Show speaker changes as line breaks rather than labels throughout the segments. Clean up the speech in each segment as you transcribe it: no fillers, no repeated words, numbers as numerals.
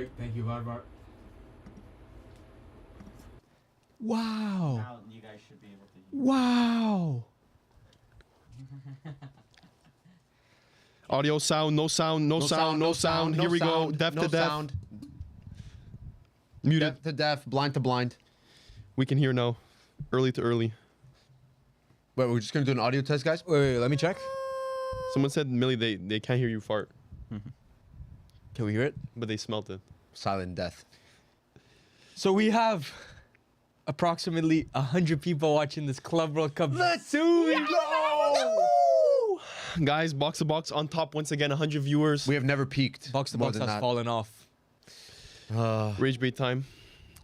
Perfect. Thank you, Varvar.
Wow.
Now you guys should be able to hear.
Wow.
Audio, sound, no sound, no sound, no sound. Here we go. Deaf to deaf. Muted.
Deaf to deaf, blind to blind.
We can hear now. Early to early.
Wait, we're just gonna do an audio test, guys?
Wait, let me check.
Someone said, Millie, they can't hear you fart,
Can we hear it?
but they smelt it.
Silent death.
So we have approximately 100 people watching this Club World Cup.
Let's go!
Guys, box to box on top once again. 100 viewers.
We have never peaked.
Box to
more
box
than
has
that.
fallen off.
Rage bait time.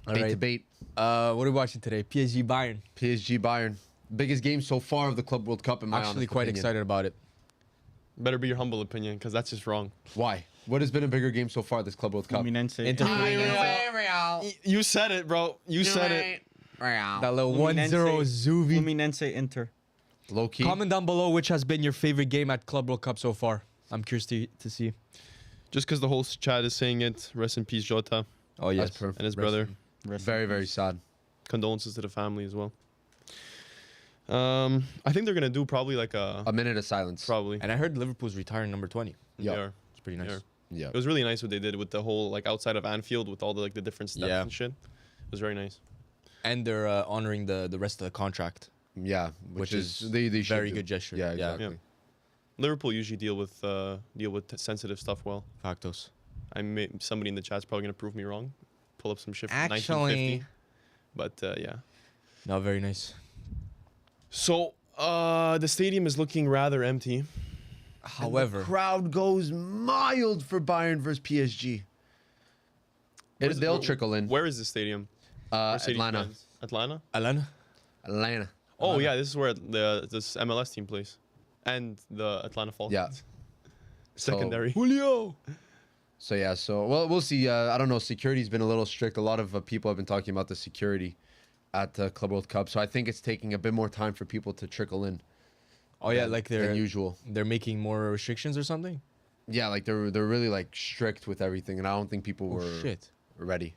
Bait to bait.
What are we watching today? PSG Bayern.
PSG Bayern. Biggest game so far of the Club World Cup in my
Actually
honest
quite
opinion.
excited about it.
Better be your humble opinion, because that's just wrong.
Why? What has been a bigger game so far this Club World Cup?
Fluminense.
Inter
You said it, bro. You said it.
That little
Fluminense.
1-0 Zuvi.
Fluminense Inter.
Low key.
Comment down below which has been your favorite game at Club World Cup so far. I'm curious to see.
Just because the whole chat is saying it. Rest in peace, Jota,
Oh, yes.
That's perfect.
and his brother.
Very, very sad.
Condolences to the family as well. I think they're gonna do probably like
A minute of silence.
probably.
And I heard Liverpool's retiring number 20.
They
Yeah.
are.
It's pretty
They
nice.
are.
Yeah.
It was really nice what they did with the whole like outside of Anfield with all the like the different steps
Yeah.
and shit. It was very nice.
And they're honoring the rest of the contract.
Yeah.
Which is
they should
very
do.
good gesture.
Yeah,
Yeah.
exactly.
Liverpool usually deal with sensitive stuff well.
Factos.
Somebody in the chat's probably gonna prove me wrong. Pull up some shit from
Actually,
1950. But yeah.
no, very nice.
So the stadium is looking rather empty.
However,
Crowd goes mild for Bayern versus PSG. They'll trickle in.
Where is the stadium? Where stadium
Atlanta.
fans? Atlanta?
Alan,
Atlanta.
Oh yeah, this is where this MLS team plays, and the Atlanta Falcons.
Yeah.
Secondary.
Julio.
So yeah, well, we'll see. I don't know. Security's been a little strict. A lot of people have been talking about the security at the Club World Cup. So I think it's taking a bit more time for people to trickle in.
Oh yeah, like
than usual.
They're making more restrictions or something.
Yeah, like they're really like strict with everything, and I don't think people were
Shit.
ready.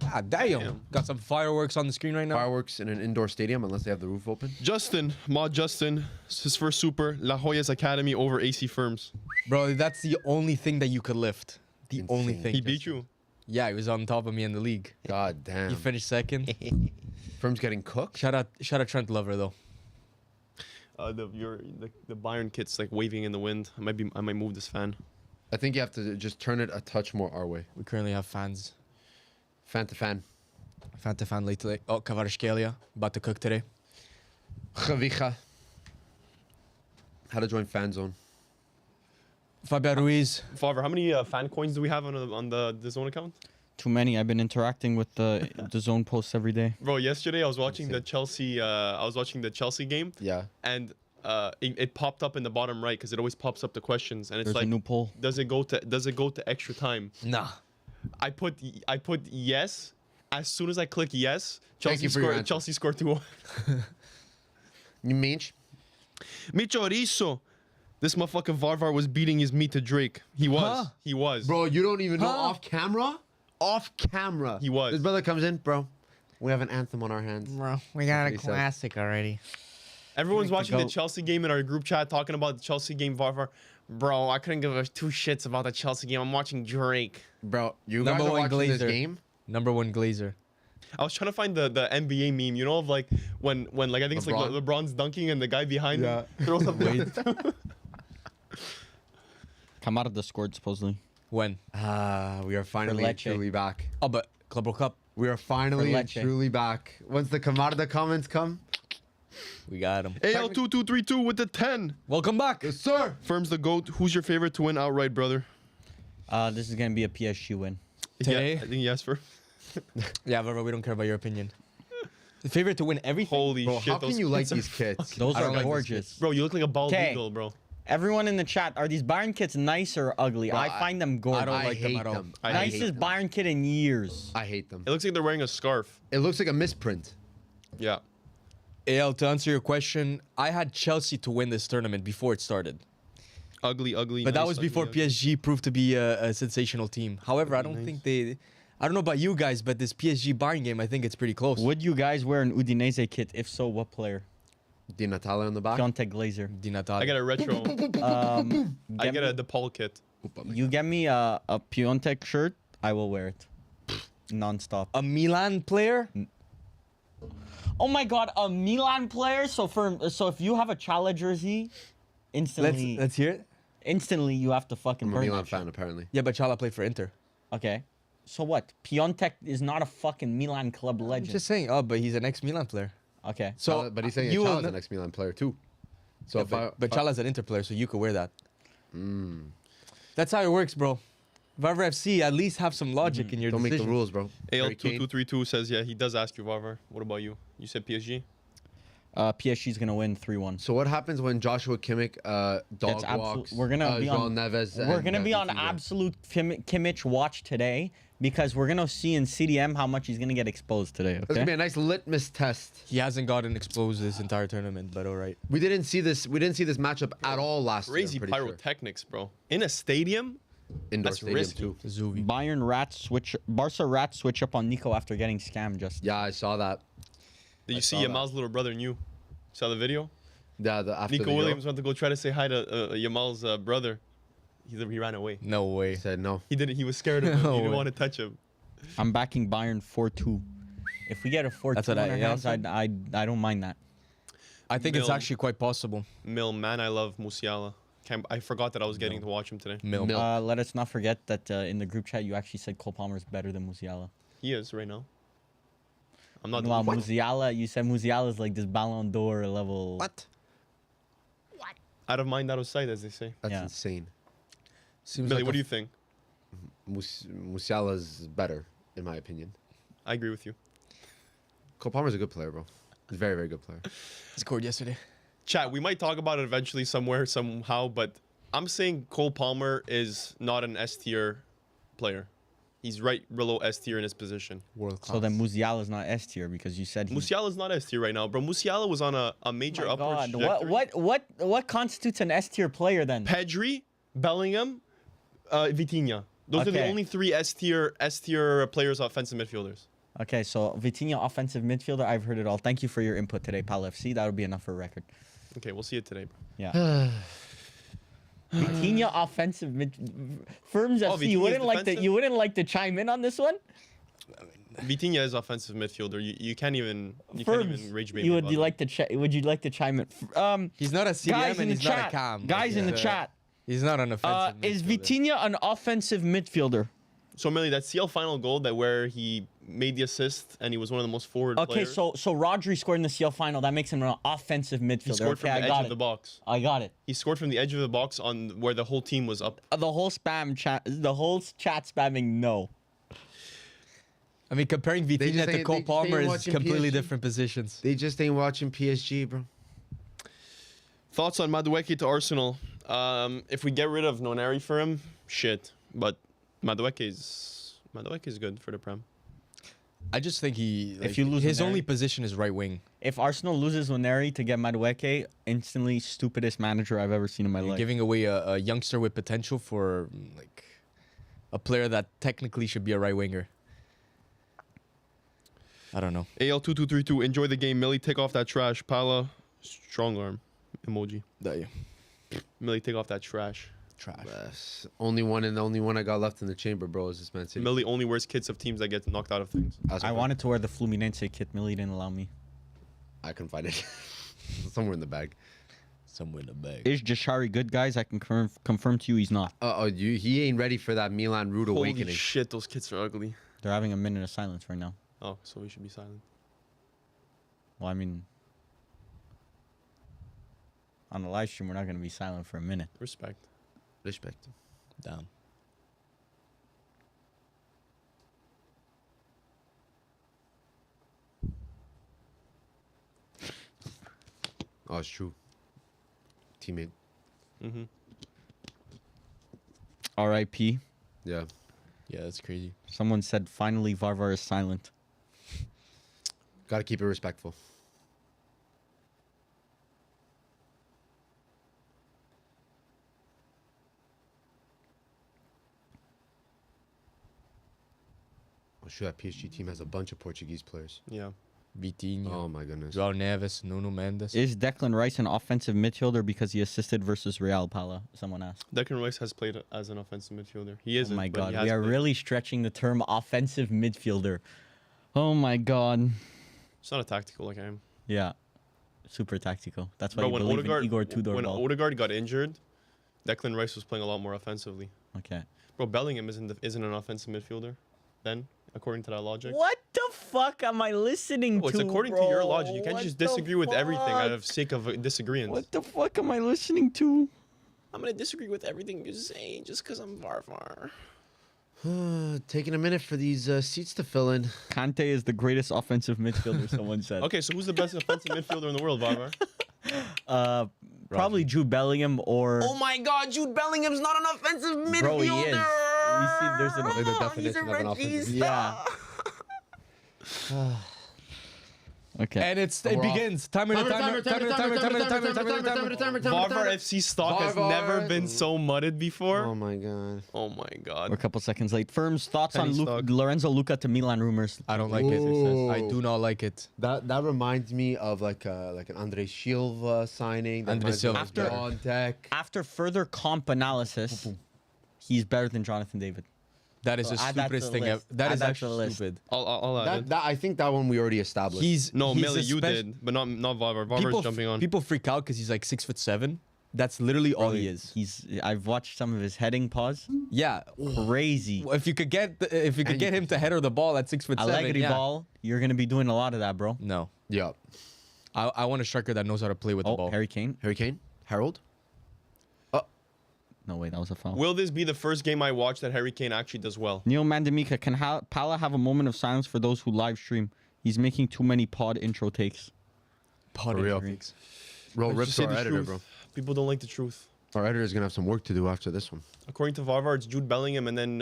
God damn.
Damn.
Got some fireworks on the screen right now.
Fireworks in an indoor stadium, unless they have the roof open.
Justin, Justin, his first super, La Jolla's Academy over AC Firms.
Bro, that's the only thing that you could lift. The
Insane.
only thing.
He beat you.
Yeah, he was on top of me in the league.
God damn.
He finished second.
Firm's getting cooked.
Shout out Trent Lover though.
The Bayern kit's like waving in the wind. I might move this fan.
I think you have to just turn it a touch more our way.
We currently have fans.
Fan to fan.
Fan to fan lately. Oh, Kvaratskhelia about to cook today.
Gewicha. How to join fan zone.
Fabian Ruiz.
Varvar, how many fan coins do we have on the zone account?
Too many. I've been interacting with the zone posts every day.
Bro, yesterday I was watching the Chelsea. I was watching the Chelsea game.
Yeah.
And it popped up in the bottom right because it always pops up the questions, and it's
There's
like,
a new poll.
does it go to extra time?
Nah.
I put yes. As soon as I click yes,
Thank you for your answer.
Chelsea scored 2-1.
You mean?
Mi chorizo. This motherfucking Varvar was beating his meat to Drake. He was.
Huh?
He was.
Bro, you don't even know
Huh?
off camera? Off camera.
He was.
His brother comes in, bro. We have an anthem on our hands.
Bro, we got
a classic
already.
Everyone's
Drake
watching the
goat.
Chelsea game in our group chat, talking about the Chelsea game. Varvar, bro, I couldn't give a two shits about the Chelsea game. I'm watching Drake.
Bro, you
Number
guys are
one
watching this
Glazer.
game?
Number one Glazer.
I was trying to find the NBA meme, you know, of like when like I think it's like
LeBron?
LeBron's dunking and the guy behind him throws up the
Kamada scored supposedly.
When?
We are finally and
Lecce.
truly back.
Oh, but Club World Cup.
We are finally
For
and
Lecce.
truly back. Once the Camarda comments come,
We got him.
AL2232 with the 10.
Welcome back.
yes, sir.
Firms the GOAT. Who's your favorite to win outright, brother?
This is gonna be a PSG win.
Today?
Yeah, I think yes for.
Yeah, Varvar, we don't care about your opinion. The favorite to win everything.
Holy
Bro,
shit.
how can
those
you like
kits are
these kits?
Those
I don't
are
like these
gorgeous.
kits.
Bro, you look like a bald
'Kay.
eagle, bro.
Everyone in the chat, are these Bayern kits nice or ugly?
Bro,
I find them gorgeous.
I don't
I
like them
hate
at all.
them.
I hate
Nicest
them.
Bayern kit in years.
I hate them.
It looks like they're wearing a scarf.
It looks like a misprint.
Yeah.
AL, to answer your question, I had Chelsea to win this tournament before it started.
Ugly, ugly.
But that
nice,
was
ugly,
before
ugly.
PSG proved to be a sensational team. However, I don't
Nice.
think they. I don't know about you guys, but this PSG Bayern game, I think it's pretty close.
Would you guys wear an Udinese kit? If so, what player?
Di Natale on the back.
Piontek Glazer.
Di Natale.
I get a retro. I get a DePaul kit.
You get me a Piontek shirt, I will wear it. Non-stop.
a Milan player.
Oh my god, a Milan player? So if you have a Chala jersey, instantly
Let's hear it.
instantly you have to fucking
I'm a
burn
Milan
that shit.
fan, apparently.
Yeah, but Chala played for Inter.
Okay. So what? Piontek is not a fucking Milan club
I'm
legend.
just saying. Oh, but he's an ex-Milan player.
Okay.
So,
But he's saying
you will
Chala's
ne-
the next Milan player too. So
Yeah,
if
but Chala's an Inter player, so you could wear that.
Mm.
That's how it works, bro. Varvar FC, at least have some logic in your
Don't make the
decisions.
rules, bro. Harry Kane.
AL2232 says, yeah, he does ask you, Varvar. What about you? You said PSG?
PSG's gonna win 3-1.
So what happens when Joshua Kimmich dog
That's
walks?
we're gonna be
João
on
Neves
We're
and,
gonna be on
Vitinha?
absolute Kimmich watch today because we're gonna see in CDM how much he's gonna get exposed today.
It's gonna
Okay.
be a nice litmus test.
He hasn't gotten exposed this entire tournament, but all right.
We didn't see this. We didn't see this matchup at all last
Crazy
year. I'm pretty sure.
pyrotechnics, bro. In a stadium?
Indoor
That's
stadium
risky.
too.
Zuvi.
Barca rats switch up on Nico after getting scammed. Just
Yeah, I saw that.
Did you see
saw that.
Yamal's little brother knew? Saw the video?
Yeah, after
Nico
the
Williams went to go try to say hi to Yamal's brother. He ran away.
No way.
said no.
He didn't. He was scared of him.
No
he didn't
way.
want to touch him.
I'm backing Bayern 4-2. If we get a 4-2
That's what
on our
I
hands,
said.
I don't mind that.
I think it's
Mil-
actually quite possible.
Man, I love Musiala. I forgot that I was getting to watch him today.
Mil.
Mil-
Let us not forget that in the group chat you actually said Cole Palmer is better than Musiala.
He is right now. I'm not.
Meanwhile,
What?
Musiala, you said Musiala is like this Ballon d'Or level.
What?
Out of mind, out of sight, as they say.
That's
Yeah.
insane.
Seems
Billy,
like
what do you think?
Musiala's better, in my opinion.
I agree with you.
Cole Palmer's a good player, bro. He's a very, very good player.
scored yesterday?
Chat, we might talk about it eventually somewhere, somehow, but I'm saying Cole Palmer is not an S tier player. He's right below S tier in his position.
World class.
So then Musiala is not S tier because you said he.
Musiala's not S tier right now, bro. Musiala was on a major
Oh my
upward
God,
trajectory.
what constitutes an S tier player then?
Pedri, Bellingham, Vitinha. Those are the
Okay.
only three S tier players, offensive midfielders.
Okay, so Vitinha, offensive midfielder. I've heard it all. Thank you for your input today, Pal FC. That would be enough for a record.
Okay, we'll see it today, bro.
Yeah. Vitinha, offensive mid. Ferms
Oh,
FC. You
Vitinha is
wouldn't like to.
defensive?
You wouldn't like to chime in on this one.
Vitinha is offensive midfielder. You can't even rage bait. me
Would
about
you
that.
like to? Would you like to chime in?
He's not a CDM
Guys in
and
the
he's not a
chat.
cam.
Guys in the
He's,
chat.
He's not an offensive.
Is
midfielder.
Vitinha an offensive midfielder?
So Millie, that CL final goal where he made the assist and he was one of the most forward
Okay,
players.
so Rodri scored in the CL final. That makes him an offensive midfielder.
He scored
Okay,
from
I
the edge
got
of
it.
the box.
I got it.
He scored from the edge of the box on where the whole team was up.
The whole chat spamming no.
I mean, comparing
They
Vitinha
just
to
ain't-
Cole
they just
Palmer
ain't
is
watching
completely
PSG.
different positions.
They just ain't watching PSG, bro.
Thoughts on Madueke to Arsenal? If we get rid of Noneri for him, shit. But Madueke is good for the Prem.
I just think he.
If you lose
his
Neri-
only position is right wing.
If Arsenal loses Noneri to get Madueke, instantly stupidest manager I've ever seen in my
You're
life.
giving away a youngster with potential for like a player that technically should be a right winger. I don't know.
AL2232, enjoy the game. Millie, take off that trash. Pala, strong arm emoji. Millie, take off that trash.
Trash.
Yes. Only one and the only one I got left in the chamber, bro, is this Man City.
Millie only wears kits of teams that get knocked out of things.
I wanted to wear the Fluminense kit. Millie didn't allow me.
I can find it somewhere in the bag.
Somewhere in the bag.
Is Jashari good, guys? I can confirm to you he's not.
He ain't ready for that Milan rude
Holy
awakening.
shit, those kits are ugly.
They're having a minute of silence right now.
Oh, so we should be silent.
Well, I mean, on the live stream, we're not going to be silent for a minute.
Respect.
Respect.
Down.
Oh, it's true. Teammate.
Mm-hmm.
R.I.P.
Yeah.
Yeah, that's crazy.
Someone said, finally, Varvar is silent.
Got to keep it respectful. Oh, sure, that PSG team has a bunch of Portuguese players.
Yeah.
Vitinha,
Oh my goodness.
João Neves, Nuno Mendes.
Is Declan Rice an offensive midfielder because he assisted versus Real Pala? Someone asked.
Declan Rice has played as an offensive midfielder. He
Oh
isn't.
my
but
god,
he has
we are
played.
really stretching the term offensive midfielder. Oh my god.
It's not a tactical like I am.
Yeah. Super tactical. That's why
Bro,
you
when
believe
Odegaard,
in Igor Tudor.
when Odegaard got injured, Declan Rice was playing a lot more offensively.
Okay.
Bro, Bellingham isn't an offensive midfielder. Then, according to that logic.
What the fuck am I listening
Bro,
to?
it's according to your logic. You can't
What
just
the
disagree with everything out
fuck?
of sake of disagreement.
What the fuck am I listening to?
I'm gonna disagree with everything you say just because I'm Varvar.
Taking a minute for these seats to fill in.
Kante is the greatest offensive midfielder, someone said.
Okay, so who's the best offensive midfielder in the world, Varvar?
Probably Jude Bellingham or...
Oh my God, Jude Bellingham's not an offensive midfielder.
Bro, he is. We see there's an...
Probably the definition of an offensive.
Yeah. Okay.
And it
we're off.
begins. Timer.
Timer.
Varvar FC stock has
Varvar.
never been so mudded before.
Oh my god.
Oh my
We're
God.
a couple seconds late. Firms, thoughts on
Penny stock.
Lorenzo Luca to Milan rumors?
I don't like it.
Ooh.
I do not like it.
That reminds me of like an Andre Silva signing.
Andre Silva is better.
on deck.
After further comp analysis, he's better than Jonathan David.
That is
So
the
add that to
stupidest
the
thing ever.
list.
That
Add
is
that to the
actually
list.
stupid.
I'll add it.
That I think that one we already established.
No,
he's
Millie,
a
you
spec-
did, but not Varvar. Varvar's
People,
jumping on.
people freak out because he's like 6'7". That's literally all he is.
I've watched some of his heading pause.
Yeah.
Crazy.
If you could get him to header the ball at 6'7",
Allegri
yeah.
ball. You're gonna be doing a lot of that, bro.
No.
Yeah.
I want a striker that knows how to play with the
Oh,
ball.
Harry Kane.
Harry Kane, Harold.
No, wait, that was a foul.
Will this be the first game I watch that Harry Kane actually does well?
Neil Mandamika, can Pala have a moment of silence for those who live stream? He's making too many pod intro takes.
Pod
For real.
injuries.
Bro,
Just
rips
say
our
the
editor,
truth.
bro.
People don't like the truth.
Our editor's gonna have some work to do after this one.
According to Varvar, it's Jude Bellingham and then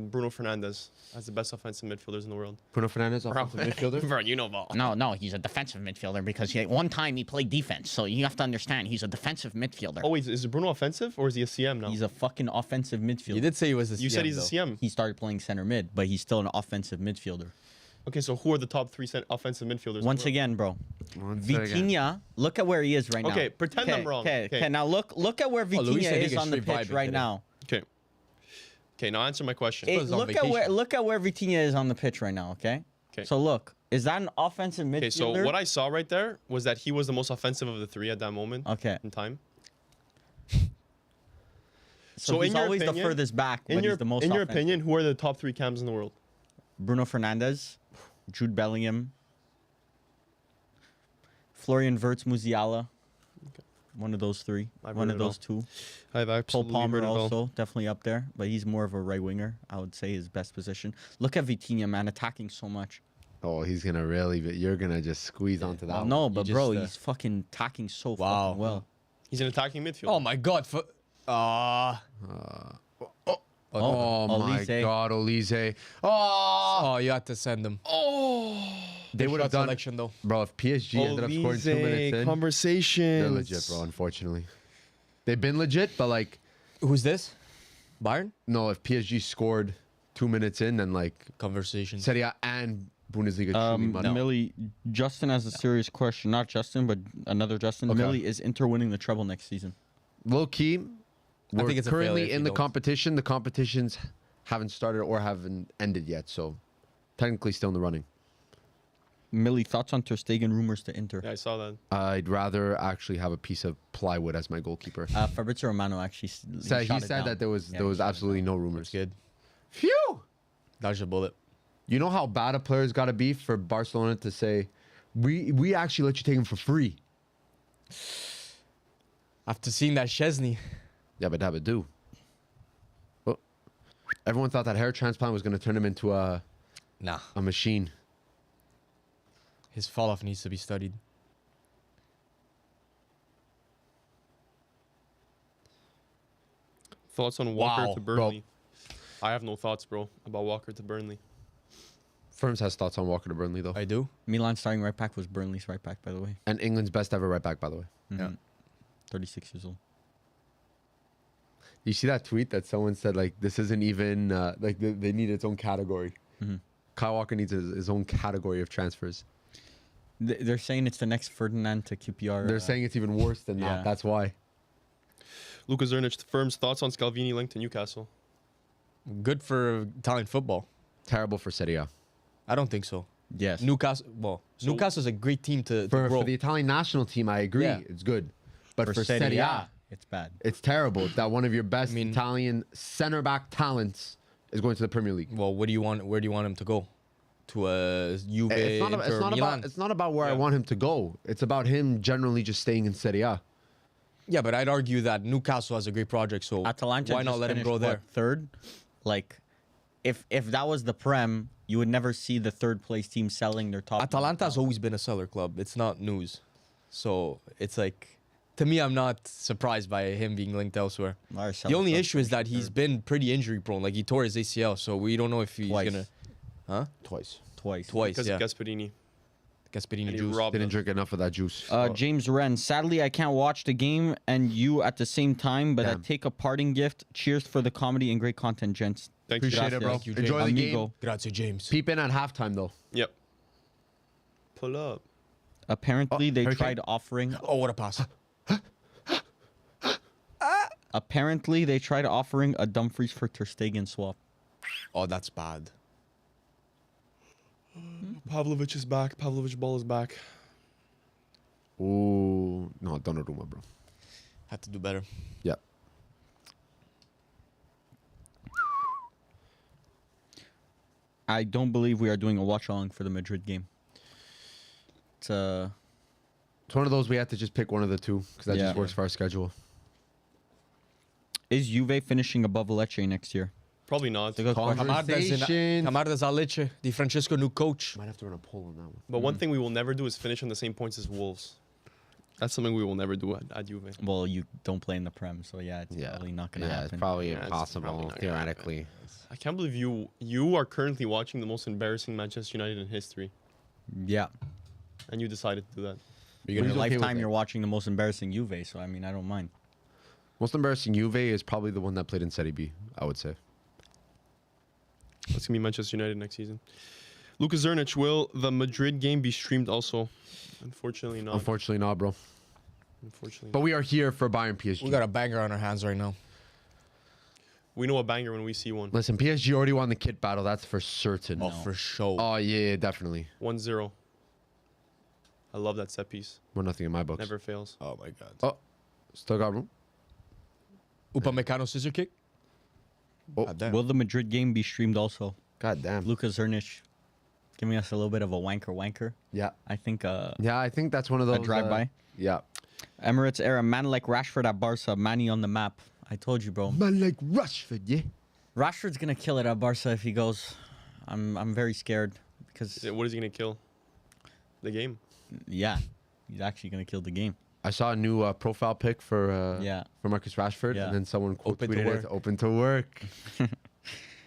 Bruno Fernandes as the best offensive midfielders in the world.
Bruno Fernandes, offensive midfielder.
Bro, you know ball.
No, he's a defensive midfielder because one time he played defense. So you have to understand he's a defensive midfielder.
Oh wait, is Bruno offensive or is he a CM now?
He's a fucking offensive midfielder.
You did say he was a
You said
CM,
he's a
though.
CM.
He started playing center mid, but he's still an offensive midfielder.
Okay, so who are the top three offensive midfielders? in the
Once
world?
again, bro.
Once again.
Vitinha, look at where he is right now.
Okay, pretend I'm wrong.
Okay,
Okay.
now look at where
Luis
Vitinha
Enrique
is
is
on the
straight
pitch
vibing
right
today.
now.
Okay. Okay, now answer my question.
was on
Look at
vacation.
where Vitinha is on the pitch right now. Okay.
'Kay.
So look, is that an offensive midfielder?
Okay, so what I saw right there was that he was the most offensive of the three at that moment
Okay.
in time.
So,
So
he's
in your
always
opinion-
the furthest back, but
In your
he's the most
in your
offensive.
opinion, who are the top three cams in the world?
Bruno Fernandes, Jude Bellingham, Florian Wirtz, Musiala. One of those three.
I've
One
heard
of
it
those two.
I've
Cole
absolutely
Palmer
heard it all.
also definitely up there, but he's more of a right winger. I would say his best position. Look at Vitinha, man, attacking so much.
Oh, he's gonna really. You're gonna just squeeze onto that.
Well,
one.
no, but
You
bro,
just,
he's fucking attacking so
Wow.
fucking well.
He's an attacking midfielder.
Oh my God.
Oh my
Olise.
God, Olise.
Oh, you had to send him.
They would have
Shot
done,
selection though.
bro. If PSG ended up scoring 2 minutes in,
conversation.
they're legit, bro. Unfortunately, they've been legit, but like,
Who's this? Bayern?
no. If PSG scored 2 minutes in, then like
Conversation.
Serie A and Bundesliga truly money.
Millie, Justin has a serious question. Not Justin, but another Justin.
Okay.
Millie, is Inter winning the treble next season?
Low key, we're
think it's a failure
currently
if
in
you
the
don't.
competition. The competitions haven't started or haven't ended yet, so technically still in the running.
Millie, thoughts on Ter Stegen rumors to Inter?
Yeah, I saw that.
I'd rather actually have a piece of plywood as my goalkeeper.
Fabrizio Romano actually
He
shot it
said
down.
that there was
Yeah,
there
he
was
shot it
absolutely
down.
no rumors.
Good.
Phew!
Dodged a bullet.
You know how bad a player's got to be for Barcelona to say, we actually let you take him for free.
After seeing that Chesney.
Yeah, but that would do. Oh. Everyone thought that hair transplant was going to turn him into a
Nah.
machine.
His fall off needs to be studied.
Thoughts on Walker
Wow,
to
bro.
Burnley? I have no thoughts, bro, about Walker to Burnley.
Firms has thoughts on Walker to Burnley, though.
I do.
Milan's starting right back was Burnley's right back, by the way.
And England's best ever right back, by the way.
Yeah.
36 years old.
You see that tweet that someone said, like, this isn't even, like, they need its own category. Kyle Walker needs his own category of transfers.
They're saying it's the next Ferdinand to QPR.
They're saying it's even worse than
yeah.
that. That's why.
Lucas Zernich, Firm's thoughts on Scalvini linked to Newcastle.
Good for Italian football.
Terrible for Serie A.
I don't think so.
yes.
Newcastle. Well,
So-
Newcastle's a great team to
For
grow.
the Italian national team, I agree.
Yeah.
It's good. But for,
Serie
Serie
A,
A,
it's bad.
it's terrible that one of your best
mean-
Italian center back talents is going to the Premier League.
Well, what do you want? Where do you want him to go? To a Juve, Inter Milan.
It's not about where I
Yeah.
want him to go. It's about him generally just staying in Serie A.
Yeah, but I'd argue that Newcastle has a great project, so
Atalanta
why not
just
let him
finished,
go there?
what, third? Like, if that was the Prem, you would never see the third place team selling their top.
Atalanta's always been a seller club. It's not news. So it's like, to me, I'm not surprised by him being linked elsewhere. The only issue is that he's been pretty injury prone. Like, he tore his ACL, so we don't know if he's
Twice.
going to... Huh?
Twice.
twice.
Twice,
Because
yeah.
of Gasperini.
Gasperini
And he
juice.
robbed
Didn't
him.
drink enough of that juice.
James Wren, sadly I can't watch the game and you at the same time, but I
Damn.
take a parting gift. Cheers for the comedy and great content, gents.
Thank you.
Appreciate it, bro.
Gracias.
Thank you,
Enjoy the
Amigo.
game.
Grazie, James.
Peep in at halftime, though.
Yep. Pull up.
Apparently they
Hurricane.
tried offering.
Oh, what a pass.
Apparently they tried offering a Dumfries for Ter Stegen swap.
Oh, that's bad.
Pavlovic is back. Pavlovic ball is back.
Ooh. No, Donnarumma, bro.
Had to do better.
Yeah.
I don't believe we are doing a watch along for the Madrid game. It's
It's one of those we have to just pick one of the two because that
Yeah.
just works for our schedule.
Is Juve finishing above Lecce next year?
Probably not.
It's a good question.
Conversation.
Camarda Zalice, Di Francesco, new coach.
Might have to run a poll on that one.
But one thing we will never do is finish on the same points as Wolves. That's something we will never do at Juve.
Well, you don't play in the Prem, so yeah, it's probably not gonna happen.
it's probably
Yeah, it's
impossible
probably not gonna happen.
theoretically.
I can't believe you are currently watching the most embarrassing Manchester United in history,
Yeah.
and you decided to do that.
In
He's
your
okay with
lifetime,
it.
you're watching the most embarrassing Juve, so I mean, I don't mind.
Most embarrassing Juve is probably the one that played in Serie B, I would say.
It's gonna be Manchester United next season. Lucas Zernich, will the Madrid game be streamed also? Unfortunately not.
Unfortunately not, bro.
Unfortunately
But
not.
we are here for Bayern PSG.
We got a banger on our hands right now.
We know a banger when we see one.
Listen, PSG already won the kit battle, that's for certain.
Oh, for sure.
Oh, yeah, definitely.
1-0. I love that set piece.
1-0 in my books.
Never fails.
Oh, my God.
Oh, still got room.
Upamecano scissor kick.
Oh.
God damn.
Will the Madrid game be streamed also?
God damn.
Lucas Zernich giving us a little bit of a wanker.
Yeah.
I think
Yeah, I think that's one of those.
drive-by?
Yeah.
Emirates era, man like Rashford at Barca, Manny on the map. I told you, bro.
Man like Rashford, yeah.
Rashford's gonna kill it at Barca if he goes. I'm very scared because
What is he gonna kill? The game.
yeah, he's actually gonna kill the game.
I saw a new profile pic for
Yeah.
for Marcus Rashford,
Yeah.
and then someone quote
Open to
tweeted
work.
it, "Open to work."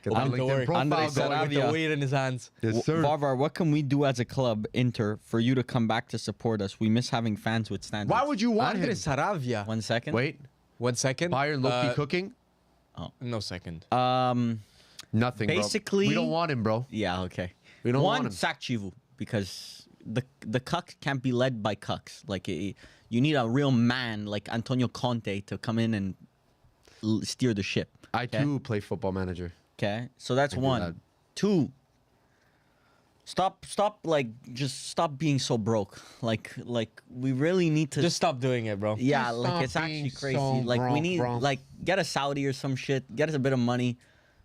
Get that
Open to
LinkedIn
work.
profile
Andre
going.
Sarabia.
With the weight in his hands.
Yes, sir.
Varvar, what can we do as a club, Inter, for you to come back to support us? We miss having fans with standards.
Why would you want
Andre
him?
Saravia.
1 second?
Wait,
1 second.
Bayern low-key cooking?
No second.
Nothing,
Basically-
bro. We don't want him, bro.
Yeah, okay.
We don't
One,
want him.
sack Chivu, because the cuck can't be led by cucks. Like, you need a real man like Antonio Conte to come in and steer the ship.
I
okay?
too play Football Manager.
Okay, so that's
I do
one.
that.
Two. Stop, just stop being so broke. Like we really need to.
Just stop doing it, bro.
yeah,
Just
like
stop
it's actually
being
crazy.
so
Like we
broke,
need,
bro.
like get a Saudi or some shit. Get us a bit of money.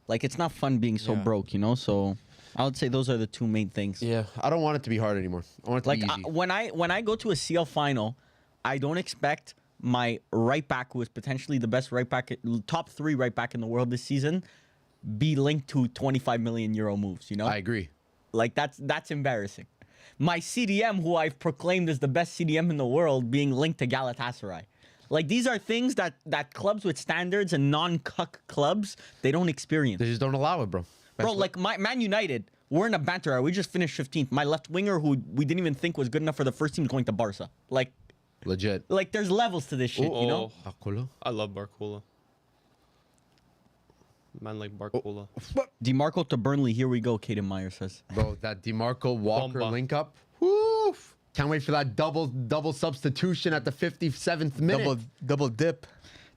Like it's not fun being so
Yeah.
broke, you know. So I would say those are the two main things.
Yeah, I don't want it to be hard anymore. I want it to
Like
be easy.
when I go to a CL final, I don't expect my right back, who is potentially the best right back, top 3 right back in the world this season, be linked to 25 million euro moves. You know,
I agree.
like that's embarrassing. My CDM, who I've proclaimed as the best CDM in the world, being linked to Galatasaray. Like these are things that clubs with standards and non-cuck clubs they don't experience.
They just don't allow it, bro.
Bro, like my Man United, we're in a banter era. We just finished 15th. My left winger, who we didn't even think was good enough for the first team, is going to Barca.
Legit.
Like there's levels to this shit, you know?
Akolo?
I love Barcola. Man like Barcola.
DeMarco to Burnley. Here we go. Caden Meyer says.
Bro, that DeMarco Walker
Bomba.
link up. Woo! Can't wait for that double substitution at the 57th minute.
Double dip.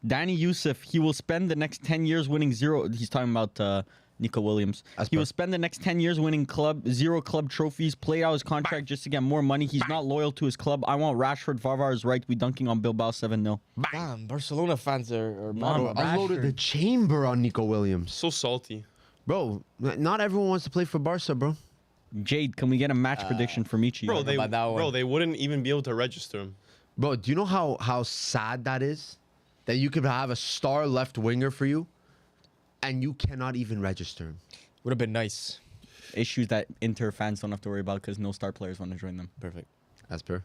Danny Youssef. He will spend the next 10 years winning zero. He's talking about Nico Williams. He will spend the next 10 years winning zero club trophies, play out his contract just to get more money. He's not loyal to his club. I want Rashford. Varvar is right to be dunking on Bilbao 7-0.
Damn, Barcelona fans are
Mama,
mad.
Unloaded the chamber on Nico Williams.
So salty.
Bro, not everyone wants to play for Barca, bro.
Jade, can we get a match prediction from each of you?
Bro, they wouldn't even be able to register him.
Bro, do you know how sad that is? That you could have a star left winger for you, and you cannot even register him.
Would have been nice.
Issues that Inter fans don't have to worry about because no star players want to join them.
Perfect.
As per.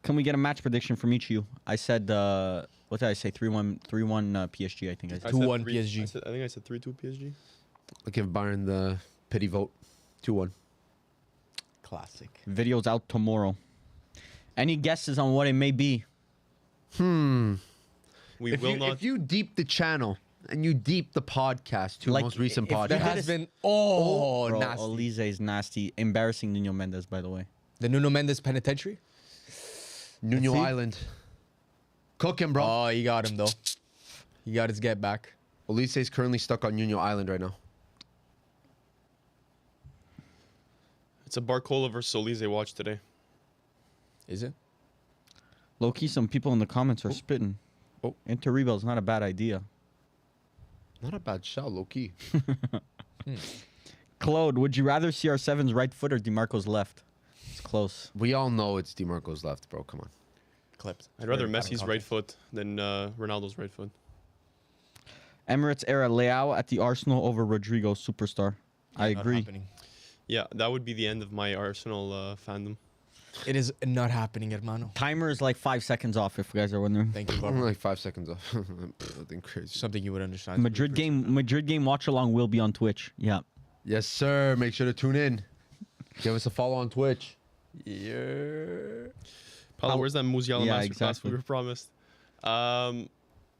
Can we get a match prediction from each of you? I said, what did I say? 3-1 PSG, I think I said.
2-1 PSG.
I think I said 3-2 PSG.
I'll give Bayern the pity vote. 2-1.
Classic.
Video's out tomorrow. Any guesses on what it may be?
We will not.
If you deep the channel and you deep the podcast, two
Like,
most recent
if
There
podcasts.
has been
Bro,
nasty.
Elise is nasty. Embarrassing Nuno Mendes, by the way.
The Nuno Mendes penitentiary.
Nuno
see.
Island. Cook him, bro.
Oh, he got him though. He got his get back.
Elise is currently stuck on Nuno Island right now.
It's a Barcola versus Solize watch today.
Is it?
Low-key, some people in the comments are spitting.
Oh.
Inter Rebel's not a bad idea.
Not a bad shot, low key.
Claude, would you rather see CR7's right foot or DeMarco's left? It's close.
We all know it's DeMarco's left, bro. Come on.
Clipped.
I'd rather
Very bad
Messi's
on
right
contact.
foot than Ronaldo's right foot.
Emirates era Leao at the Arsenal over Rodrigo, superstar. I
Not
agree.
happening.
Yeah, that would be the end of my Arsenal fandom.
It is not happening, hermano.
Timer is like 5 seconds off, if you guys are wondering.
Thank you,
I'm
Barbara.
like 5 seconds off. Nothing crazy.
Something you would understand.
Madrid game watch along will be on Twitch. Yeah.
Yes, sir. Make sure to tune in. Give us a follow on Twitch.
Yeah.
Paulo, where's that Musiala
Yeah,
masterclass
exactly.
we were promised?
What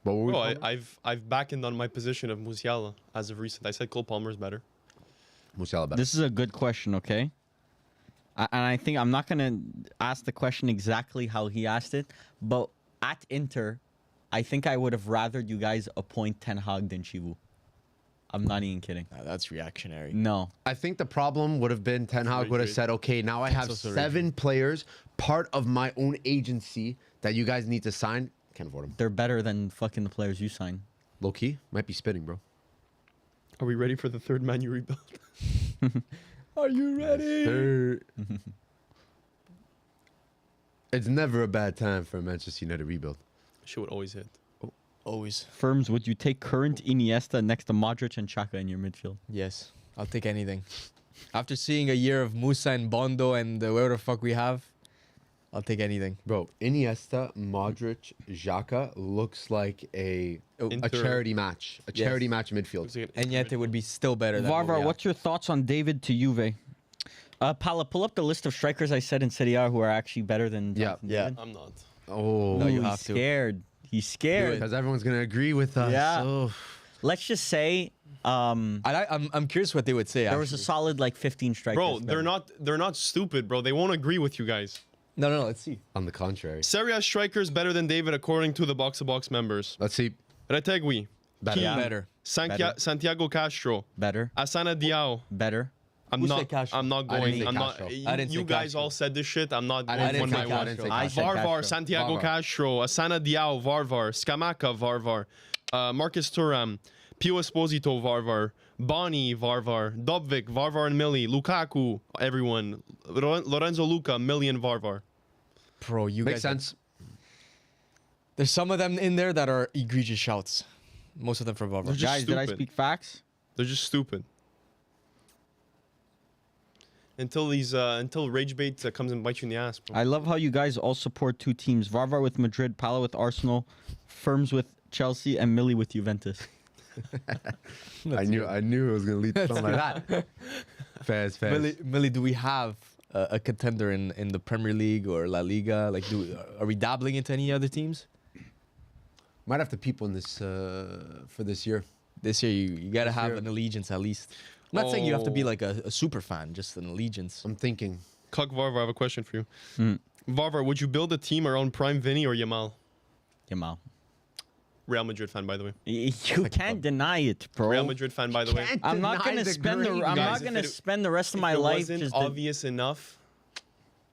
were we
Bro,
calling?
I've backened on my position of Musiala as of recent. I said Cole Palmer's better.
Musiala better.
This is a good question, okay? And I think I'm not going to ask the question exactly how he asked it, but at Inter, I think I would have rathered you guys appoint Ten Hag than Chivu. I'm not even kidding.
Nah, that's reactionary.
No.
I think the problem would have been Ten Hag would have
Rage
said, okay, now I have
also
7 players, part of my own agency that you guys need to sign. Can't afford them.
They're better than fucking the players you sign.
Low key, might be spitting, bro.
Are we ready for the third Man U rebuild?
Are you ready?
It's never a bad time for a Manchester United rebuild.
Shit would always hit.
Always.
Firms, would you take current Iniesta next to Modric and Xhaka in your midfield?
Yes. I'll take anything. After seeing a year of Musa and Bondo and whatever the fuck we have, I'll take anything.
Bro, Iniesta, Modric, Xhaka looks like a
Inter-
charity match. A
Yes.
charity match midfield.
Looks like an
And yet it would be still better than what we
Varvar,
have.
what's your thoughts on David to Juve? Pala, pull up the list of strikers I said in Serie A who are actually better than
Yeah.
Jonathan
Yeah.
David.
I'm not.
Oh,
No, you
Ooh,
have
he's
to.
scared. He's scared.
because everyone's gonna agree with us.
Yeah.
Oh.
Let's just say
I'm curious what they would say.
there was a solid like 15 strikers.
Bro,
better.
they're not stupid, bro. They won't agree with you guys.
No, let's see.
On the contrary,
Serie A strikers better than David according to the Box to Box members.
let's see.
Retegui,
Better.
Keane,
Yeah.
Better.
Better.
Santiago Castro,
Better.
Asana Diao.
Better.
Who said Castro?
I'm not
I didn't
going.
say
I'm not.
Castro.
I didn't
You
say
guys
Castro.
all said this shit. I'm not
I
going
didn't
one
say
by
Castro. I
one.
didn't say
I
Castro.
said
Varvar,
Castro.
Santiago
Varvar.
Castro, Asana Diao, Varvar, Scamacca, Varvar, Marcus Thuram, Pio Esposito, Varvar, Bonnie, Varvar, Dobvik, Varvar and Mili, Lukaku, everyone, Lorenzo Luca, Mili and Varvar.
Bro, you
Makes
guys.
sense.
There's some of them in there that are egregious shouts. Most of them from Varvar.
They're just
Guys, did I
stupid.
speak facts?
They're just stupid. Until rage bait comes and bites you in the ass, bro.
I love how you guys all support two teams. Varvar with Madrid, Pala with Arsenal, Firms with Chelsea, and Millie with Juventus.
I knew it was gonna lead to something like that. Fast.
Millie, do we have a contender in the Premier League or La Liga? Like, are we dabbling into any other teams?
Might have to peep on this for this year.
This year, you got to
This
have
year-
an allegiance at least. I'm not saying you have to be like a super fan, just an allegiance.
I'm thinking.
Cuck Varvar, I have a question for you. Varvar, would you build a team around Prime Vinny or Yamal?
Yamal.
Real Madrid fan, by the way.
You can't deny it, bro.
Real Madrid fan, by the way.
I'm not gonna spend the I'm
Guys,
not
if
gonna
it-
spend the rest of
If
my
it
life
wasn't
just.
obvious enough,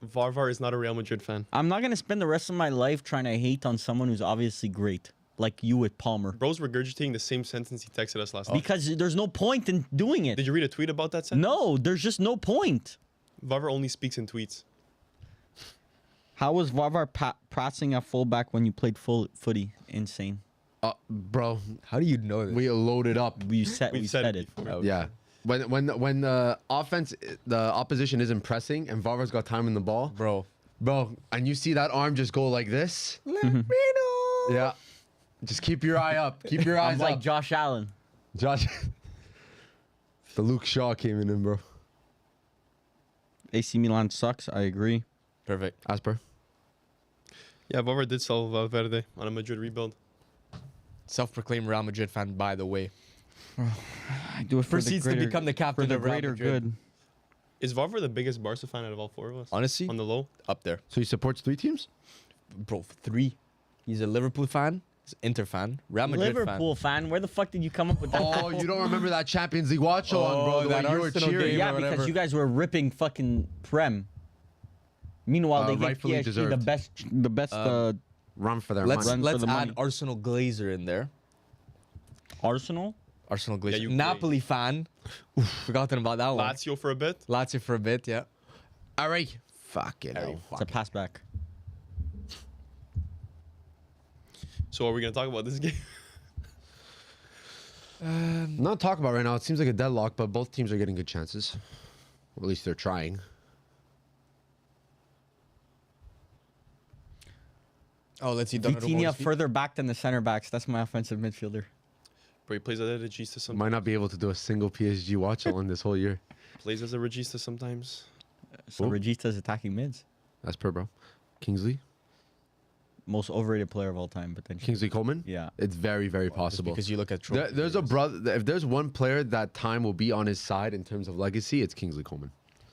Varvar is not a Real Madrid fan.
I'm not gonna spend the rest of my life trying to hate on someone who's obviously great, like you with Palmer,
Bro's regurgitating the same sentence he texted us last week.
because there's no point in doing it.
Did you read a tweet about that sentence?
No, there's just no point.
Varvar only speaks in tweets.
How was Varvar passing at fullback when you played footy? Insane.
Bro,
How do you know this?
we loaded up.
We said it.
before.
Yeah. When the offense, the opposition isn't pressing and Varvar's got time in the ball,
Bro.
and you see that arm just go like this. Yeah. Just keep your eye up. Keep your eyes
I'm like
up.
Josh Allen.
Josh. The Luke Shaw came in, bro.
AC Milan sucks. I agree.
Perfect.
Asper.
Yeah, Varvar did sell Valverde on a Madrid rebuild.
Self-proclaimed Real Madrid fan, by the way.
I do it for
Proceeds to become the
for
captain
the
of Real
greater
Madrid.
good.
Is Varvar the biggest Barca fan out of all four of us?
Honestly,
On the low?
up there.
So he supports 3 teams?
Bro, 3. He's a Liverpool fan. He's an Inter fan. Real Madrid
Liverpool fan. Where the fuck did you come up with that?
Oh, you don't remember that Champions League watch-along, bro?
Oh,
The
that
way you were
Arsenal
cheering.
game.
Yeah,
or
because
whatever.
you guys were ripping fucking Prem. Meanwhile, they gave
rightfully
PSG
deserved.
the best
Run for their
Let's
money.
Run for
let's
the
add
money.
Arsenal Glazer in there.
Arsenal.
Arsenal Glazer.
you
Napoli fan. Oof, forgotten about that one.
Lazio for a bit?
Lazio for a bit, yeah.
All right. Fuck it.
It's a pass back.
So are we going to talk about this game?
Not talk about right now. It seems like a deadlock, but both teams are getting good chances. Or at least they're trying.
Oh, let's see.
Vitinha further back than the center backs. That's my offensive midfielder.
Bro, he plays as a regista sometimes.
Might not be able to do a single PSG watch along this whole year.
Plays as a regista sometimes.
So
Ooh.
Regista's attacking mids.
That's per, bro. Kingsley?
Most overrated player of all time, potentially.
Kingsley Coman?
Yeah.
It's very, very possible.
Because you look at trophy
There's a
players.
brother. If there's one player that time will be on his side in terms of legacy, it's Kingsley Coman.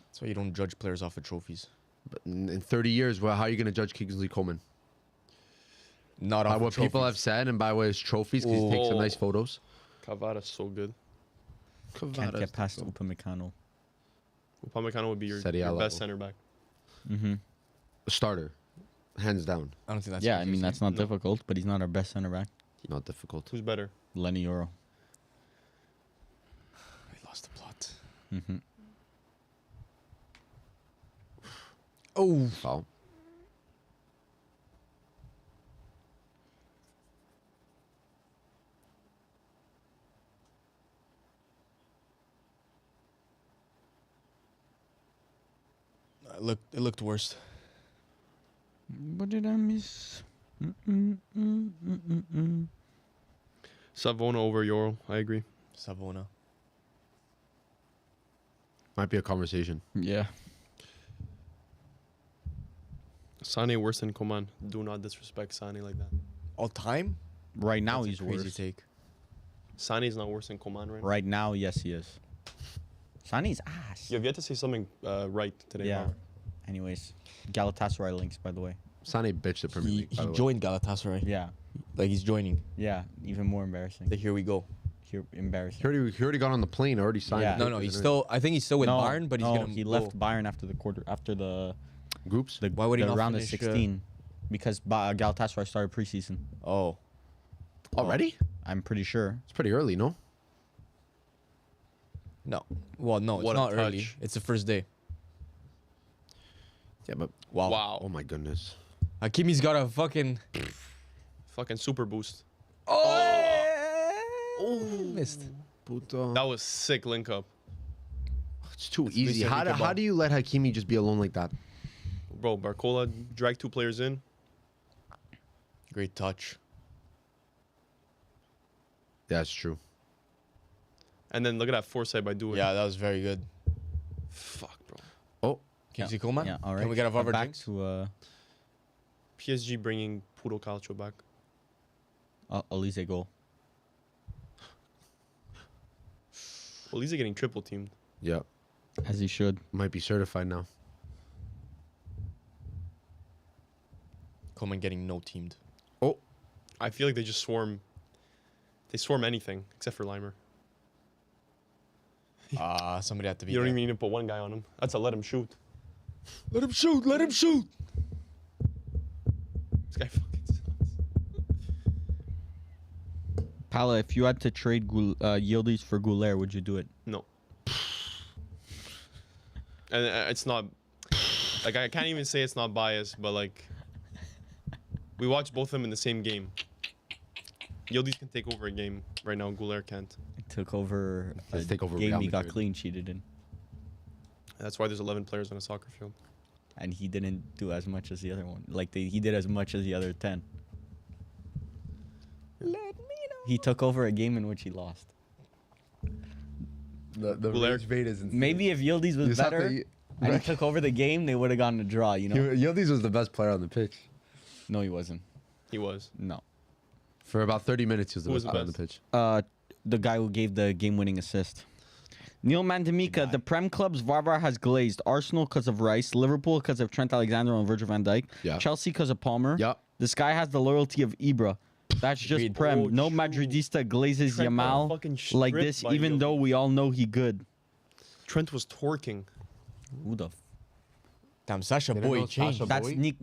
That's why you don't judge players off of trophies.
But in 30 years, well, how are you going to judge Kingsley Coman?
Not
By
off
what
of
people have
trophies.
said and by what his trophies, because he takes some
Oh.
nice photos.
Cavada's so good.
Can't get past Upamecano.
Upamecano would be your
Serie A
best
level.
center back.
Mm-hmm.
Starter, hands down.
I don't think that's
Yeah,
what
I
you
mean
say.
that's not difficult, but he's not our best center back.
Not difficult.
Who's better?
Lenny Euro.
I lost the plot.
Mm-hmm.
Oh, foul.
It looked worse.
What did I miss?
Savona over Euro. I agree.
Savona.
Might be a conversation.
Yeah.
Sane worse than Coman. Do not disrespect Sane like that.
All time?
Right now
That's
he's
a crazy
worse.
take.
Sane is not worse than Coman right now.
Right now, yes, he is. Sane's ass.
You have yet to say something right today.
Yeah.
Varvar.
Anyways, Galatasaray links, by the way.
Sane bitched the Premier
He,
League. by
he
the way.
joined Galatasaray.
Yeah.
Like he's joining.
Yeah. Even more embarrassing.
Here we go.
Embarrassing.
He already got on the plane. Already signed.
Yeah.
it.
No, he's still. I think he's still with
no,
Bayern, but he's
no,
gonna.
he
go.
left Bayern after the
groups.
Why would he
the
not
round of
finish,
16 because Galatasaray started preseason.
Oh,
Already?
I'm pretty sure.
It's pretty early, no?
no. Well, no,
What
it's
a
not early.
touch.
It's the first day.
Yeah, but
Wow.
Wow.
oh my goodness.
Hakimi's got a fucking.
Fucking super boost.
Oh, missed.
Puto.
That was sick link up.
It's too
It's
easy.
basically
How
kebab.
do you let Hakimi just be alone like that?
Bro, Barcola dragged 2 players in.
Great touch.
Yeah, it's true.
And then look at that foresight by doing.
Yeah, that was very good.
Fuck, bro.
Oh,
Kingsley Coman.
Yeah, all right.
Can we get a
But
Varvar
back
drinks?
to
PSG bringing Puro Calcio back.
Elise goal.
Well, these are getting triple teamed.
Yeah,
As he should.
might be certified now.
Coman getting no teamed.
Oh,
I feel like they just swarm. They swarm anything except for Limer.
Somebody had to be
You don't
there.
even need to put one guy on him. That's a let him shoot.
Let him shoot. Let him shoot.
This guy fucking sucks.
Pala, if you had to trade Yildiz for Goulet, would you do it?
No. And it's not like I can't even say it's not biased, but like we watched both of them in the same game. Yildiz can take over a game right now. Goulet can't.
It took over a
Let's take over
game
Real
he got
Madrid.
clean cheated in.
That's why there's 11 players on a soccer field.
And he didn't do as much as the other one. Like, he did as much as the other 10.
Let me know.
He took over a game in which he lost.
the
Goulet-
rage bait is insane.
Maybe if Yildiz
You
was
just have
better
to-
and he took over the game, they would have gotten a draw, you know?
Yildiz was the best player on the pitch.
No, he wasn't.
He was.
No.
For about 30 minutes, he was the
Who
best
was the
player on the
best?
pitch.
The guy who gave the game-winning assist. Neil Mandamika, the Prem clubs Varvar has glazed. Arsenal because of Rice, Liverpool because of Trent Alexander and Virgil van Dijk,
Yeah.
Chelsea because of Palmer.
Yeah.
This guy has the loyalty of Ibra. That's just
Agreed.
Prem.
Oh,
No
true.
Madridista glazes
Trent got
Yamal
fucking
like
stripped
this,
by
even
Yildiz.
though we all know he good.
Trent was twerking.
Who the?
Damn, Sasha
Didn't
Boy
know
changed.
Sasha
That's
Boy?
Nick.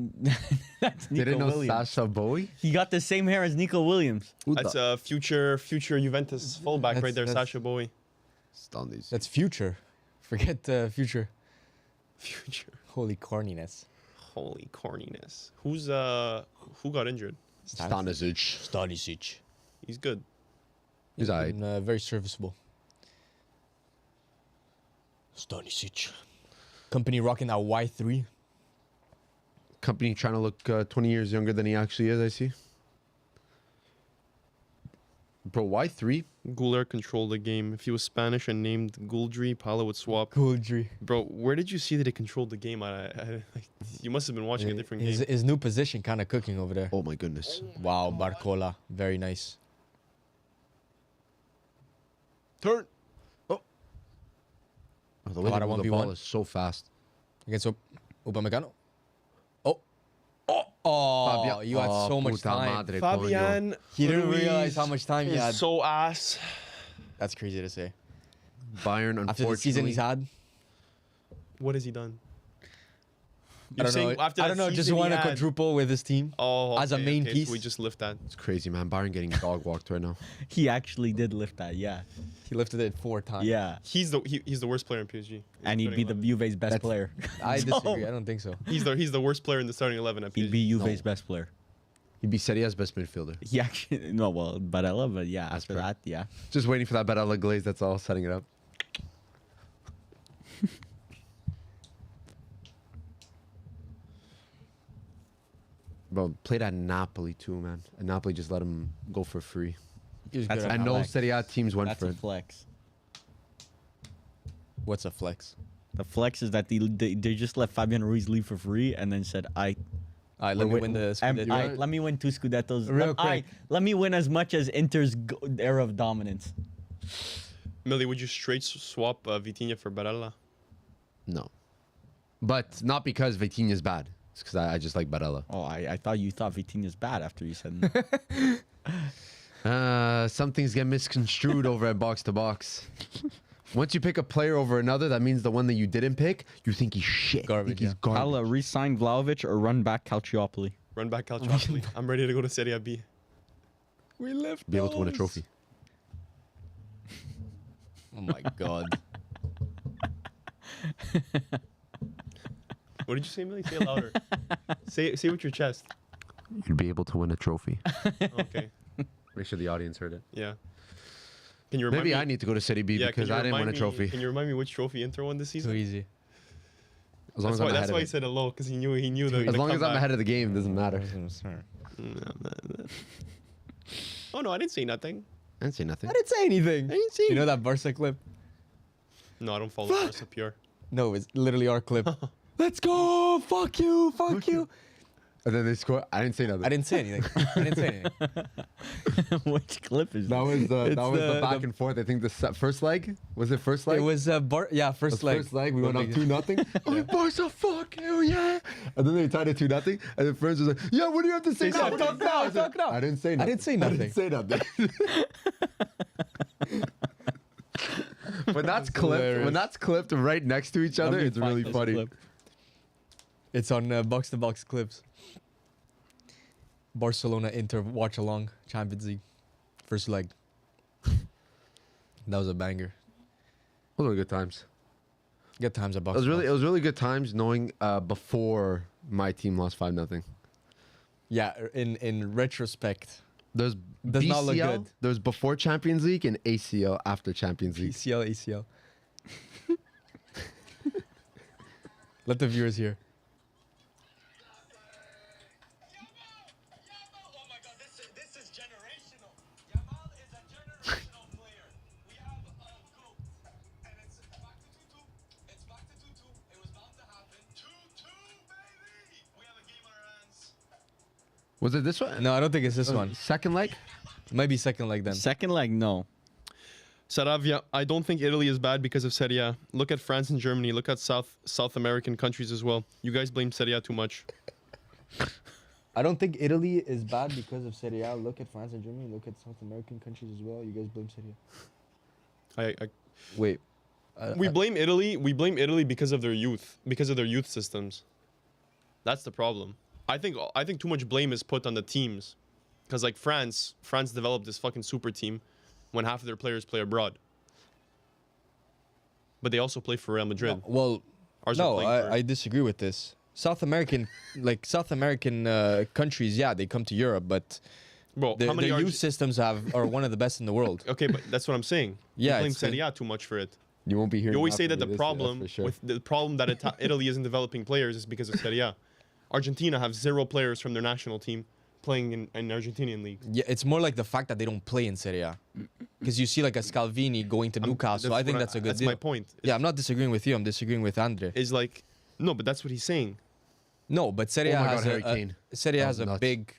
That's Nico
Didn't know
Williams.
Sasha Bowie?
He got the same hair as Nico Williams.
That's a future Juventus fullback right there,
That's-
Sasha Boy.
Stun these.
That's future. Forget future.
Future.
Holy corniness.
Holy corniness. Who got injured?
Stanisic.
Stanisic.
He's good.
He's alright.
been, very serviceable. Stanisic. Company rocking that Y3.
Company trying to look 20 years younger than he actually is, I see. Bro, why 3?
Goulet controlled the game. If he was Spanish and named Gouldry, Pala would swap.
Gouldry.
Bro, where did you see that he controlled the game? Like, you must have been watching a different game.
His new position kind of cooking over there.
Oh my goodness.
Wow, Barcola. Very nice.
Turn.
Oh, the way they
Para
move the
1v1.
ball is so fast.
Against Upamecano. Oh,
Fabian-
you had so much
puta
time.
madre, coño.
Fabian.
He didn't
Ruiz
realize how much time he
is
had.
so ass.
That's crazy to say.
Bayern,
After
unfortunately.
the season he's had,
What has he done?
I don't know. I don't know. Just won a quadruple with his team.
Oh,
as a main
so
piece.
we just lift that.
It's crazy, man. Bayern getting dog walked right now.
He actually did lift that, yeah.
He lifted it 4 times.
Yeah.
He's the worst player in PSG.
And he'd be the Juve's best player.
I
So,
disagree. I don't think so.
He's the worst player in the starting 11 at PSG.
He'd be Juve's best player.
He'd be Serie A's best midfielder.
He actually, no, well, Barella, but yeah, after
fair.
that, yeah.
Just waiting for that Barella glaze, that's all, setting it up. Bro, played at Napoli too, man. And Napoli just let him go for free.
He was
That's
good
a
at
And
that.
no
flex.
Serie A teams went
That's
for
a
it.
flex.
What's a flex?
The flex is that they just let Fabian Ruiz leave for free and then said,
All right, let me win the Scudetto.
let me win 2 Scudettos.
Real quick.
Let me win as much as Inter's era of dominance.
Millie, would you straight swap Vitinha for Barella?
No. But not because Vitinha's bad. It's because I just like Barella.
Oh, I thought you thought Vitinha's bad after you said
Some things get misconstrued over at box to box. Once you pick a player over another, that means the one that you didn't pick, you think he's shit.
Garbage,
You think he's
yeah.
garbage.
I'll re-sign Vlahovic or run back Calciopoli.
Run back Calciopoli. I'm ready to go to Serie A B.
We left.
Be able to win a trophy.
Oh my god.
What did you say, Millie? Say it louder. say it with your chest.
You'd be able to win a trophy.
Okay.
Make sure the audience heard it.
Yeah. Can you remind
Maybe
me?
I need to go to Serie B
Yeah,
because
can you
I didn't win a
remind me-
trophy.
Can you remind me which trophy Inter won this
Too
season?
easy.
As long
That's
as I'm
why,
ahead
that's
of
why he
it.
said it low, because he knew the
As long as I'm
comeback.
ahead of the game, it doesn't matter.
Oh no, I didn't say nothing.
I didn't say nothing.
I didn't say anything.
I didn't say.
You know that Barca clip?
No, I don't follow Barca pure.
No, it's literally our clip. Let's go! Fuck you! Fuck you!
And then they score. I didn't say nothing.
I didn't say anything. I didn't say anything.
Which clip is
That was the
It's
that was the
the-
back
the-
and forth. I think the first leg was it first leg.
It was first leg.
First leg, we went up 2-0. Oh, Barca, fuck hell yeah! And then they tied it 2-0. And then Ferms was like, "Yeah, what do you have to say now?
something.
Talk now,
I said,
talk now." I didn't say nothing.
I didn't say nothing.
I didn't say nothing. When that's clipped,
hilarious.
when that's clipped right next to each other, it's really funny.
It's on box to box clips. Barcelona Inter Watchalong Champions League, first leg. That was a banger.
Those were good times.
Good times at
It
box.
was
to
really,
box.
it was really good times knowing before my team lost 5-0.
Yeah. In retrospect,
There's
Does
BCL,
not look good.
There's before Champions League and ACL after Champions League.
ACL. Let the viewers hear.
Oh my God, this is generational. Yamal is a generational player. We have a goat. And it's back to 2-2. It's back to 2-2. It was bound to happen. 2-2, baby! We have a game on our hands.
Was it this one?
No, I don't think it's this one.
Second leg?
It might be second leg then.
Second leg, no.
Saravia, I don't think Italy is bad because of Serie A. Look at France and Germany. Look at South American countries as well. You guys blame Serie A too much.
I don't think Italy is bad because of Serie A. Look at France and Germany. Look at South American countries as well. You guys blame Serie A. Wait.
We blame Italy. We blame Italy because of their youth, because of their youth systems. That's the problem. I think too much blame is put on the teams, because like France developed this fucking super team when half of their players play abroad, but they also play for Real Madrid.
Well,
Ours are
no,
playing for-
I disagree with this. South American countries, yeah, they come to Europe, but
Bro,
their
how many
youth systems are one of the best in the world.
Okay, but that's what I'm saying.
Yeah,
you blame
it's
Serie A too much for it.
You won't be here.
You always say that the problem that Italy isn't developing players is because of Serie A. Argentina have 0 players from their national team playing in Argentinian league.
Yeah, it's more like the fact that they don't play in Serie A. Because you see like a Scalvini going to Newcastle. I think that's a good
That's
deal.
my point.
Yeah, I'm not disagreeing with you. I'm disagreeing with Andre.
Is like, no, but that's what he's saying.
No, but Serie A
Oh my
has
God, Harry Kane.
Serie A
That
has
was
a
nuts.
big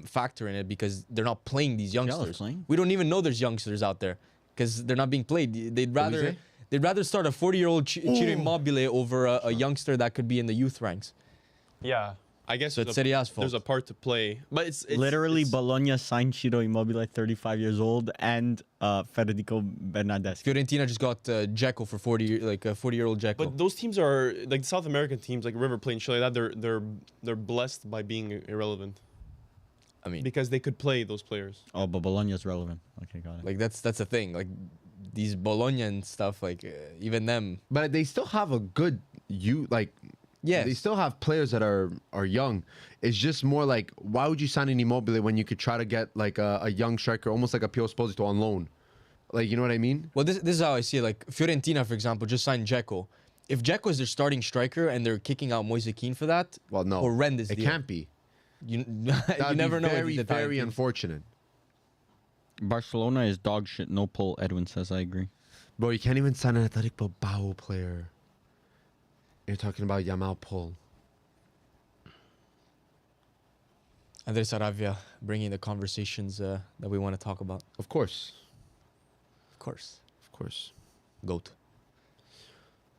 factor in it because they're not playing these youngsters.
playing?
We don't even know there's youngsters out there because they're not being played.
say?
They'd rather start a 40-year-old Ciro Immobile over a youngster that could be in the youth ranks.
Yeah. I guess
So it's Serie A's fault.
there's a part to play. But it's
Literally,
it's,
Bologna signed Ciro Immobile, 35 years old, and Federico Bernardeschi.
Fiorentina just got Dzeko for 40-year-old Dzeko.
But those teams are like the South American teams, like River Plate and shit like that. They're blessed by being irrelevant
I mean,
because they could play those players.
Oh, but Bologna's relevant. Okay, got it.
like that's the thing. Like these Bologna and stuff, like even them.
But they still have a good
Yes.
They still have players that are young. It's just more like, why would you sign an Immobile when you could try to get like a young striker, almost like a Pio Esposito on loan? Like, you know what I mean?
Well, this is how I see it. Like Fiorentina, for example, just signed Dzeko. If Dzeko is their starting striker and they're kicking out Moise Kean for that,
Well, no.
horrendous
It
deal.
can't be.
You
That'd
never
be
know. if
Very,
he's the
very
type.
unfortunate.
Barcelona is dog shit. No pull. Edwin says, I agree.
Bro, you can't even sign an Athletic Bilbao player. You're talking about Yamal Pull.
Andres Saravia bringing the conversations that we want to talk about.
Of course.
Of course.
Of course.
Goat.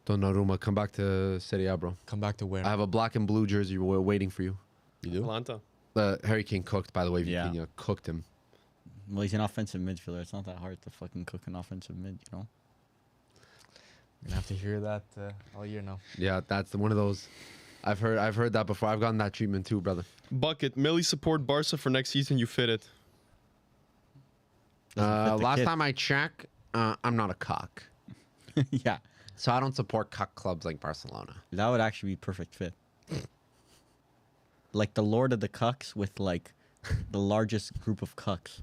Donnarumma, come back to Serie A, bro.
Come back to where?
I have a black and blue jersey waiting for you.
You do?
Atlanta.
Harry Kane cooked, by the way.
Yeah.
Vitinha cooked him.
Well, he's an offensive midfielder. It's not that hard to fucking cook an offensive mid, you know?
You're gonna have to hear that all year now.
Yeah, that's one of those. I've heard that before. I've gotten that treatment too, brother.
Bucket. Mili support Barca for next season. You fit it.
Doesn't fit the
Last
kit.
time I checked, I'm not a cock.
Yeah.
So I don't support cock clubs like Barcelona.
That would actually be perfect fit. Like the Lord of the Cucks with like the largest group of cucks.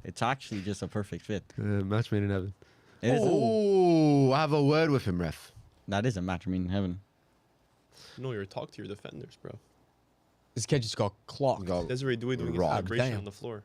It's actually just a perfect fit.
Match made in heaven.
It is
Oh, I have a word with him, ref.
that is a match made in heaven.
No, you're talk to your defenders, bro.
This kid just got clocked.
Go.
Desiree Doué doing his
Rob,
celebration
damn.
on the floor.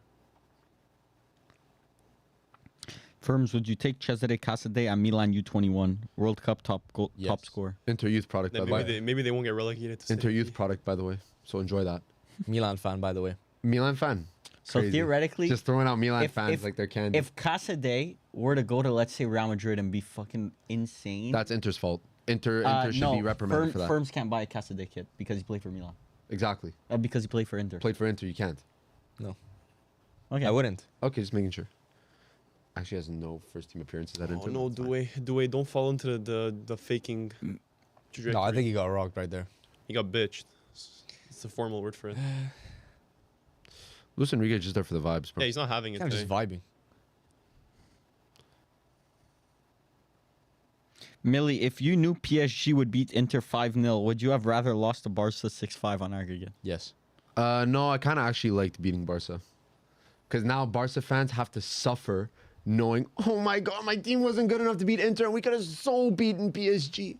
Firms, would you take Cesare Casadei at Milan U21 World Cup top
Yes.
scorer?
Inter youth product, by
Then
the way.
maybe they won't get relegated. To
Inter
Serie A.
youth product, by the way. So enjoy that.
Milan fan, by the way.
Milan fan.
So
Crazy.
theoretically,
Just throwing out Milan
if-
fans
if-
like they're candy.
if Casadei were to go to, let's say, Real Madrid and be fucking insane,
That's Inter's fault. Inter should
no,
be reprimanded for that.
Firms can't buy a Casadei kit because he played for Milan.
Exactly.
Because he played for Inter.
Played for Inter, you can't.
No,
Okay.
I wouldn't.
Okay, just making sure. Actually, has no first team appearances at
Oh
Inter.
no,
That's fine.
Dewey, don't fall into the faking trajectory.
No, I think he got rocked right there.
he got bitched. It's the formal word for it.
Luis Enrique is just there for the vibes, bro.
Yeah, he's not having it
I'm
today.
just vibing.
Millie, if you knew PSG would beat Inter 5-0, would you have rather lost to Barca 6-5 on aggregate?
Yes.
No, I kind of actually liked beating Barca. Because now Barca fans have to suffer knowing, oh my God, my team wasn't good enough to beat Inter, and we could have so beaten PSG.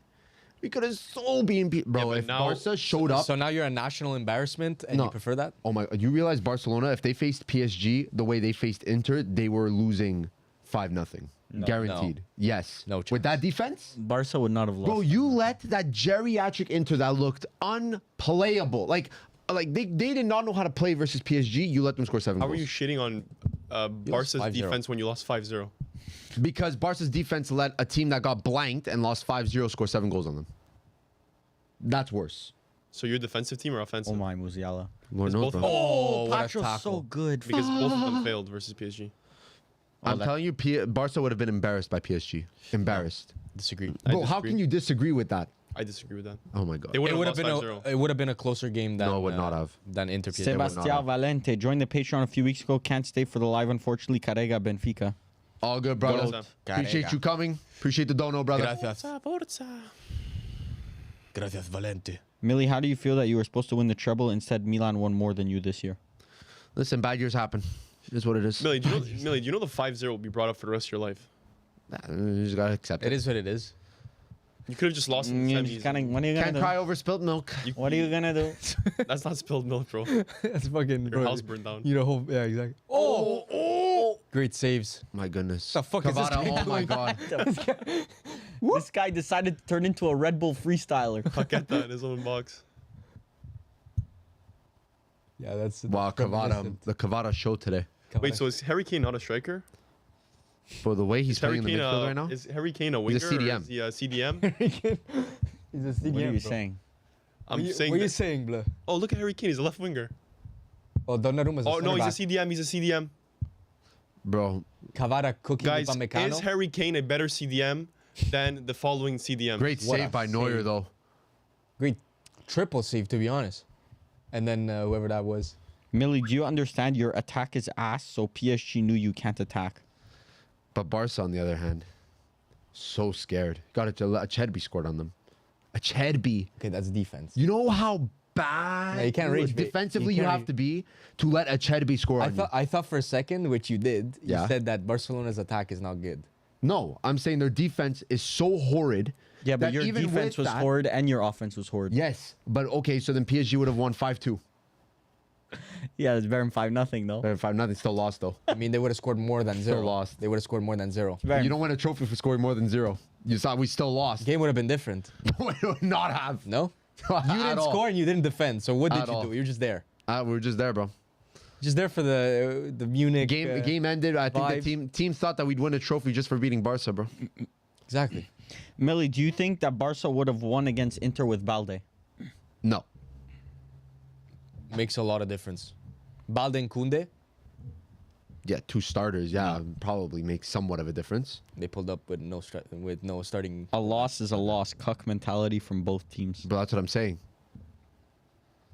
We could have so beaten Bro,
but
if
now-
Barca showed up...
So now you're a national embarrassment, and
No.
you prefer that?
Oh my, you realize Barcelona, if they faced PSG the way they faced Inter, they were losing 5-0. Guaranteed. Yes.
No
With that defense?
Barca would not have lost.
Bro, you let that geriatric Inter that looked unplayable. Like they did not know how to play versus PSG. You let them score 7
How
goals.
are you shitting on Barca's
5-0.
defense when you lost 5-0?
Because Barca's defense let a team that got blanked and lost 5-0 score 7 goals on them. That's worse.
So you're a defensive team or offensive?
Oh my, Musiala.
Lord
It's
knows,
both
bro.
of them.
Oh, what a
Patro's so
tackle.
good.
Because both of them failed versus PSG.
I'm telling you, Barca would have been embarrassed by PSG. Embarrassed.
Disagree.
I
Bro, how
disagree.
can you disagree with that?
I disagree with that.
Oh my God.
They would
It
have
would have
lost
been
5-0.
it would have been a closer game than
No, it would not have.
than Inter PSG.
Sebastian Valente joined the Patreon a few weeks ago. Can't stay for the live, unfortunately. Carrega Benfica.
All good, brother.
Goals.
Appreciate you coming. Appreciate the dono, brother.
Gracias. Gracias, Valente.
Millie, how do you feel that you were supposed to win the treble? Instead, Milan won more than you this year.
Listen, bad years happen. It is what it is.
Millie, do you know the 5-0 will be brought up for the rest of your life?
You just gotta accept
It
it.
is what it is.
You could have just lost in the
What are
semis.
you gonna
Can't
do?
cry over spilled milk.
What are you gonna do?
That's not spilled milk, bro.
That's fucking.
Your house burned down.
You know, yeah, exactly. Oh, great saves.
My goodness.
The fuck is this
Cavada,
guy
oh my
doing?
God.
This guy decided to turn into a Red Bull freestyler.
Paqueta in his own box.
Yeah, that's
Wow, Cavada,
reminiscent.
the Cavada show today.
Wait, so is Harry Kane not a striker?
For the way he's
Harry
playing in the
Kane,
midfield right now.
is Harry Kane a winger?
He's a CDM.
Or is he a CDM?
He's a CDM,
What are you
bro.
saying?
I'm saying.
What are you
that-
saying, bro?
Oh, look at Harry Kane. He's a left winger.
Oh, Donnarumma's a
Oh no,
centre
he's a CDM. He's a CDM.
Bro,
Cavada cooking
Guys,
with Upamecano.
is Harry Kane a better CDM than the following CDM?
great
What a
save by Neuer,
save.
though.
Great triple save, to be honest. And then whoever that was.
Millie, do you understand your attack is ass, so PSG knew you can't attack?
But Barca, on the other hand, so scared. Got a Chedby scored on them. A Chedby.
Okay, that's defense.
You know how bad
No, you can't rage bait.
defensively
You
you
can't
have
rage-
to be to let a Chedby score on you.
I thought for a second, which you did,
Yeah.
you said that Barcelona's attack is not good.
No, I'm saying their defense is so horrid.
Yeah, but
that
your
even
defense
with
was
that-
horrid and your offense was horrid.
Yes, but okay, so then PSG would have won 5-2.
Yeah, it's Bayern 5-0 though.
5-0, still lost though.
I mean, they would have scored more than
Still
zero.
lost.
They would have scored more than zero.
Bayern-
You don't win a trophy for scoring more than 0. You saw we still lost.
Game would have been different.
we would not have.
No? You didn't score and you didn't defend. So what did
At
you
all.
do? You're just there.
We were just there, bro.
Just there for the Munich
Game ended. I think
vibe.
the team thought that we'd win a trophy just for beating Barca, bro.
Exactly.
Millie, do you think that Barca would have won against Inter with Balde?
No.
Makes a lot of difference. Balde and Koundé,
Yeah, 2 starters. Yeah, probably makes somewhat of a difference.
they pulled up with no starting.
A loss is a loss. Cuck mentality from both teams.
But that's what I'm saying.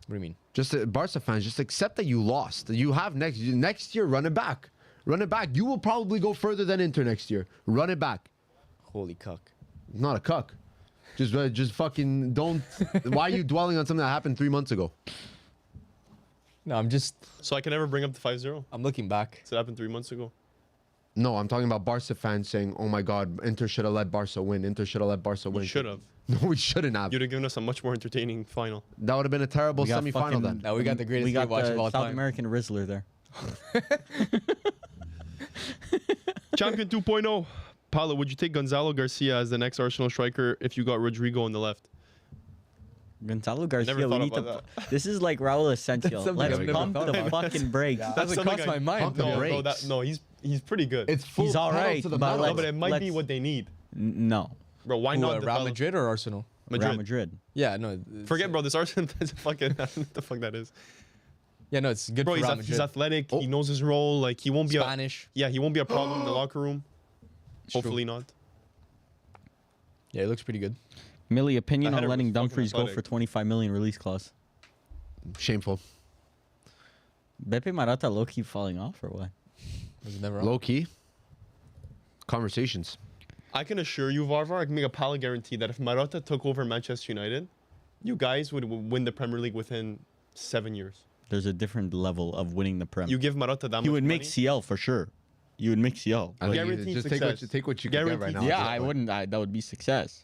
What do you mean?
Just Barca fans, just accept that you lost. You have next year. Run it back. Run it back. You will probably go further than Inter next year. Run it back.
Holy cuck.
Not a cuck. Just fucking don't. Why are you dwelling on something that happened 3 months ago?
No, I'm just.
So I can never bring up the 5-0.
I'm looking back.
So it happened 3 months ago.
No, I'm talking about Barca fans saying, "Oh my God, Inter should have let Barca win. Inter should have let Barca win."
You should have.
No, we shouldn't have.
You'd have given us a much more entertaining final.
That would have been a terrible
We got
semi-final
fucking-
then.
Now we got the greatest
We got
game watch
the
of all
South
time.
American Rizzler there.
Champion 2.0. Paolo, would you take Gonzalo Garcia as the next Arsenal striker if you got Rodrigo on the left?
Gonzalo Garcia,
never
we
thought
need to.
about
This is like Raul Asensio.
something
Let's
I've never
pump
thought
the
about.
fucking brakes.
Doesn't
something
cross my mind.
Pump the
No,
brakes.
he's pretty good.
It's full
He's all
pedal
right,
to the
but
metal.
no, but it might be
let's-
what they need.
No,
Bro, why
Who,
not
Real
develop
Madrid or Arsenal?
Real Madrid.
Yeah, no.
Forget, bro. This Arsenal is fucking. I don't know what the fuck that is.
Yeah, no, it's good
Bro,
for Real Madrid.
he's athletic.
Oh.
He knows his role. Like he won't be
Spanish.
he won't be a problem in the locker room.
true.
Hopefully not.
Yeah, he looks pretty good.
Millie, opinion
The
on
header
letting
was fucking
Dumfries go for
athletic.
25 million release clause.
Shameful.
Beppe Marotta low key falling off or what?
Was it never on?
Low key. Conversations.
I can assure you, Varvar, I can make a pal guarantee that if Marotta took over Manchester United, you guys would win the Premier League within 7 years.
There's a different level of winning the Prem.
You give Marotta that much
You would make
money,
CL for sure. You would make CL.
I think
Guaranteed
just
success.
take what you can get right now.
Guaranteed
Yeah,
at this
I
point.
wouldn't. That would be success.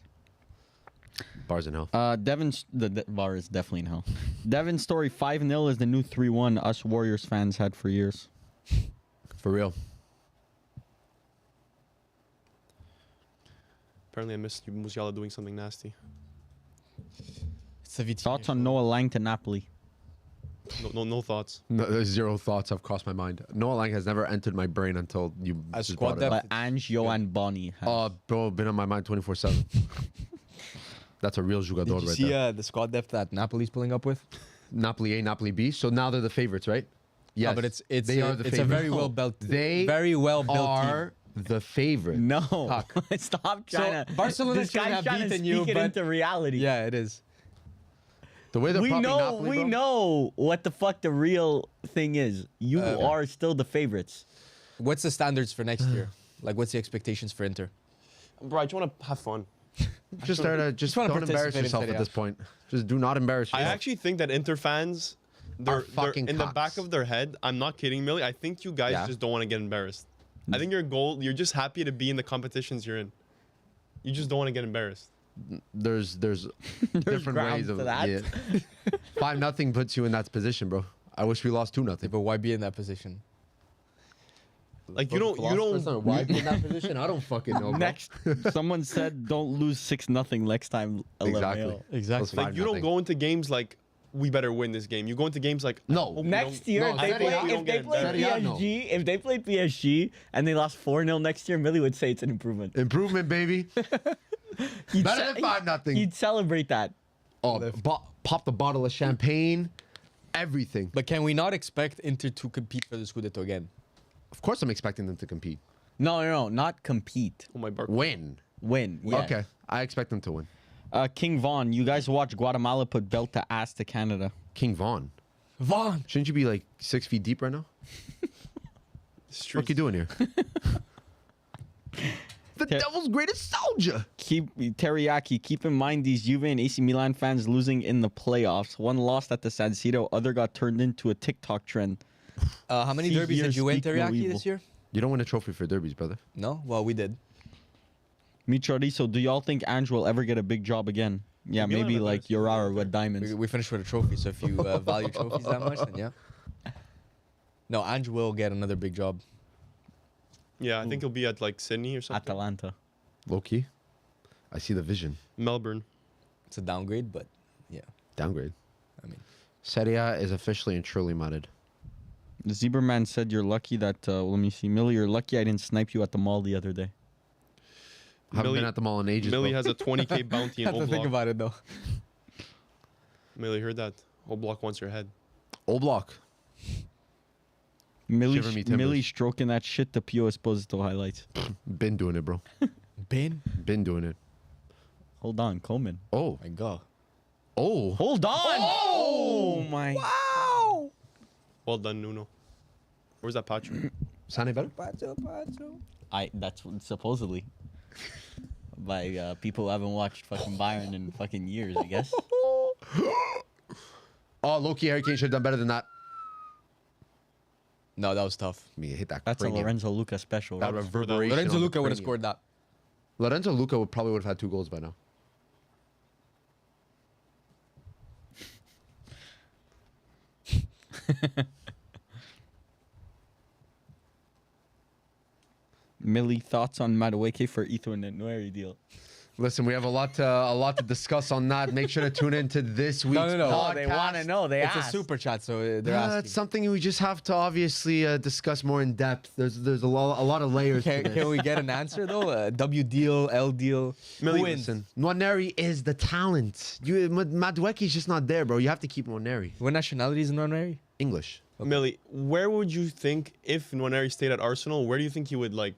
Bars in hell.
Devon's the VAR is definitely in hell. Devon's story 5-0 is the new 3-1 us Warriors fans had for years.
For real.
Apparently, I missed Musiala doing something nasty.
It's a Vitinha
Thoughts on
show.
Noah Lang to Napoli?
No thoughts.
No, there's zero thoughts have crossed my mind. Noah Lang has never entered my brain until you
As
just
squad
brought it up.
depth,
But Ange Johan Bonny has.
Oh, bro, been on my mind 24/7. That's a real jugador
Did you
right
see
there.
the squad depth that Napoli's pulling up with?
Napoli A, Napoli B. So now they're the favorites, right?
Yeah,
Yes,
but it's
they are the
it's a
favorites.
very well built.
They
very well built
are the favorite.
No,
Fuck.
stop trying to.
Barcelona
this
shouldn't
guy's
have
trying to
beaten you,
speak it
but-
into reality.
Yeah, it is.
The way they're
we
propping
know.
Napoli,
We
bro,
know what the fuck the real thing is. You are still the favorites.
What's the standards for next year? Like, what's the expectations for Inter?
Bro, I just want to have fun.
just
wanna
don't embarrass
participate in
yourself
Serie
at
A.
this point. Just do not embarrass
I
yourself.
actually think that Inter fans, they're
fucking
in the
cocks.
back of their head. I'm not kidding, Millie. I think you guys
Yeah.
just don't want to get embarrassed. I think your goal, you're just happy to be in the competitions you're in. You just don't want to get embarrassed.
There's different
grounds
ways of
for that.
Yeah. 5-0 puts you in that position, bro. I wish we lost 2-0.
But why be in that position?
Like you don't.
Why be in that position? I don't fucking know. Bro.
Next, someone said don't lose 6-0 next time.
Exactly.
Exactly.
Like you don't go into games like we better win this game. You go into games like
No.
hope we
Next
don't-
year,
No,
if they
Serie A,
play,
we
if they play
Serie A, no.
PSG, if they play PSG and they lost 4-0 next year, Millie would say it's an improvement.
Improvement, baby.
He'd
Better than 5-0.
He'd celebrate that.
Oh, pop the bottle of champagne, everything.
But can we not expect Inter to compete for the Scudetto again?
Of course, I'm expecting them to compete.
No, not compete.
Oh my bar.
Win.
Win. Yeah.
Okay, I expect them to win.
King Von, you guys watch Guatemala put belt to ass to Canada.
King Vaughn.
Vaughn!
Shouldn't you be like 6 feet deep right now? What you doing here? The devil's greatest soldier.
Keep Teriyaki. Keep in mind these Juve and AC Milan fans losing in the playoffs. One lost at the San Siro, other got turned into a TikTok trend.
How many
See
derbies
here,
did you win,
speak no
Teriyaki,
evil.
this year?
You don't win a trophy for derbies, brother.
No? Well, we did.
Michorizo, do y'all think Ange will ever get a big job again? Yeah,
Milan
maybe
have
like
better
Urara
season
with diamonds.
We finished with a trophy, so if you value trophies that much, then yeah. No, Ange will get another big job.
Yeah, I think he'll be at like Sydney or something.
Atalanta.
Low key. I see the vision.
Melbourne.
It's a downgrade, but yeah.
Downgrade.
I mean,
Serie A is officially and truly modded.
The Zebraman said you're lucky that, let me see, Millie, you're lucky I didn't snipe you at the mall the other day.
Haven't
Millie-
been at the mall in ages.
Millie
bro.
has a 20k bounty in
have to think
Oblak.
about it though.
Millie heard that. Oblak wants your head.
Old block.
Millie,
Shiver me timbers.
Millie stroking that shit to Pio Esposito highlights.
Been doing it, bro.
Ben?
Been doing it.
Hold on, Coman.
Oh.
My God.
Oh.
Hold on! Oh, my.
Well done, Nuno. Where's that Pacho?
Sane better?
That's what- supposedly. By people who haven't watched fucking Bayern in fucking years, I guess.
Oh, low-key Harry Kane should have done better than that.
No, that was tough.
Me hit that.
That's a
cranium.
Lorenzo Luca special.
That
Right?
reverberation.
Lorenzo
on the
Luca would have
cranium.
scored that.
Lorenzo Luca would probably have had 2 goals by now.
Mili, thoughts on Madueke for Ethan Nwaneri deal?
Listen, we have a lot to discuss on that. Make sure to tune into this week's
no.
podcast.
Oh, they want to know. They
It's
asked.
a super chat, so they're asking.
It's something we just have to obviously discuss more in depth. There's a lot of layers to this.
Can we get an answer though? W deal, L deal.
Millie,
Who wins?
Listen, Nwaneri is the talent. Madueke's just not there, bro. You have to keep Nwaneri.
What nationality is Nwaneri?
English.
Millie, where would you think if Nwaneri stayed at Arsenal? Where do you think he would like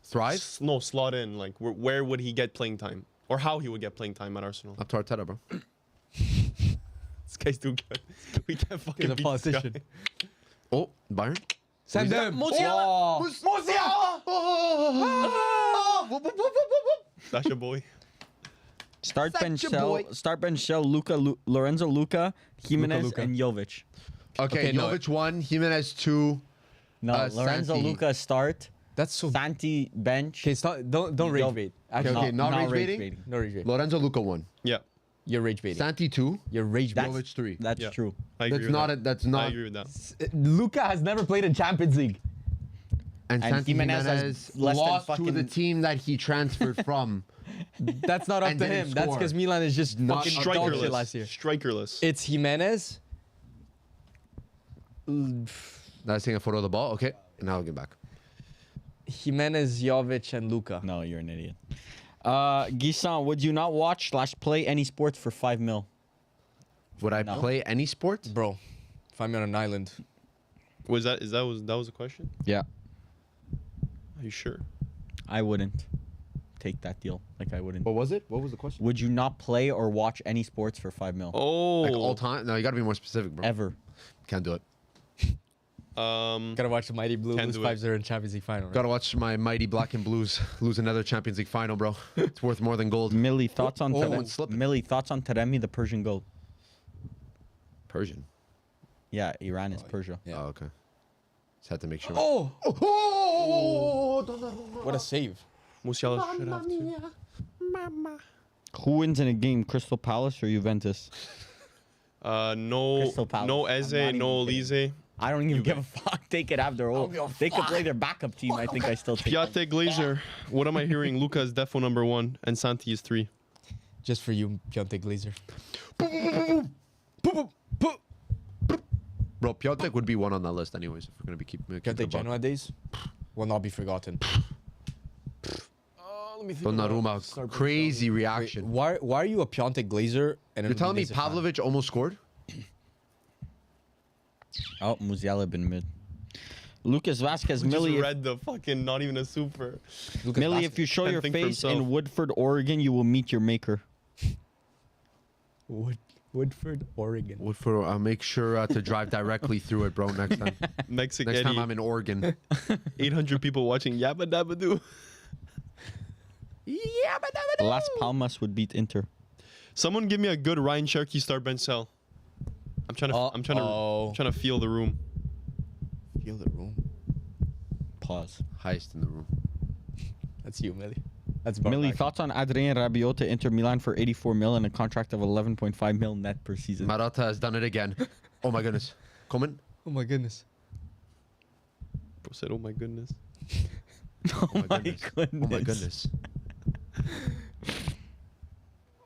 Thrive?
slot in? Like where would he get playing time, or how he would get playing time at Arsenal?
Up to Arteta, bro.
This guy's too good. We can't fucking
He's a
beat
politician.
this guy.
Oh, Bayern.
Send them.
Musiala.
That's your boy.
Start bench
your
sell.
boy.
Start bench sell. Lorenzo Luca, Jimenez,
Luka.
and Jovic.
Okay,
no.
Jovic 1, Jimenez 2.
No, Lorenzo
Santi.
Luca start.
That's so.
Santi bench.
Okay, stop. Don't rage
Don't-
bait.
Okay,
Actually,
not rage baiting?
no rage bait.
Lorenzo Luca 1.
Yeah,
You're rage baiting.
Santi 2.
You're rage baiting.
Jovic 3.
That's
Yeah.
true.
I agree
That's
with
not
that.
a, that's
I
not
agree with that.
Luca has never played in Champions League.
and
And
Santi
Jimenez has
Jimenez
less than
lost to the
fucking-
team that he transferred from.
That's not up
And
to
didn't
him. That's
score.
because Milan is just
Not
fucking dog shit last
Strikerless.
year.
Strikerless.
It's Jimenez.
That's taking a photo of the ball. Okay, now I'll get back.
Jimenez, Jovic, and Luca.
No, you're an idiot. Gissan, would you not watch / play any sports for 5 mil?
Would I
No.
play any sport?
Bro, if I'm on an island.
That was a question?
Yeah.
Are you sure?
I wouldn't take that deal. Like, I wouldn't.
What was it? What was the question?
Would you not play or watch any sports for 5 mil?
Oh,
Like all time? No, you gotta be more specific, bro.
Ever.
Can't do it.
Gotta watch the Mighty Blue
Can't
lose
do it.
5-0 in Champions League final. Right?
Gotta watch my mighty black and blues lose another Champions League final, bro. It's worth more than gold.
Millie, thoughts on
someone's slipping.
Millie, thoughts on Taremi, the Persian goat?
Persian.
Yeah, Iran is Persia.
Yeah.
Oh, okay. Just had to make sure.
Oh,
Oh!
what a save.
Musiala should have to.
Who wins in a game, Crystal Palace or Juventus?
No,
Crystal Palace.
no
I'm
Eze,
not
no
even kidding.
Elise.
I don't even give a fuck. They could have their own. They could play their backup team. I think I still take them.
Piatek Glazer. What am I hearing? Luca is defo number 1 and Santi is 3.
Just for you, Piontek Glazer.
Bro, Piontek would be one on that list anyways if we're gonna be keep
Piontek
it a buck.
Genoa days will not be forgotten.
Let me think.
Donnarumma, crazy reaction.
Why are you a Piontek Glazer? And
You're telling me Pavlovic almost scored?
Oh, Musiala been mid. Lucas Vasquez,
We just
Millie.
read the fucking not even a super.
Millie, if you show
Can't
your
think for
face in
himself.
Woodford, Oregon, you will meet your maker.
Woodford, Oregon.
Woodford, I'll make sure to drive directly through it, bro, next time.
Mexican
Next time
Eddie.
I'm in Oregon.
800 people watching Yabba Dabba Doo.
Las Palmas would beat Inter.
Someone give me a good Ryan Cherky start bench sell. I'm trying to feel the room.
Feel the room.
Pause.
Highest in the room.
That's you, Millie. That's
Millie, thoughts on Adrien Rabiot to Inter Milan for 84 mil and a contract of 11.5 mil net per season?
Marotta has done it again. Oh my goodness. Coman?
Oh my goodness.
Bro said, oh my goodness.
Oh my goodness.
Oh my goodness.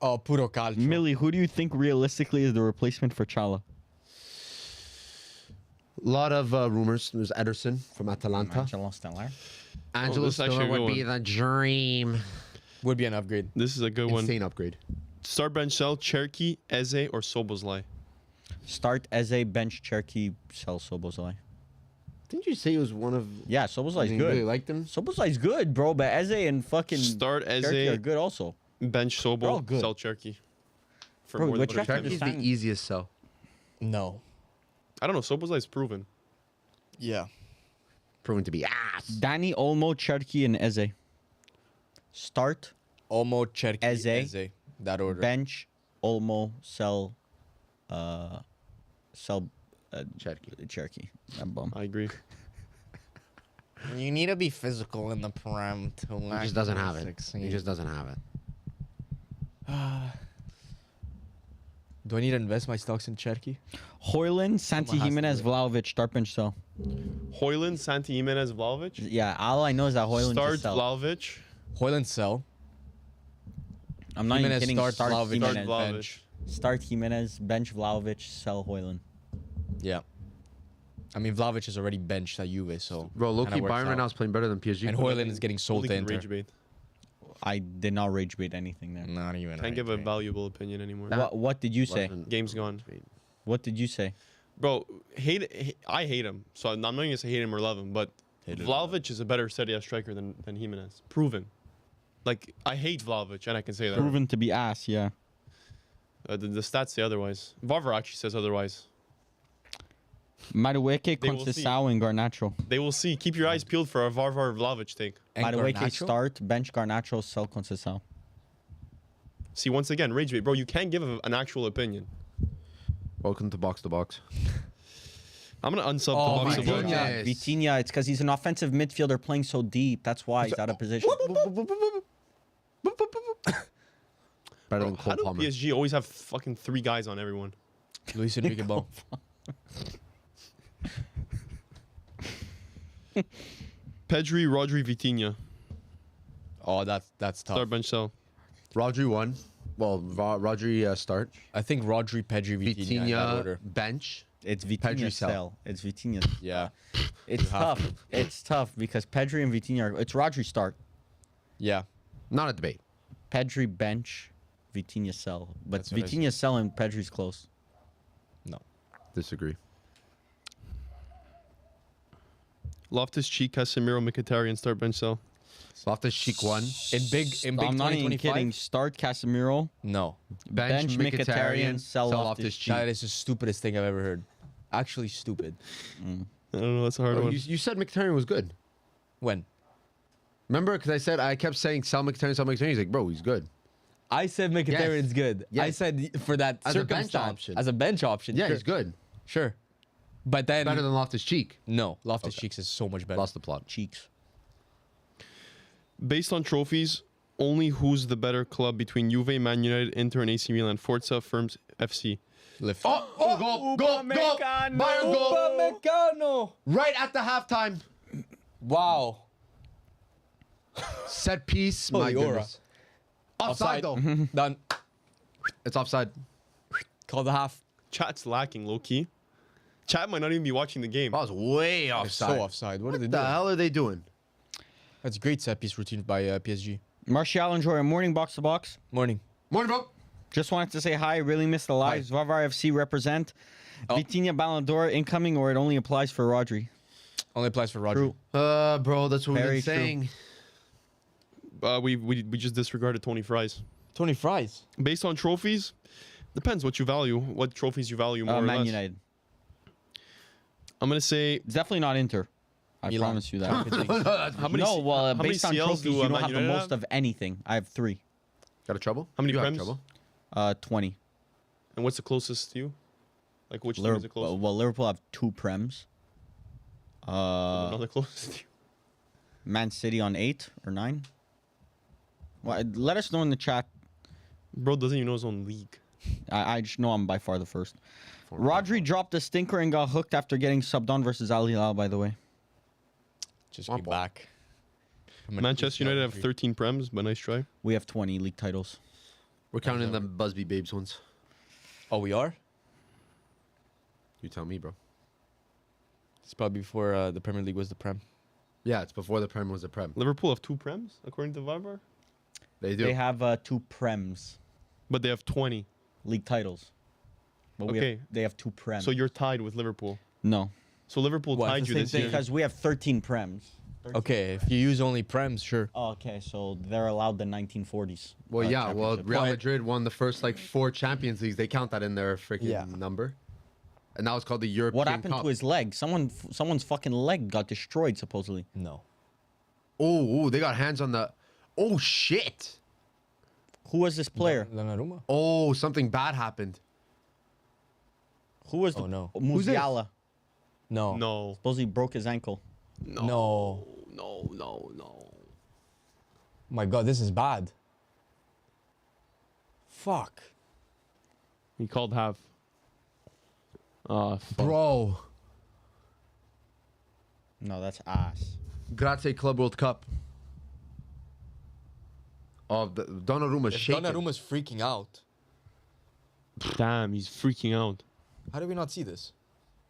Oh, puro calcio.
Millie, who do you think realistically is the replacement for Chala?
A lot of rumors. There's Ederson from Atalanta.
Angelo Stellar.
Angelo
this is actually
Stiller
a good
would be
one.
the dream.
Would be an upgrade.
This is a good one.
Insane upgrade.
Start bench sell Cherky, Eze, or Soboslai.
Start Eze, bench Cherky, sell Soboslai.
Didn't you say he was one of...
Yeah, Soboslai's
you
good.
really liked him?
Soboslai's good, bro, but Eze and fucking
Start
Cherky are
Eze,
good also.
bench
They're all
Sobo,
good.
sell Cherky. For
Bro,
more
what
than
you have to
10
Cherky's
understand-
the easiest sell.
No.
I don't know. Soboslai's proven.
Yeah.
Proven to be ass.
Danny Olmo, Cherky, and Eze. Start,
Olmo, Cherky,
Eze.
That order.
bench, Olmo, sell
Cherky.
Cherky. That bum.
I agree.
You need to be physical in the prem to
He just doesn't have it. He just doesn't have it.
Do I need to invest my stocks in Cherky?
Hoyland, Santi
has to
Jimenez,
do
Vlahovic, start bench sell.
Hoyland, Santi Jimenez, Vlahovic.
Yeah, all I know is that Hoyland
Start
just sell.
Vlahovic.
Hoyland sell.
I'm not
Jimenez
even kidding.
start, Vlahovic
Jimenez.
Start Vlahovic.
bench.
Start Jimenez, bench Vlahovic, sell Hoyland.
Yeah. I mean, Vlahovic is already benched at Juve, so.
Bro, low-key,
kinda works
Bayern right
out.
now is playing better than PSG.
And Hoyland is getting sold
Only
to
can
Inter.
rage bait.
I did not rage bait anything there.
Not even.
Can't give a valuable opinion anymore.
What did you say?
Wasn't-
Game's gone.
What did you say?
Bro, I hate him. So I'm not going to say hate him or love him, but Vlahovic is a better Serie A striker than Jimenez. Proven. Like, I hate Vlahovic, and I can say that.
Proven to be ass, yeah.
The stats say otherwise. Varvar actually says otherwise.
Madueke,
They will see.
Conceição, and Garnacho.
They will see. Keep your eyes peeled for a Varvar Vlahovic take.
Madueke start, bench Garnacho, sell Conceição.
See, once again, rage bait. Bro, you can't give an actual opinion.
Welcome to Box to Box.
I'm going to unsub
Oh
the box
my
of box.
goodness.
Vitinha, it's because he's an offensive midfielder playing so deep. That's why he's out of position.
Better
Bro,
than
how
Cole
do
Palmer.
PSG always have fucking 3 guys on everyone?
Luis Enrique Ball.
Pedri, Rodri, Vitinha.
Oh, that's tough.
Start bench sell.
Rodri won. Well, Rodri start.
I think Rodri, Pedri, Vitinha in that
Vitinha
order.
bench.
It's
Pedri
Vitinha
sell.
sell. It's Vitinha.
Yeah.
It's tough. It's tough because Pedri and Vitinha are. It's Rodri start.
Yeah.
Not a debate.
Pedri bench, Vitinha sell. But
That's what I
Vitinha sell and Pedri's close.
No.
Disagree.
Loftus Cheek, Casemiro, Mkhitaryan, start bench sell.
Loftus-Cheek won.
In big
I'm not even
2025?
kidding. Start Casemiro,
No.
bench Mkhitaryan, sell Loftus-Cheek.
That is the stupidest thing I've ever heard. Actually stupid.
I don't know. That's a hard
Oh,
one.
you said Mkhitaryan was good.
When?
Remember? Because I kept saying sell Mkhitaryan, sell Mkhitaryan. He's like, bro, he's good.
I said Mkhitaryan's good. I
Yes.
said for that
As a bench
circumstance.
option.
As a bench option.
Yeah,
sure.
he's good.
Sure. But then
Better than Loftus-Cheek.
no, Loftus Cheeks is so much better.
Lost the plot.
Cheeks.
Based on trophies, only who's the better club between Juve, Man United, Inter, and AC Milan? Forza, Ferms, FC.
Lift.
Goal! Bayern goal!
Upamecano.
Right at the halftime.
Wow.
Set piece. My
Holy aura.
goodness. Offside though.
Done.
It's offside.
Call the half.
Chat's lacking, low key. Chat might not even be watching the game.
That was way
They're
offside.
so offside. What are they
What the
doing?
hell are they doing?
That's great set piece routine by PSG.
Martial and Joy, morning box to box.
Morning.
Morning, bro.
Just wanted to say hi. Really missed the lives. Varvar FC represent. Vitinha Ballon d'Or incoming, or it only applies for Rodri.
Only applies for Roger.
True.
Bro, that's what
Very
we've
true.
been saying.
We just disregarded Tony Fries.
Tony Fries.
Based on trophies, depends what you value, what trophies you value more or
Man
less.
United.
I'm gonna say
It's definitely not Inter. I
Milan.
promise you that.
how many?
No, well,
how many
based on
CLs
trophies,
do
you don't
Man
have the
United
most of anything. I have 3.
Got a trouble?
How many
You have
prems?
trouble?
20.
And what's the closest to you? Like which team is the closest?
Well, Liverpool have 2 prems.
Another closest to you.
Man City on 8 or 9. Well, let us know in the chat.
Bro doesn't even know his own league.
I just know I'm by far the first. Rodri dropped a stinker and got hooked after getting subbed on versus Al Hilal, by the way.
Just
Womp
be
womp.
back.
Manchester United have 13 prems, but nice try.
We have 20 league titles.
We're counting the Busby Babes ones.
Oh, we are?
You tell me, bro.
It's probably before the Premier League was the Prem.
Yeah, it's before the Prem was a Prem.
Liverpool have 2 prems, according to Varvar,
They do.
They have 2 prems,
but they have 20.
league titles. But
Okay.
they have 2 prems.
So you're tied with Liverpool.
No,
So Liverpool
What,
tied
it's
you
the
this
same
year.
because we have 13 prems.
Okay, if you use only Prems, sure.
Oh, okay, so they're allowed the 1940s.
Well, yeah. Well,
championship.
Real Madrid won the first 4 Champions Leagues. They count that in their freaking
Yeah.
number. And that was called the European
What happened
Cup.
to his leg? Someone's fucking leg got destroyed supposedly.
No.
Oh, they got hands on the. Oh shit!
Who was this player?
Donnarumma?
Oh, something bad happened.
Who was
Oh,
the
no.
Who's this?
Musiala?
No.
No.
Supposedly broke his ankle.
No.
No.
My God, this is bad. Fuck.
He called half. Fuck.
Bro.
No, that's ass.
Grazie Club World Cup. Oh, Donnarumma's
If
shaking.
Donnarumma's freaking out.
Damn, he's freaking out.
How did we not see this?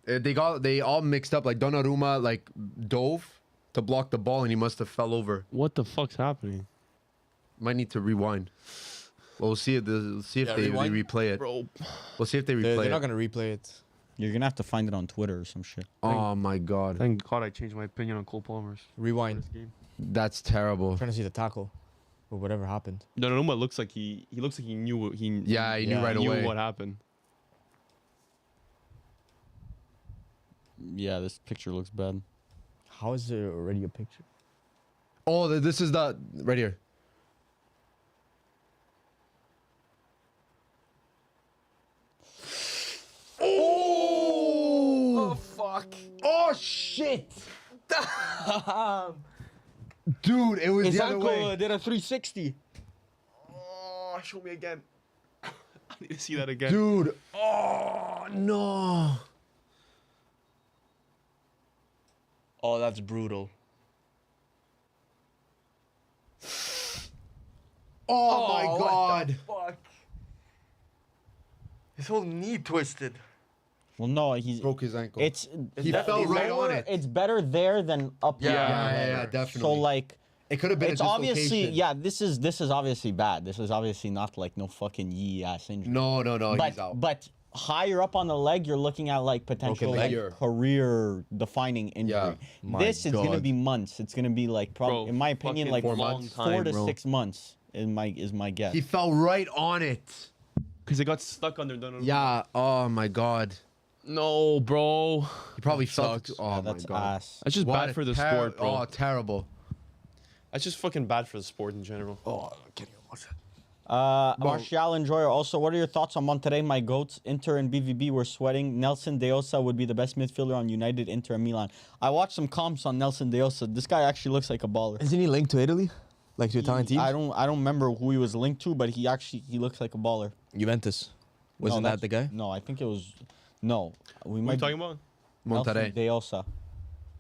They all mixed up. Like Donnarumma like dove to block the ball and he must have fell over.
What the fuck's happening?
Might need to rewind. Well, we'll see if
Yeah,
they
rewind.
replay it.
Bro.
We'll see if they replay
They're
it.
not gonna replay it.
You're gonna have to find it on Twitter or some shit.
Oh my god,
Thank God I changed my opinion on Cole Palmer's
Rewind.
first game.
that's terrible.
Trying to see the tackle, or whatever happened.
Donnarumma looks like he looks like he knew what he
Yeah, he knew right
knew
away.
what happened.
Yeah, this picture looks bad.
How is there already a picture?
Oh, this is the right here. Oh fuck! Oh shit! Dude, it was
His
the other
ankle
way.
did a 360.
Oh, show me again. I need to see that again.
Dude, oh no!
Oh, that's brutal.
Oh, my god!
Fuck. His whole knee twisted.
Well, no, he's.
Broke his ankle.
It's.
He fell right on it.
It's better there than up there.
Yeah, definitely.
So like,
it could have been
it's
a
obviously
dislocation.
this is obviously bad. This is obviously not like no fucking yee ass injury.
No,
but
he's out.
but higher up on the leg, you're looking at like potential
leg.
like, career defining injury.
Yeah.
My
This is gonna
God.
be months. It's gonna be like probably,
Bro,
in my opinion,
fucking
like
4 months.
4 to
bro.
6 months is my guess.
He fell right on it.
Because it got stuck under Donnarumma.
Yeah. Oh my god.
No, bro.
He probably felt.
sucks.
Oh
Yeah,
my
that's
god.
ass.
That's just
What
bad
a
for the sport, bro.
Oh, terrible.
That's just fucking bad for the sport in general.
Oh, I can't even watch that.
Martial Enjoyer also, what are your thoughts on Monterrey, my goats? Inter and BVB were sweating. Nelson Deosa would be the best midfielder on United, Inter, and Milan. I watched some comps on Nelson Deosa. This guy actually looks like a baller.
Isn't he linked to Italy? Like to Italian teams?
I don't remember who he was linked to, but he looks like a baller.
Juventus. Wasn't
No,
that the guy?
No, I think it was. No, we
What are
might.
you talking about?
Nelson
Monterrey.
Deosa.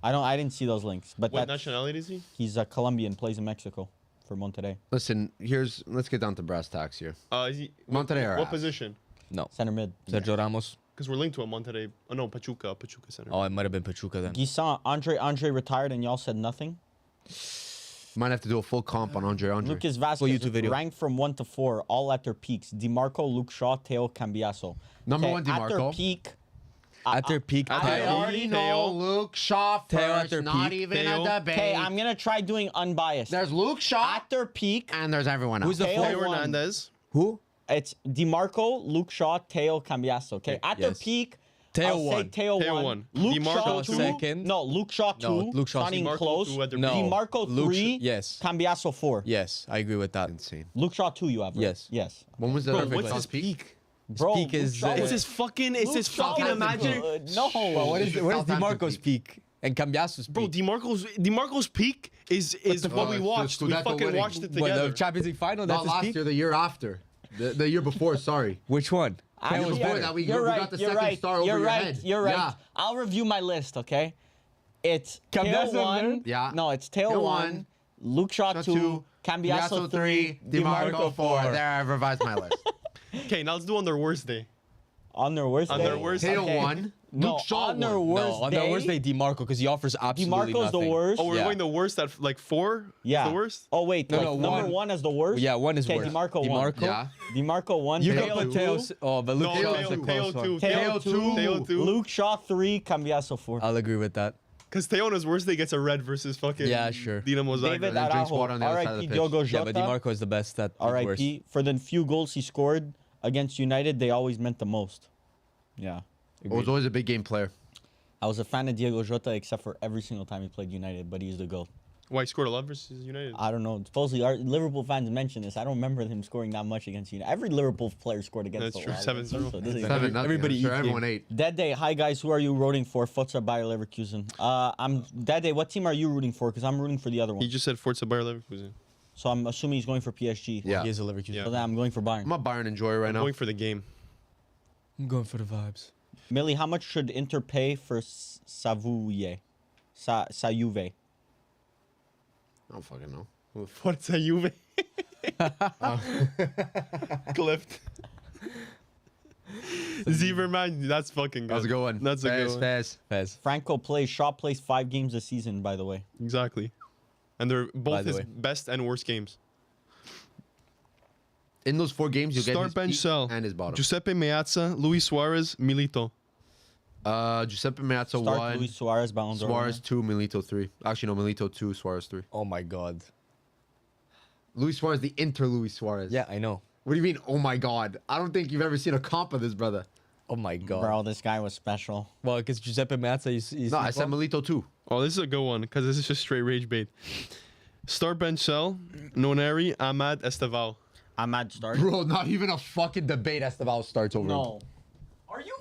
I didn't see those links, but
What
that
nationality is he?
he's a Colombian, plays in Mexico for Monterrey.
Listen, let's get down to brass tacks here.
Is he what,
Monterrey or
what
ass?
position?
No.
Center mid.
Sergio Ramos.
Because we're linked to a Monterrey. Oh no, Pachuca center.
Oh, it might have been Pachuca then.
Guisan, Andre retired, and y'all said nothing.
Might have to do a full comp on Andre.
Lucas Vasquez
YouTube video.
ranked from 1 to 4, all at their peaks. DiMarco, Luke Shaw, Teo Cambiaso.
Number
Okay,
one,
At their
DiMarco.
peak.
At their peak,
I
Theo.
already
know
Luke Shaw
Theo at their
not
peak.
even
Theo.
a debate.
Okay, I'm gonna try doing unbiased.
There's Luke Shaw
At their peak,
and there's everyone else.
Who's the
Theo
fourth?
Theo
won.
Hernandez.
Who?
It's DiMarco, Luke Shaw, Teo Cambiaso. Okay, at their
Yes.
peak,
Theo
I'll say
won.
Teo
Theo
won.
won.
Luke
DiMarco
Shaw
two.
2.
Second.
No, Luke Shaw 2.
No, Luke Shaw
Not even
DiMarco
close.
2 at their
No.
peak.
DiMarco
Luke
3.
yes.
Cambiaso 4.
Yes, I agree with that.
Insane.
Luke Shaw 2 you have, right?
Yes.
Yes.
When was the
Bro,
other
what's
Shaw's
his peak?
Bro,
peak
Luke
is,
Shaw
uh,
It's
was-
his fucking. It's
Luke
his
Shaw
fucking
was
imagine.
good. No.
What is
Southampton
DiMarco's peak? And Cambiaso's
Bro,
peak?
DiMarco's peak is what we
the
watched. We
Scudetto
fucking
winning.
watched it
What,
together.
the Champions League final? That's
Not
his
last
peak?
year, the year after. The year before, sorry.
Which one?
Actually,
Theo was
before
better.
that, we
You're
got
right.
the
You're
second
right.
star over
You're
your
right.
head.
You're right.
Yeah.
I'll review my list. Okay. It's
Cambiaso
Teo 1.
there?
Yeah.
No, it's Teo
Teo
1.
one,
Luke Shaw 2. Cambiaso 3.
DiMarco 4. There, I revised my list.
Okay, now let's do on their worst day.
On their worst
On
day.
their worst-
Teo
Okay.
1.
No,
Luke Shaw
on their
won.
worst
No, on
day.
the worst day, DiMarco, because he offers absolutely
DiMarco's
nothing.
the worst.
Oh, we're
Yeah.
going the worst at like 4?
Yeah.
The worst?
Oh wait,
No,
like,
no,
number
one.
1 as the worst.
Yeah, one is
Okay,
worse.
DiMarco 1.
DiMarco?
Yeah.
DiMarco 1.
You
Teo
can put
2.
Theo. Oh, but Luke
No,
Shaw
Theo
is a
2.
close
Theo
one.
2.
Teo 2.
Theo 2.
Luke Shaw 3. Cambiaso 4.
I'll agree with that.
Because Theo on his worst day gets a red versus fucking
Yeah, sure.
Dinamo Zagreb.
David
then drinks
Araujo.
water on the other side of the
R.I.P.
pitch.
Diogo
Yeah, but
Jota.
DiMarco is the best at worst.
R.I.P. For the few goals he scored against United, they always meant the most. Yeah.
Was always a big game player.
I was a fan of Diogo Jota except for every single time he played United, but he's the GOAT.
Why he scored a lot versus United?
I don't know. Supposedly, our Liverpool fans mention this. I don't remember him scoring that much against United. Every Liverpool player scored against
That's
the
true. 7-0.
So this is-
7 nothing.
everybody
I'm sure
eats
everyone ate.
Dead Day. Hi guys, who are you rooting for? Forza Bayer Leverkusen. I'm Dead Day. What team are you rooting for? Because I'm rooting for the other
He
one.
just said Forza Bayer Leverkusen.
So I'm assuming he's going for PSG.
Yeah.
He is a Leverkusen.
Yeah.
So then I'm going for Bayern.
I'm a Bayern enjoyer right
I'm
now.
going for the game.
I'm going for the vibes.
Millie, how much should Inter pay for Savuye? Juve.
I don't fucking know.
What's a Juve? Clift. Zieberman, that's fucking good.
That was a good one.
That's a good one.
Fez.
Franco plays. Shaw plays 5 games a season, by the way.
Exactly. And they're
By
both
the
his
way.
best and worst games.
In those 4 games, you get
Start
his
bench
peak
sell.
and his bottom.
Giuseppe Meazza, Luis Suarez, Milito.
Giuseppe Meazza
Start
1,
Luis Suarez, Ballon d'Or.
Suarez 2, Milito 3. Actually, no, Milito 2, Suarez 3.
Oh my god.
Luis Suarez, the Inter Luis Suarez.
Yeah, I know.
What do you mean, oh my god? I don't think you've ever seen a comp of this, brother.
Oh my god.
Bro, this guy was special.
Well, because Giuseppe Meazza, you
No, I said Milito 2.
Oh, this is a good one because this is just straight rage bait. Start bench sell, Noneri, Ahmad, Esteval.
Ahmad start.
Bro, not even a fucking debate. Esteval starts over him.
No. Are you?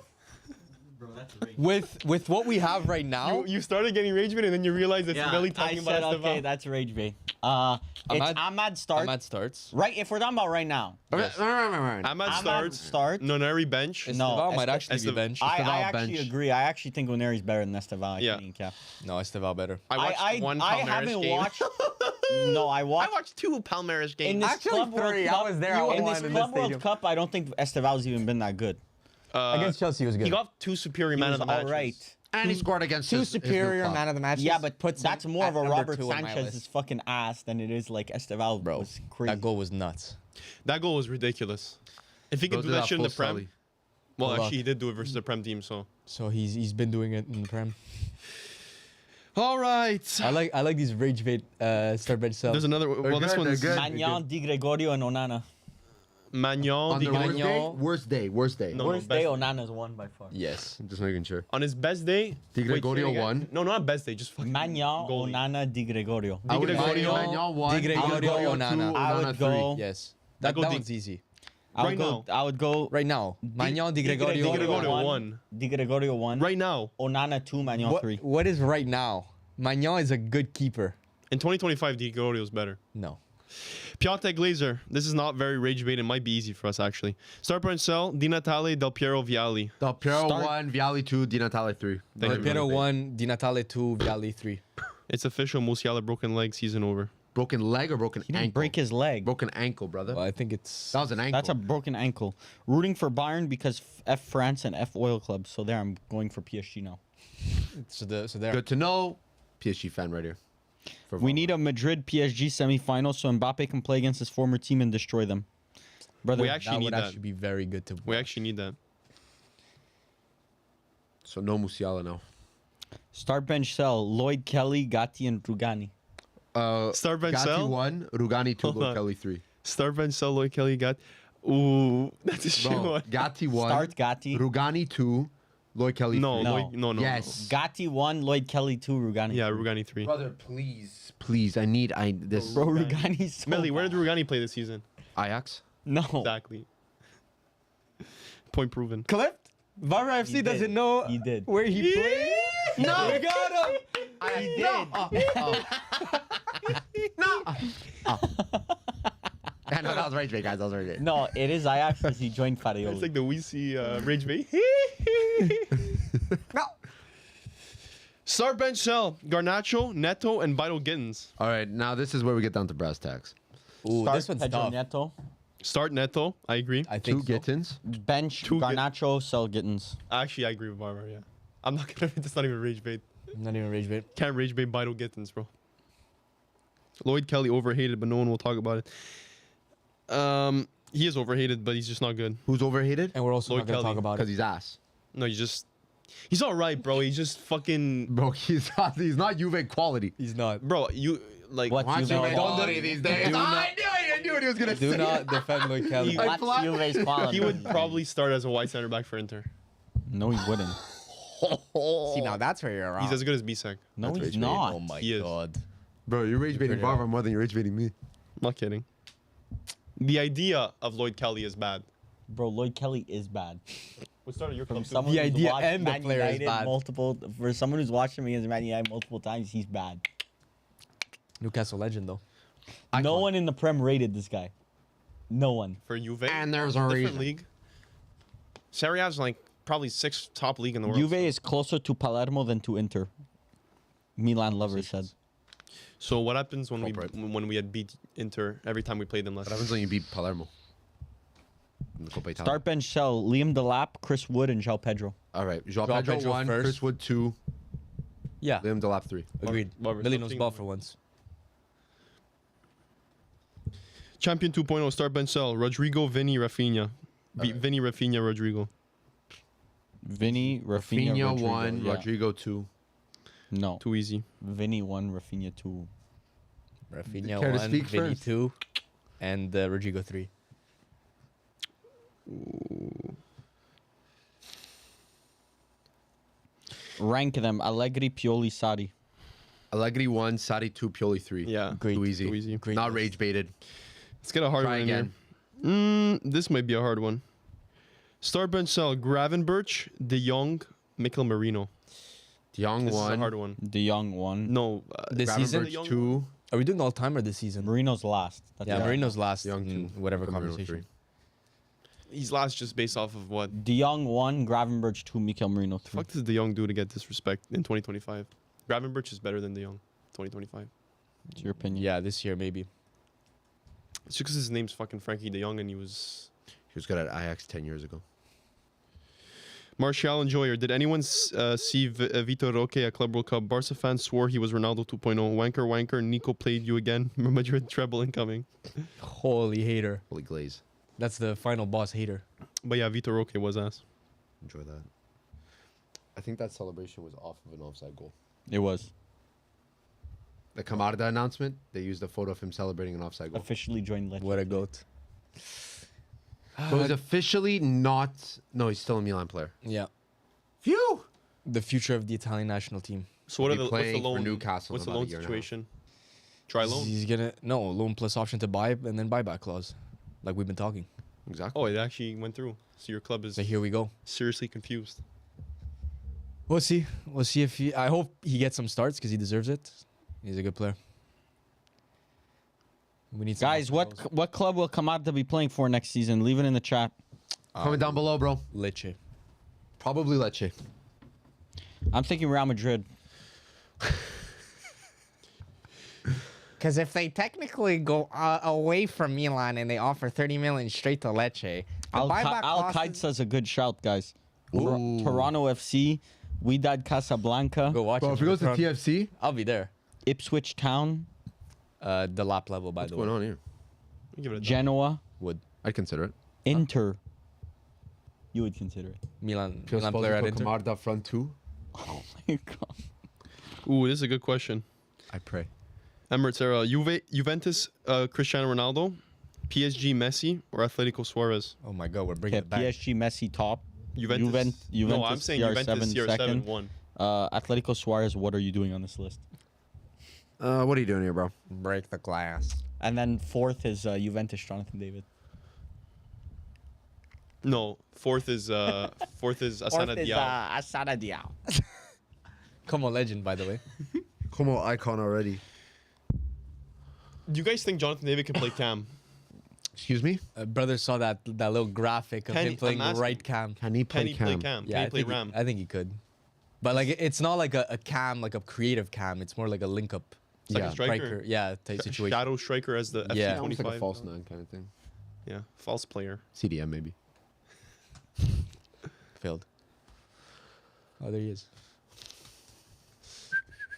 Bro, that's rage.
with what we have right now.
You started getting rage bait and then you realized it's really
I
talking
said,
about Esteval.
okay, that's rage bait. It's Ahmad start.
Ahmad starts.
Right, if we're talking about right now.
Okay,
Ahmad
Ahmad
starts.
start.
Noneri bench.
No,
Esteval might actually
Esteval.
be benched.
I
Esteval
actually
bench.
agree. I actually think Oneri's better than Esteval.
Yeah.
Yeah.
No, Esteval better.
I watched one
I
Palmeiras
haven't
game.
watched. No, I
I
watched.
watched 2 Palmeiras games.
In this
Actually,
Club World
3. I
Cup,
was there. I won
in
one
this
in
Club
this
World
stadium.
Cup, I don't think Esteval's even been that good.
Against Chelsea, he was good.
He got 2 superior
He
man
was
of the
all
matches.
right.
And he scored against
Two
his new
superior
club.
man of the match.
Yeah, but
puts
that's
him
more
at
of a
number
Robert
2 on my
Sanchez's
list.
fucking ass than it is like Esteval.
Bro,
was crazy.
that goal was nuts.
That goal was ridiculous. If he
Go
could do
to
that shit in the
full
Prem.
Sully.
Well,
Good luck.
actually, he did do it versus the Prem team, so.
So he's been doing it in the Prem.
All right.
I like these rage bait start bench sell.
There's another. Well, this
good,
one's
they're good.
Magnan, Di Gregorio, and Onana.
Magnon.
On the worst day?
Magnon.
Worst day.
No.
Worst
best
day,
day.
Onana's won by far.
Yes.
I'm just making sure.
On his best day.
Di
Wait,
Gregorio
say it again.
won.
No, not best day. Just fucking.
Magnan,
goalie.
Onana, Di Gregorio.
I would
Gregorio,
go Magnan 1,
Di Gregorio, Onana.
I would go.
Yes.
I
That
go
one's easy.
Right now.
I would go.
Right now. Magnon, Di
Di
Gregorio.
Gregorio won.
Di Gregorio 1.
Right now.
Onana 2, Magnan 3.
What is right now? Magnon is a good keeper.
In 2025, Di Gregorio is better.
No.
Piatek Glazer. This is not very rage bait. It might be easy for us, actually. Start bench sell, Di Natale, Del Piero, Vialli.
Del Piero
Start-
1, Vialli 2, Di Natale 3.
Thank
Del
you.
Piero 1, Di Natale 2, Vialli 3.
It's official. Musiala broken leg, season over.
Broken leg or broken
He didn't
ankle?
break his leg.
Broken ankle, brother.
Well, I think it's...
That was an ankle.
That's a broken ankle. Rooting for Bayern because F France and F Oil Club. So there, I'm going for PSG now.
So there.
Good to know. PSG fan right here. For
We
Varvar.
need a Madrid PSG semifinal so Mbappe can play against his former team and destroy them. Brother,
We actually
That
need
would
that.
actually be very good to...
We actually need that.
So no Musiala now.
start bench sell Lloyd Kelly, Gatti, and Rugani.
Start bench
Gatti
sell.
1, Rugani 2,
Hold on.
Kelly 3.
Start bench sell, Lloyd Kelly got. Ooh, that's a shit
Bro,
one.
Gatti 1,
Start Gatti.
Rugani 2, Lloyd Kelly 3.
No,
No.
Lloyd, no.
Yes.
Gatti 1, Lloyd Kelly 2, Rugani.
Yeah, Rugani 3.
Brother, please, I this
Bro, Rugani's so
Millie, where
bad.
did Rugani play this season?
Ajax.
No.
Exactly. Point proven.
Clipped? Varvar FC
He did.
doesn't know
He did.
where he played.
No.
We got him.
He did.
I know that was rage bait, guys. That was rage bait.
No, it is Ajax because he joined Farioli.
It's like the we see rage bait.
No.
Start bench sell Garnacho, Neto, and Vital Gittins.
All right, now this is where we get down to brass tacks.
Ooh,
Start
this one's
Pedro
tough.
Neto.
Start Neto. I agree.
I
Two
think so.
Gittins.
Bench
Two
Garnacho, sell Gittins.
Actually, I agree with Varvar. Yeah. I'm not gonna. That's not even rage bait.
Not even rage bait.
Can't rage bait Vital Gittins, bro. Lloyd Kelly overhated, but no one will talk about it. He is overhated, but he's just not good.
Who's overhated?
And we're also
Lloyd
not going to
Kelly.
talk about
Because
it.
he's ass.
No, he's all right, bro. He's just fucking,
Bro, he's not Juve quality.
He's not.
bro. You like
What?
Watch
Juve
Juve
quality.
quality these days. I knew he was gonna
Do
say
not
it.
defend Lloyd Kelly.
I
What's
fly-
Juve's quality?
he would probably start as a wide center back for Inter.
No, he wouldn't.
See, now that's where you're wrong.
He's as good as Bisek.
No,
That's
he's
rage bait.
not.
Oh my
He is.
god.
Bro, you're rage baiting
Pretty
Varvar more than you're rage baiting me.
I'm not kidding. The idea of Lloyd Kelly is bad.
Bro, Lloyd Kelly is bad.
We started your
From
club.
someone
The
who's
idea
watched
and the
Man
player is
United
bad.
for someone who's watched him against Man United multiple times, he's bad.
Newcastle legend, though.
No one in the Prem rated this guy. No one.
For Juve.
And there's a
different
reason.
league. Serie A is like probably 6th top league in the world.
Juve is closer to Palermo than to Inter. Milan lovers said.
So what happens when
Culprit.
we had beat Inter every time we played them last?
What happens when you beat Palermo? In the Coppa Italia?
Start bench Shell, Liam Delap, Chris Wood, and João Pedro.
All right. João
João
Pedro
Pedro
1,
first.
Chris Wood 2,
Yeah,
Liam Delap 3.
agreed.
Varvar,
Billy knows
something-
ball for once.
Champion 2.0 start bench cell. Rodrigo, Vinny, Rafinha. Vinny, Rafinha, Rodrigo.
Vinny, Rafinha,
Rafinha
Rodrigo.
1,
Yeah.
Rodrigo 2.
No.
Too easy.
Vinny 1, Rafinha 2.
Rafinha
Care to
1,
speak
Vinny
first?
2, and Rodrigo 3.
Rank them. Allegri, Pioli, Sadi.
Allegri 1, Sadi 2, Pioli 3.
Yeah.
Agreed.
Too easy.
Too easy.
Great
Not
list.
rage baited.
Let's get a hard
Try
one
again.
here. This might be a hard one. Start bench cell. Gravenberch, De Jong, Mikel Merino.
Young
This is a
1,
hard one.
De Jong 1.
No.
This season?
Gravenberch 2,
Are we doing all time or this season?
Marino's last. That's
Yeah,
it.
Marino's last
Young
in
2.
whatever
Marino
conversation.
He's last just based off of what?
De Jong 1, Gravenberch 2, Mikel Marino 3.
Fuck does De Jong do to get disrespect in 2025? Gravenberch is better than De Jong. 2025.
It's your opinion.
Yeah, this year maybe.
It's just because his name's fucking Frankie De Jong and he was.
He was good at Ajax 10 years ago.
Martial Enjoyer. Did anyone see Vitor Roque at Club World Cup? Barca fans swore he was Ronaldo 2.0. Wanker. Nico played you again. Madrid treble incoming.
Holy hater.
Holy glaze.
That's the final boss hater.
But yeah, Vitor Roque was ass.
Enjoy that. I think that celebration was off of an offside goal.
It was.
The Camarda announcement, they used a photo of him celebrating an offside goal.
Officially joined Lecce.
What a goat.
So he's officially not... No, he's still a Milan player.
Yeah.
Phew!
The future of the Italian national team.
So what
He'll
are
be
the, what's the
playing for
loan?
Newcastle in
What's the
about a
loan
year and a half.
situation? Try loan.
He's gonna loan plus option to buy and then buyback clause, like we've been talking.
Exactly.
Oh, it actually went through. So your club is
So here we go.
seriously confused.
We'll see. We'll see if he. I hope he gets some starts because he deserves it. He's a good player. We need some
Guys,
help with
what club will Kamada be playing for next season? Leave it in the chat.
Comment down below, bro.
those. Lecce.
Probably Lecce.
I'm thinking Real Madrid.
Because if they technically go away from Milan and they offer 30 million straight to Lecce, the buyback
Al
clause is-
Qaed's a good shout, guys.
Ooh.
Toronto FC, Wydad Casablanca,
Go watch
Bro,
it.
if he goes to TFC,
I'll be there.
Ipswich Town,
The lap level, by
what's
the
going
way.
on here?
Give it a
Genoa,
Would
I'd consider it.
Inter. You would consider it.
Milan
Phil
player at Inter?
Camarda front 2.
Oh my god.
Ooh, this is a good question.
I pray.
Emirates era. Juventus, Cristiano Ronaldo, PSG, Messi, or Atletico Suarez?
Oh my god, we're bringing
Okay,
it back.
PSG, Messi top.
Juventus.
Juventus,
No, I'm saying
CR7
Juventus CR7
second.
won.
Atletico Suarez, what are you doing on this list?
What are you doing here, bro?
break the glass.
And then fourth is Juventus, Jonathan David.
No, fourth is Asana Diao.
Asana Diao.
Come on, legend, by the way.
Come on, icon already.
Do you guys think Jonathan David can play cam?
Excuse me?
Brother saw that little graphic of
Can
him
he-
playing
I'm asking.
right cam.
Can he play
Can he play
cam?
cam?
Yeah,
Can
I
he play
think
Ram?
I think he could. But like, it's not like a cam, like a creative cam. It's more like a link up.
Second
Yeah.
striker.
Yeah, type situation.
Shadow striker as the
Yeah.
FC25.
Almost like a false 9 kind of thing.
Yeah, false player.
CDM, maybe.
Failed. Oh, there he is.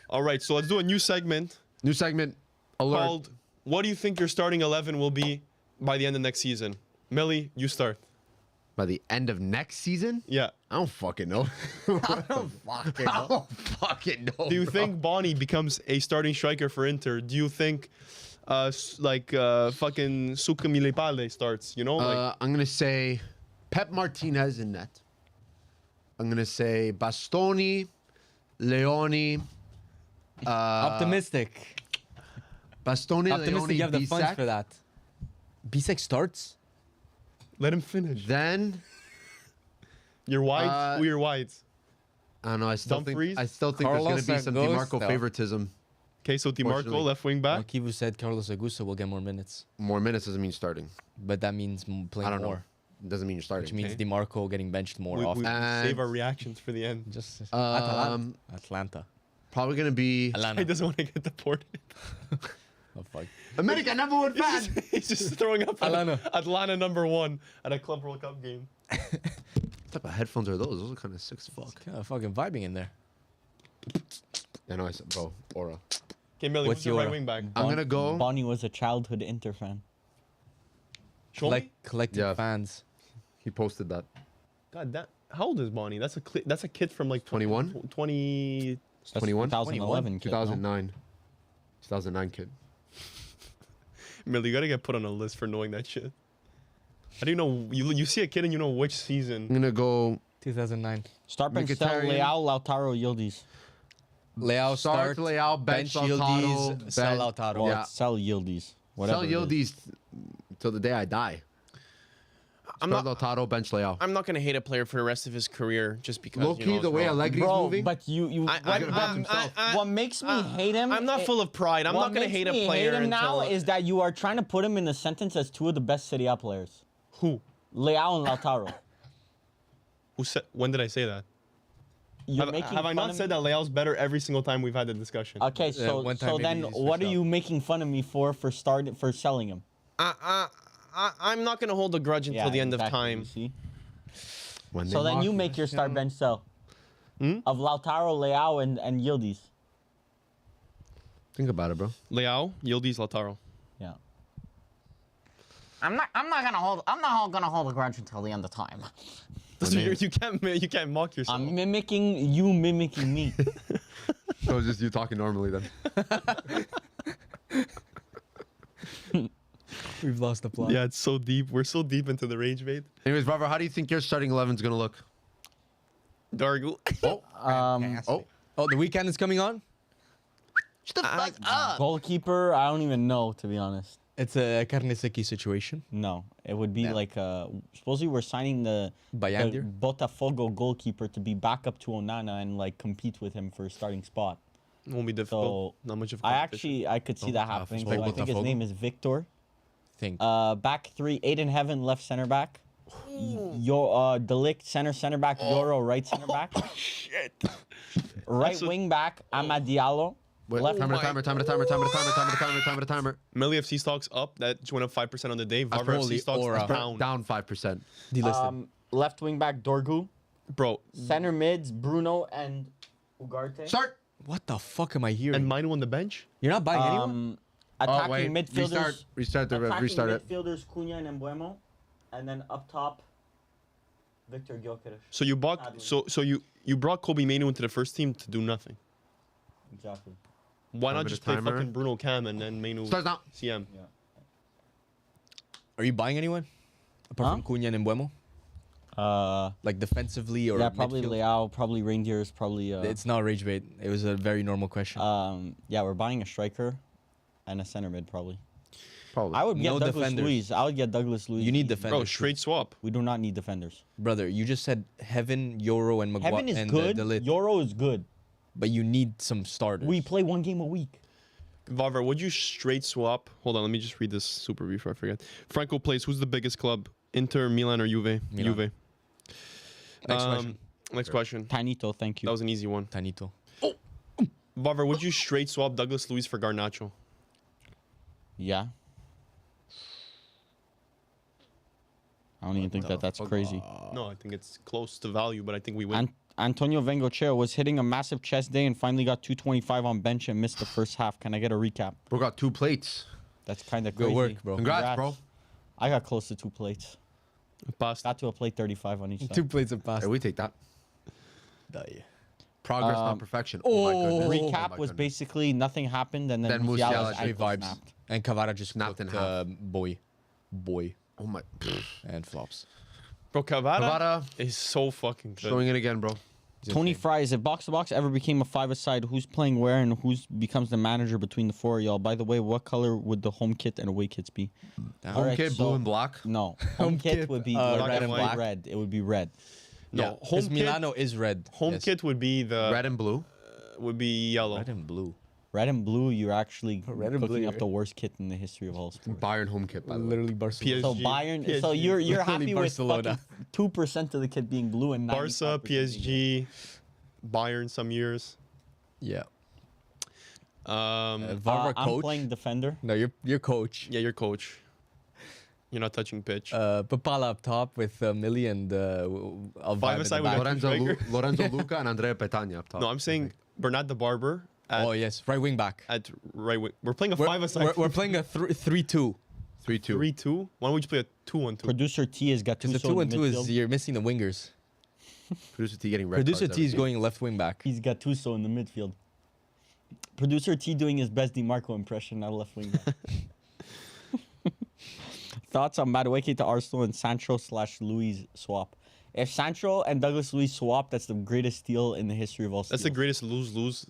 All right, so let's do a new segment
New segment. Alert.
called "What do you think your starting 11 will be by the end of next season?" Millie, you start.
By the end of next season?
Yeah.
I don't fucking know. I don't fucking know.
Do you
bro.
think Bonnie becomes a starting striker for Inter? Do you think, fucking Suka Milipale starts? You know, like
I'm going to say Pep Martinez in net. I'm going to say Bastoni, Leoni.
Optimistic.
Bastoni,
Optimistic.
Leoni,
You have the funds
Bisek.
for that. Bisek starts.
let him finish.
Then,
You're wide.
Uh,
Who you're wide?
I don't know. I still
Dumfries?
think there's going
Carlos
to be some
Augusto.
DiMarco favoritism.
Okay, so DiMarco,
Fortunately.
left wing back.
Kivu said Carlos Augusto will get more minutes,
More minutes doesn't mean starting.
but that means playing
I don't know.
more.
doesn't mean you're starting.
Which means
Okay.
DiMarco getting benched more
We
often.
save our reactions for the end.
Just
Atlanta.
Probably gonna be
He
Atlanta.
doesn't want to get deported.
Oh, fuck.
America number one fan.
He's just throwing up
Atlanta.
Atlanta #1 at a Club World Cup game.
What type of headphones are those? Those are kind of sick as fuck.
Kinda fucking vibing in there.
I know I said, bro, aura.
Okay, Millie,
What's
who's your right
your-
wing back?
I'm gonna go.
Bonnie was a childhood Inter fan.
Show me.
Collective
Yeah.
fans.
He posted that.
God, how old is Bonnie? That's a kid from like
21?
20.
That's
21?
2011 kid, no?
2009. 2009 kid.
Millie, you gotta get put on a list for knowing that shit. How do you know? You see a kid and you know which
I'm
season.
gonna go
2009.
Start bench sell
Mkhitaryan.
Leao, Lautaro, Yildiz.
Leao
start
start.
Leao, bench Lautaro,
Yildiz, sell Lautaro.
Well,
Yeah.
sell Yildiz. Whatever.
Sell
it is.
Yildiz till the day I die.
I'm
Start
not.
Lautaro, bench Leao.
I'm not gonna hate a player for the rest of his career just because.
Low
you
key,
know,
the
it's
way
wrong.
Allegri's
Bro,
moving.
but you what makes me hate him?
I'm not full of pride. I'm
what
not gonna
makes
hate a
me
player
hate him now
until
is that you are trying to put him in the sentence as two of the best Serie A players.
Who?
Leao and Lautaro.
Who said? When did I say that?
You're
Have,
making
have I
fun
not
of
said
me?
that Leao's better every single time we've had the discussion?
Okay, so
one time maybe
then
he's
what are
switched
you making fun of me for selling him?
I'm not gonna hold a grudge until the end of
exactly,
time.
you see?
When
So
they
then
mock
you make your start bench sell of Lautaro, Leao, and Yildiz.
Think about it, bro.
Leao, Yildiz, Lautaro.
Yeah.
I'm not gonna hold a grudge until the end of time.
So you can't mock yourself.
I'm mimicking you, mimicking me.
So it's just you talking normally then.
We've lost the plot.
Yeah, it's so deep. We're so deep into the rage bait.
Anyways, Varvar, how do you think your starting 11's gonna look?
Dargu.
Oh, the weekend is coming on?
Goalkeeper, I don't even know, to be honest.
It's a Carnesecchi situation.
No, it would be like supposedly we're signing the
Bayandir?
Botafogo goalkeeper to be backup to Onana and like compete with him for a starting spot.
Won't be difficult.
So
Not much of.
I could see that happening. So
fake
I think his
Botafogo.
name is Victor.
Think.
Back three, Aiden Heaven, left center back. Delict, center back. Yoro, right center back.
Shit.
Right wing back, Amad Diallo.
Wait,
Left-
timer.
Millie FC stocks up. That just went up 5% on the day. Varvar
Holy
FC stocks
aura.
down.
Down 5%.
Delisted.
Left wing back, Dorgu.
Bro,
Center mids, Bruno and Ugarte.
Start.
What the fuck am I hearing?
and Manu on the bench.
You're not buying anyone?
Attacking midfielders.
Restart it.
Midfielders, Cunha and Mbuemo. And then up top, Victor Gyökeres.
So you bought. So you brought Kobe Manu into the first team to do nothing.
Exactly.
Why not
Timer
just
to
play
timer.
fucking Bruno Cam and then Manu
Starts now.
CM?
Are you buying anyone? Apart from Cunha and Mbuemo? Like defensively or
Yeah, probably
midfield?
Leao, probably Reindeers, probably.
It's not rage bait. It was a very normal question.
Yeah, we're buying a striker and a center mid, probably.
Probably.
I would get
No
Douglas
defenders.
Luiz. I would get Douglas Luiz.
you need
Bro,
defenders.
straight swap.
We do not need defenders.
Brother, you just said Heaven, Euro, and Maguire.
Heaven is
and,
good.
Delit.
Euro is good.
But you need some starters.
We play one game a week.
Varvar, would you straight swap? Hold on, let me just read this super before I forget. Franco plays. Who's the biggest club? Inter, Milan, or Juve?
Milan.
Juve.
Next question.
Next question.
Tanito, thank you.
That was an easy one.
Tanito.
Varvar, would you straight swap Douglas Luiz for Garnacho?
Yeah. I don't even think that's crazy.
No, I think it's close to value, but I think we win.
Antonio Vengochea was hitting a massive chest day and finally got 225 on bench and missed the first half. Can I get a recap?
Bro got 2 plates.
That's kind of
Good
crazy.
work, bro.
Congrats, bro.
I got close to 2 plates.
Past.
Got to a plate 35 on each side.
2 plates of pasta.
Hey, we take that. Progress, not perfection. Oh, my goodness.
Recap
Oh my
was
goodness.
basically nothing happened and then
Then
Musiala's
Musiala
ankle
straight
vibes.
snapped.
And Cavara just
Snapped in
cooked,
half.
boy,
Oh my.
and flops.
Bro, Cavara
Cavara
is so fucking good.
showing it again, bro.
Tony Fries, if Box to Box ever became a 5-a-side, who's playing where and who's becomes the manager between the 4 of y'all? By the way, what color would the home kit and away kits be?
Home
Alright,
kit,
so-
blue and black.
No, home kit
kit,
would be
red and white.
red. It would be red.
No,
Yeah,
home
home
kit.
Milano is red.
Home
Yes.
kit would be the
Red and blue.
would be yellow.
Red and blue.
Red and blue, you're actually
Red and
cooking
blue,
up
right?
the worst kit in the history of all sports.
Bayern home kit, by the way.
Literally Barcelona.
So
PSG.
Bayern, so
PSG.
you're
Literally
happy with
Barcelona.
2% of the kit being blue and 95%
Barca,
being
PSG, Bayern some years.
Yeah.
Varvar
I'm
coach.
playing defender.
No, you're coach.
Yeah, your coach. You're not touching pitch.
Papala up top with Mili and
Five-a-side with
Lorenzo Luca and Andrea Petagna up top.
No, I'm saying Bernat the Barber at,
Oh yes, right wing back.
at right wing. We're playing a
We're,
five-a-side.
we're playing a 3-2.
3-2.
3-2. Why don't we just play a 2-1-2?
Producer T has got two.
Because the 2-1-2 is you're missing the wingers.
Producer T getting red
Producer
cards
T is
every
going left wing back.
He's got Tuso in the midfield. Producer T doing his best DiMarco impression at left wing back. Thoughts on Madueke to Arsenal and Sancho/Luis swap? If Sancho and Douglas Luiz swap, that's the greatest steal in the history of all steals.
That's the greatest lose-lose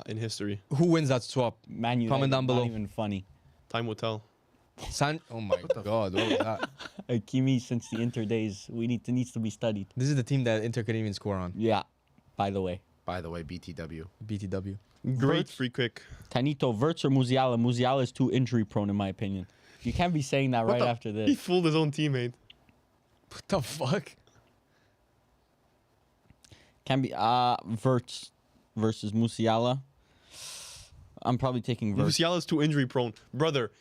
in history.
Who wins that swap?
Man United,
Comment down below.
Not even funny.
Time will tell.
Oh my god, what was that?
Hakimi since the Inter days, needs to be studied.
This is the team that Inter couldn't even score on.
Yeah, by the way.
By the way, BTW.
BTW.
Great
Verts.
free kick.
Tanito, Verts or Musiala? Musiala is too injury prone, in my opinion. You can't be saying that right after
He
this.
fooled his own teammate.
What the fuck?
Can be Verts versus Musiala. I'm probably taking Verts.
Musiala's too injury prone. Brother,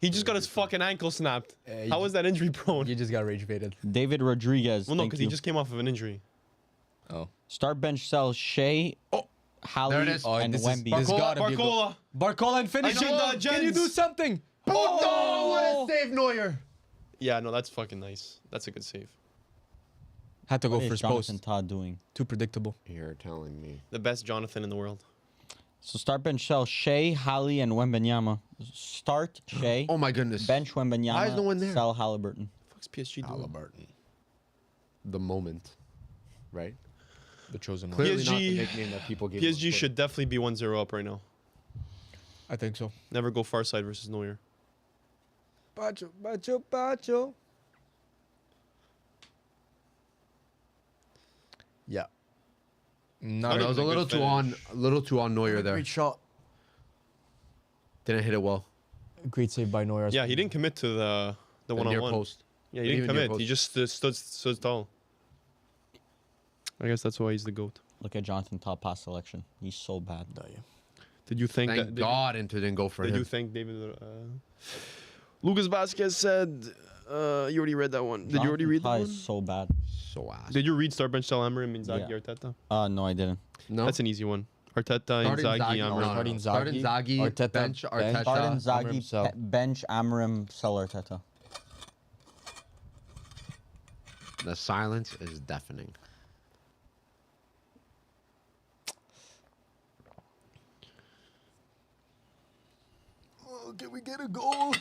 he just got his fucking ankle snapped. How is that injury prone?
You just got rage baited.
David Rodriguez.
Well, no,
thank
because
you.
he just came off of an injury.
Oh.
Start bench sell Shea,
There
Halley,
it is.
Oh,
and
this is-
Wemby.
this gotta be a goal.
Barcola.
Barcola and finish
I know
it.
the
Can you do
Jens.
something?
Oh, what a save, Neuer.
Yeah, no, that's fucking nice. That's a good save.
Had to go
What is
first
Jonathan
post.
Todd doing?
Too predictable.
You're telling me.
The best Jonathan in the world.
So start bench sell Shea, Halley, and Wembenyama. Start Shea,
Oh my goodness.
bench Wembenyama,
Why is no one there?
sell Halliburton.
Fuck's PSG doing?
Halliburton. The moment. Right?
The chosen one.
Clearly not the
PSG
nickname that people gave him on
PSG
Twitter.
should definitely be 1-0 up right now.
I think so.
Never go far side versus Neuer.
Bacho. Yeah.
Not
That was a
even a
little
good
too on Neuer there.
Great shot.
Didn't hit it well.
Great save by Neuer.
Yeah, he didn't commit to the
The near
one-on-one.
post.
Yeah, he
Even
didn't
near
commit.
post.
He just stood tall. I guess that's why he's the GOAT.
Look at Jonathan Todd pass selection. He's so bad.
Did you think
Thank God Inter didn't go for
Did
him.
you think David? Lucas Vasquez said. You already read that one. Did you already read that
Jonathan Todd
one?
is so bad.
So ass.
Did you read Star Bench Sal Amorim, Inzaghi,
Yeah.
Arteta?
No, I didn't.
No.
That's an easy one. Arteta,
Start
Inzaghi,
Inzaghi.
Amorim.
Starting
Start
Inzaghi,
Inzaghi,
Arteta,
bench Arteta.
Start
Amorim
Inzaghi,
sell.
bench Amorim, sell Arteta.
The silence is deafening.
Oh, can we get a goal?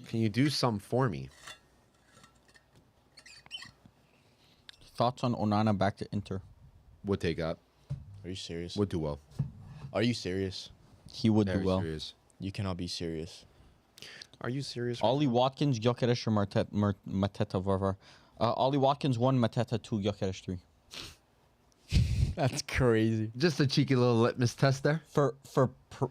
Can you do some for me?
Thoughts on Onana back to Inter?
Would take that.
Are you serious?
Would do well.
Are you serious?
He would
Very
do well.
serious.
You cannot be serious.
Are you serious?
Ollie Watkins, Gyökeres, or Mateta, Varvar? Ollie Watkins 1, Mateta 2, Gyökeres 3.
That's crazy.
Just a cheeky little litmus test there.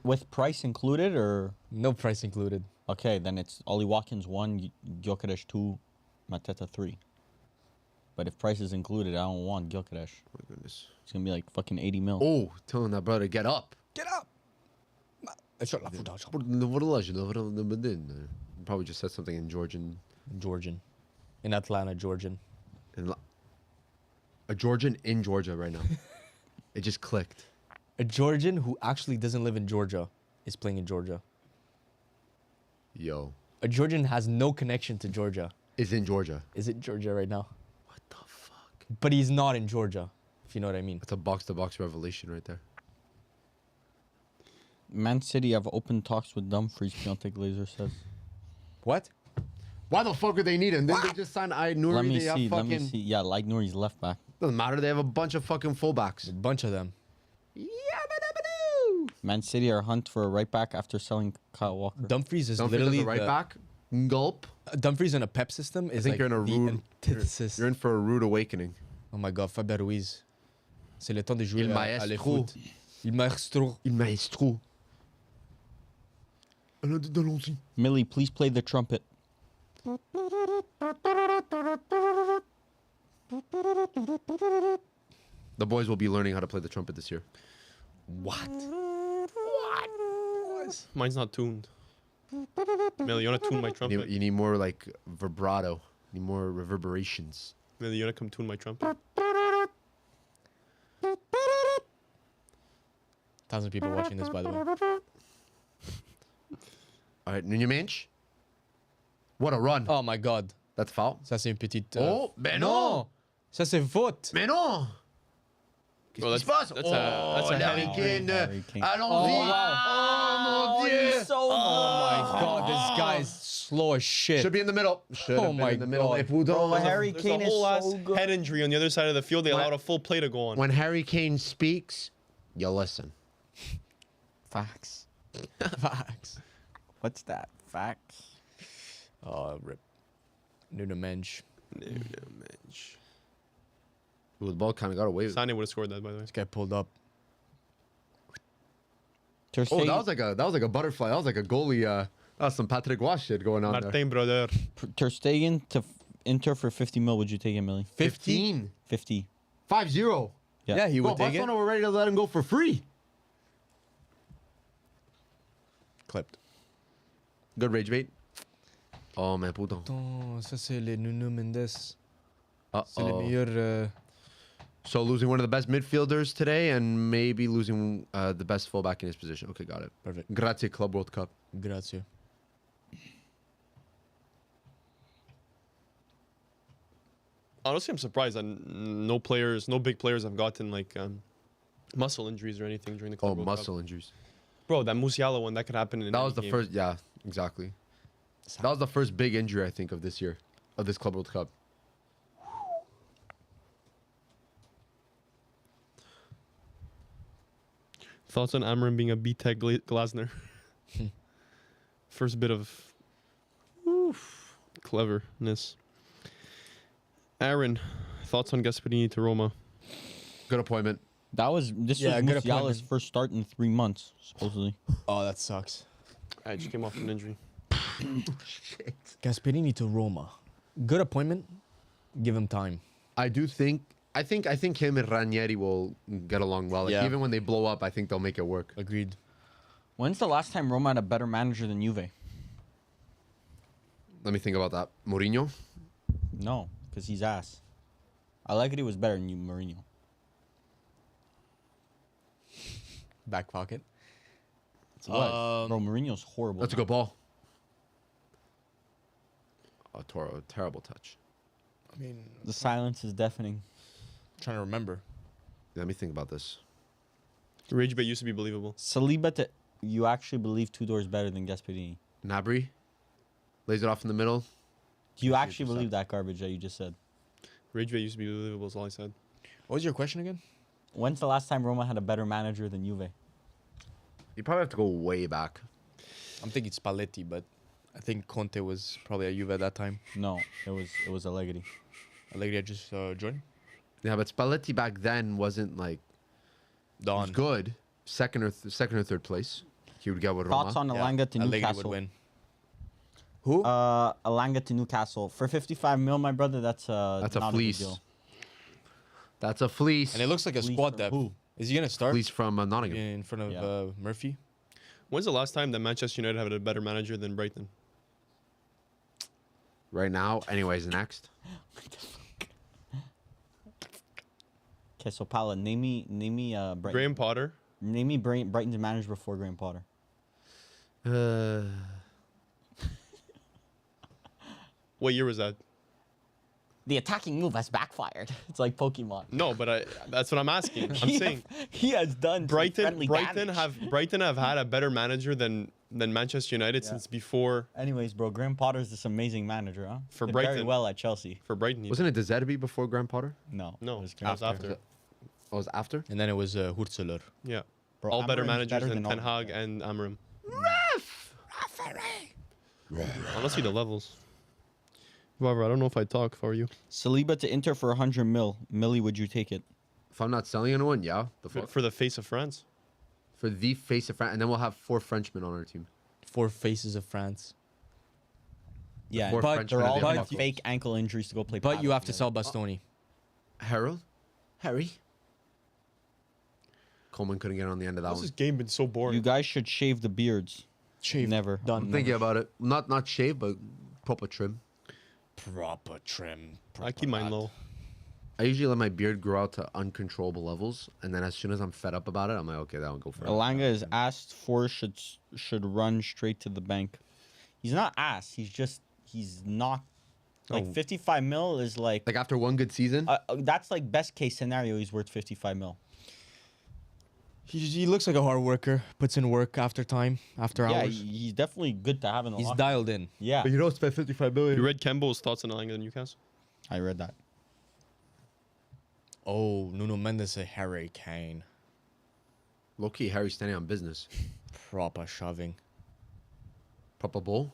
With price included, or
No price included.
okay, then it's Ollie Watkins 1, Gyökeres 2, Mateta 3. But if price is included, I don't want Gyökeres.
Oh my goodness.
It's gonna be like fucking 80 mil.
Oh, telling that brother get up.
Get up.
Probably just said something in Georgian.
Georgian. In Atlanta, Georgian.
A Georgian in Georgia right now. It just clicked.
A Georgian who actually doesn't live in Georgia is playing in Georgia.
Yo,
A Georgian has no connection to Georgia.
is in Georgia.
Is it Georgia right now?
What the fuck?
But he's not in Georgia, if you know what I mean.
That's a box-to-box revelation right there.
Man City have open talks with Dumfries, Piontek Glazer says.
What?
Why the fuck would they need him? Didn't they just sign Nuri?
Let me
They have
see, let me
fucking-
see. Yeah, like Nuri's left back.
Doesn't matter. They have a bunch of fucking fullbacks.
A bunch of them.
Man City are hunt for a right back after selling Kyle Walker.
Dumfries is
Dumfries
literally
as a right back. Gulp.
Dumfries in a Pep system is
think
like
you're in a
the
rude-
antithesis.
You're in for a rude awakening.
Oh my god, Fabien Ruiz. C'est le temps de jouer
Il
à
maestro.
l'écoute. Il maestro.
Il maestro.
Mili, please play the trumpet.
The boys will be learning how to play the trumpet this year.
Mine's not tuned. Millie, you wanna tune my trumpet?
You need more like vibrato. You need more reverberations.
Millie, you wanna come tune my trumpet?
1,000 people watching this, by the way.
All right, Nuno Mendes. What a run.
Oh my god.
That's foul.
Ça, c'est une petite.
Oh, ben non.
Non! Ça, c'est faute.
Mais non.
Bro,
Qu'est-ce qui se passe?
that's a
Harry
heading.
Kane.
Harry Kane.
Allons-y. Oh, mon Dieu.
Oh my god, this guy's slow as shit.
Should be in the middle. Should
Oh
have been
my
in the middle.
God.
Et pourtant,
Harry
There's
Kane
a
is
whole ass
so good.
head injury on the other side of the field. They allowed a full play to go on.
when Harry Kane speaks, you listen.
Facts.
Facts.
What's that? Facts.
Oh, rip. Nuno Mendes.
Ooh, the ball kind of got away with it.
Sane would have scored that, by the way.
This guy pulled up.
Ter
Oh,
Stegen,
that was like a butterfly. That was like a goalie. That was some Patrick Waugh shit going on there.
Martin, brother.
Ter Stegen to Inter for 50 mil. Would you take it, Millie?
15.
50.
5-0.
Yeah.
Yeah, he
Bro,
would take it.
Barcelona were ready to let him go for free.
Clipped.
Good rage bait. Oh, man, puto.
Attends, ça c'est les Nuno Mendes. C'est le
Uh-oh.
meilleur.
So losing one of the best midfielders today and maybe losing the best fullback in his position. Okay, got it.
Perfect.
Grazie, Club World Cup.
Grazie.
Honestly, I'm surprised that no big players have gotten like muscle injuries or anything during the
Oh,
Club World Cup.
muscle injuries.
Bro, that Musiala one, that could happen in
That
any
was the
game.
first, yeah, exactly. That was the first big injury, I think, of this year, of this Club World Cup.
Thoughts on Amram being a B-Tech Glasner? First bit of cleverness. Aaron, thoughts on Gasperini to Roma?
Good appointment.
This
Yeah,
was
good
Musiala's
appointment.
first start in 3 months, supposedly.
Oh, that sucks.
I just came off an injury.
Gasperini to Roma. Good appointment. Give him time.
I think him and Ranieri will get along well. Like,
Yeah.
even when they blow up, I think they'll make it work.
Agreed.
When's the last time Roma had a better manager than Juve?
Let me think about that. Mourinho?
No, because he's ass. Allegri was better than Mourinho.
Back pocket.
What? Bro, Mourinho's horrible.
That's a good ball. Oh, terrible touch.
I mean,
The silence is deafening.
trying to remember.
Let me think about this.
Rage Bait used to be believable.
Saliba to... You actually believe Tudor's better than Gasperini?
Nabry lays it off in the middle.
Do you actually
50%.
believe that garbage that you just said?
Rage Bait used to be believable, is all I said.
What was your question again?
When's the last time Roma had a better manager than Juve?
You probably have to go way back.
I'm thinking Spalletti, but I think Conte was probably at Juve at that time.
No, it was Allegri.
Allegri had just joined.
Yeah, but Spalletti back then wasn't like he was
Don.
good. Second or third place. He would get with Roma.
Thoughts on Alanga to
Allegri would
Newcastle?
win. Who?
Alanga to Newcastle for 55 mil, my brother. That's
a
not good
fleece.
deal.
That's a fleece.
And it looks like a
Fleece
squad
from
depth.
who?
Is he gonna start
Fleece from Nottingham.
in front of
Yeah.
Murphy?
When's the last time that Manchester United had a better manager than Brighton?
Right now. Anyways, next.
Okay, so Paula, name me Brighton.
Graham Potter.
Name me Brighton's manager before Graham Potter.
What year was that?
The attacking move has backfired. It's like Pokemon.
No, but that's what I'm asking. I'm saying
he has done some
Brighton
friendly damage.
Brighton have had a better manager than Manchester United since before.
Anyways, bro, Graham Potter's this amazing manager, huh?
For
Did very
Brighton.
well at Chelsea.
For Brighton,
Wasn't it De Zerbi before Graham Potter?
No,
no,
it was
that was
Graham
after.
Oh, it was after?
And then it was Hurtzeler.
Yeah,
Bro,
all better
Amorim's
managers
better
than
than
Ten
all-
Hag and Amram. Honestly, the levels. However, I don't know if I talk for you.
Saliba to Inter for 100 mil. Millie, would you take it?
If I'm not selling anyone, yeah. The fuck?
For the face of France.
For the face of France. And then we'll have 4 Frenchmen on our team.
4 faces of France.
Yeah,
four
but
Frenchmen
they're
at
all
the
gonna
end
have
of the
fake ankle injuries to go play.
But you
paddle
have to
together.
sell Bastoni.
Harold? Harry? Coman couldn't get on the end of that
How's
one.
this game been so boring?
You guys should shave the beards.
Shave.
Never.
Done.
I'm thinking about it. Not shave, but proper trim.
Proper trim.
I keep mine low.
I usually let my beard grow out to uncontrollable levels, and then as soon as I'm fed up about it, I'm like, okay, that one go for it.
Alanga is asked for should run straight to the bank. He's not asked. He's not like
Oh.
55 mil is like
Like after one good season,
that's like best case scenario. He's worth 55 mil.
He looks like a hard worker. Puts in work after time, after
Yeah,
hours.
he's definitely good to have in the
He's
locker.
dialed in.
Yeah,
you don't spend 55 million.
You read Kembo's thoughts on Alanga and Newcastle?
I read that.
Oh, Nuno Mendes a hurricane.
Low key, Harry standing on business.
Proper shoving.
Proper bull.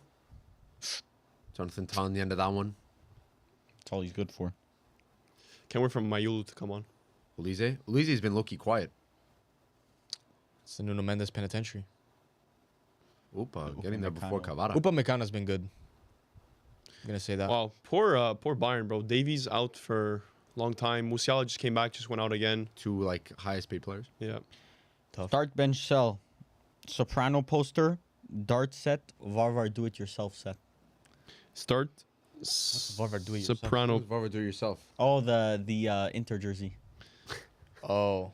Jonathan Tah on the end of that one.
That's all he's good for.
Can't wait for Mayulu to come on.
Ulise's been low key quiet.
It's the Nuno Mendes penitentiary.
Opa, getting there before
Upamecano.
Cavara.
Upamecano's been good. I'm gonna say that.
Wow, poor Bayern, bro. Davies out for a long time. Musiala just came back, just went out again.
Two like highest paid players.
Yeah.
Tough.
Start, bench, sell. Soprano poster, dart set, Varvar do-it-yourself set.
Start.
Varvar, do it yourself?
Soprano.
Varvar, do it yourself.
Oh, the Inter jersey.
Oh.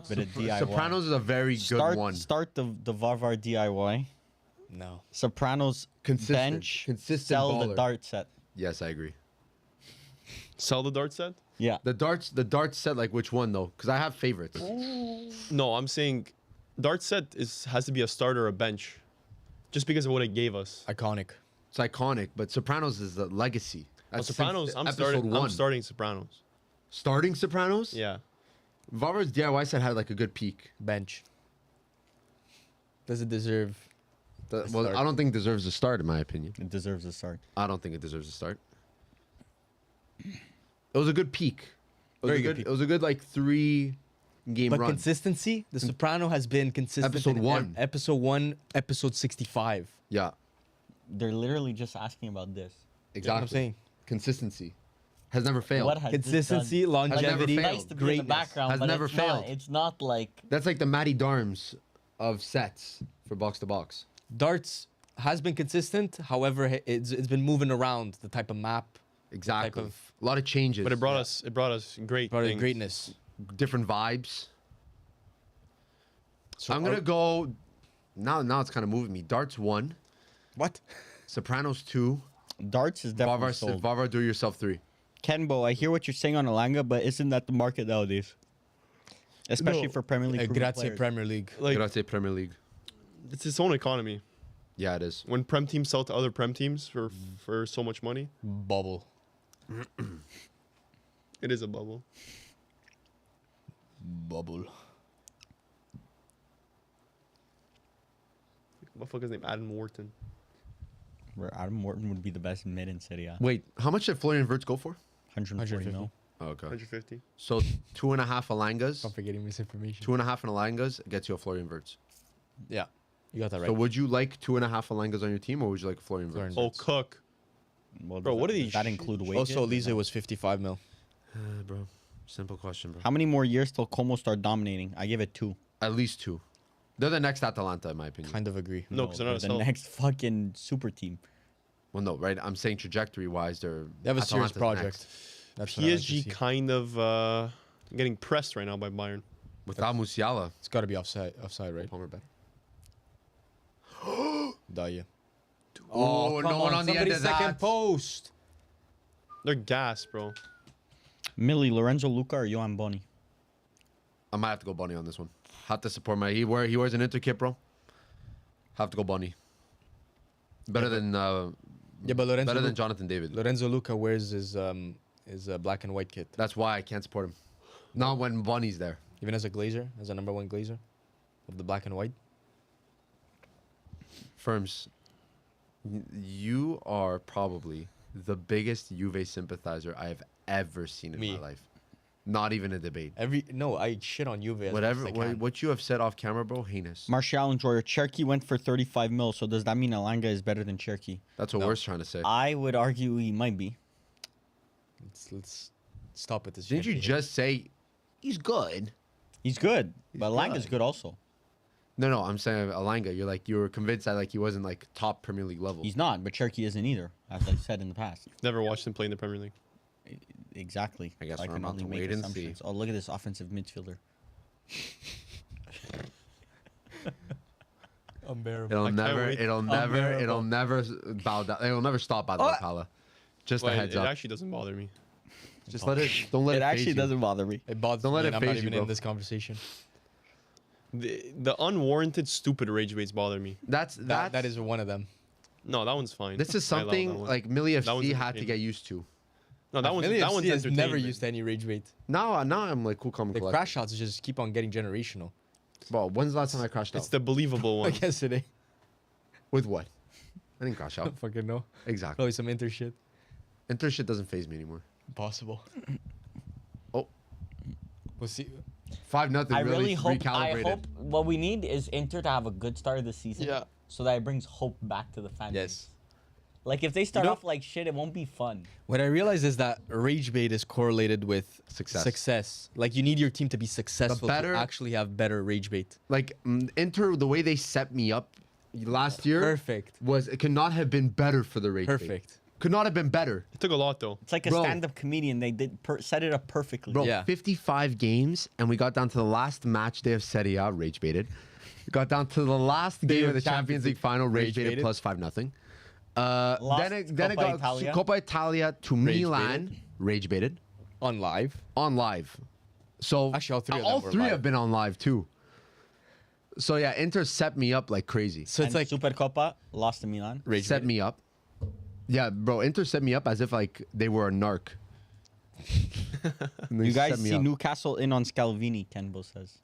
Bit of DIY.
Sopranos is a very good one.
Start the Varvar DIY.
No.
Sopranos
Consistent.
bench.
Consistent
Sell the
baller.
dart set.
Yes, I agree.
Sell the dart set?
Yeah.
The darts set, like which one though? Because I have favorites.
No, I'm saying dart set has to be a starter or a bench. Just because of what it gave us.
Iconic.
It's iconic, but Sopranos is the legacy.
Well,
That's since
Sopranos, I'm
episode one.
starting Sopranos.
Starting Sopranos?
Yeah.
Varvar's DIY set had like a good peak.
Bench. Does it deserve?
Well,
start.
I don't think it deserves a start in my opinion.
It deserves a start.
I don't think it deserves a start. It was a good peak. It was
Very
a
good peak.
It was a good like 3-game
But
run.
consistency, The Soprano has been consistent.
Episode
in
one.
Episode 1, episode 65.
Yeah,
They're literally just asking about this.
You know what
exactly.
I'm saying?
Consistency has never failed.
What has
Consistency,
this done?
longevity,
failed.
Nice to be in the
greatness.
background,
Has
but
never
it's
failed.
Not, it's not like
That's like the Matty Darms of sets for box to box.
Darts has been consistent. However, it's been moving around the type of map,
Exactly.
of-
a lot of changes.
But it brought us great
brought in
things.
greatness.
different vibes.
So
I'm gonna go. Now it's kind of moving me. Darts 1,
What?
Sopranos 2,
darts is definitely
Varvar
sold.
Varvar do it yourself 3.
Kenbo, I hear what you're saying on Alanga, but isn't that the market nowadays? Especially for Premier League. proven
Grazie
players.
Premier League.
Like,
Grazie Premier League.
it's its own economy.
Yeah, it is.
When Prem teams sell to other Prem teams for so much money,
Bubble.
it is a bubble.
Bubble.
What the fuck is his name? Adam Wharton.
Where Adam Morton would be the best mid in Serie A.
Wait, how much did Florian Wirtz go for?
140 mil.
Oh, okay.
150.
So 2.5 Alangas,
I'm forgetting misinformation.
2.5 Alangas gets you a Florian Wirtz.
Yeah. You got that right.
So would you like 2.5 Alangas on your team, or would you like Florian Wirtz?
Florian
Oh, Cook.
Well,
Bro,
does
what
that-
do
does
they
that include wages?
also,
or
Lise
no?
was 55 mil.
Bro, simple question, bro.
How many more years till Como start dominating? I give it 2.
At least 2. They're the next Atalanta, in my opinion.
Kind of agree.
No, because they're not
the
a sell.
next fucking super team.
Well, no, right? I'm saying trajectory-wise, they're
They have a serious
Atalanta's
project.
next.
That's what I like to
PSG
see.
kind of getting pressed right now by Bayern.
Without Musiala,
It's got to be offside, right?
Palmer better.
Daya.
Oh, no one on the end
Somebody
of
second
that.
post.
They're gas, bro.
Millie, Lorenzo Luca, or Johan Boni?
I might have to go Bunny on this one. Have to support my. He wears an Inter kit, bro. Have to go Bunny. Better than
Yeah, but Lorenzo,
better than Jonathan David.
Lorenzo Luca wears his black and white kit.
That's why I can't support him. Not when Bunny's there.
Even as a glazer, as a number 1 glazer of the black and white.
Ferms, you are probably the biggest Juve sympathizer I have ever seen in
Me.
my life. Not even a debate.
I shit on Juve. As
Whatever,
much as I can.
what you have said off camera, bro, heinous.
Martial Enjoyer, Cherky went for 35 mil. So does that mean Alanga is better than Cherky?
That's what we're trying to say.
I would argue he might be.
Let's stop with this.
Didn't you
shit.
just say he's good?
He's good, but
He's
Alanga's
good.
good also.
No, I'm saying Alanga. You were convinced that like he wasn't like top Premier League level.
He's not, but Cherky isn't either, as I said in the past.
Never watched him play in the Premier League.
Exactly.
I guess
So
we're
can
about
only
to
make
wait and see.
assumptions. Oh, look at this offensive midfielder.
Unbearable.
It'll
I can't
never,
wait.
it'll never,
Unbearable.
it'll never bow down. It'll never stop by the way, Pala. Just a
Well,
heads
it
up.
actually doesn't bother me.
Just let it. Don't let
It
it.
actually
phase you.
doesn't bother me.
It bothers
Don't let
me,
it
and I'm not
phase you,
even in
bro.
this conversation.
The unwarranted stupid rage baits bother me.
That is one of them.
No, that one's fine.
This is
I allow that
something
one.
like Mili
That one's
FC had to
entertaining.
get used to.
No, that one's
Really,
that one's
FC has never
entertaining.
used any rage bait.
Now I'm like cool, calm, and
The
collected.
crash shots just keep on getting generational.
Bro, when's the last time I crashed
It's
out?
the believable
I
one.
guess it ain't.
With what? I didn't crash out.
Fucking no.
Exactly.
Probably some Inter shit.
Inter shit doesn't phase me anymore.
Possible.
Oh.
We'll see.
5-0.
I really hope. I
recalibrated.
hope what we need is Inter to have a good start of the season.
Yeah.
So that it brings hope back to the fan
Yes.
base. Like if they start
know-
off like shit, it won't be fun.
What I realized is that rage bait is correlated with
Success.
Like you need your team to be successful
better-
to actually have better rage bait.
Like Inter, the way they set me up last year
Perfect.
was it could not have been better for the rate.
Perfect.
Could not have been better.
It took a lot though.
It's like a
Bro.
stand-up comedian. They did set it up perfectly.
Bro,
Yeah.
55 games, and we got down to the last match day of Serie A, rage baited. We got down to the last game of the Champions League final, rage baited
baited.
plus 5-0.
Lost
Then it
Coppa
got
Italia.
Coppa Italia to
Rage
Milan, rage baited
On live.
on live. So
Actually, all three of them
all
were
three
live.
have been on live too. So yeah, Inter set me up like crazy.
So it's
And
like
Supercoppa lost to Milan.
rage
Set
bait.
me up. Yeah, bro, Inter set me up as if like they were a narc. And they
You guys
set me
see
up.
Newcastle in on Scalvini, Kenbo says.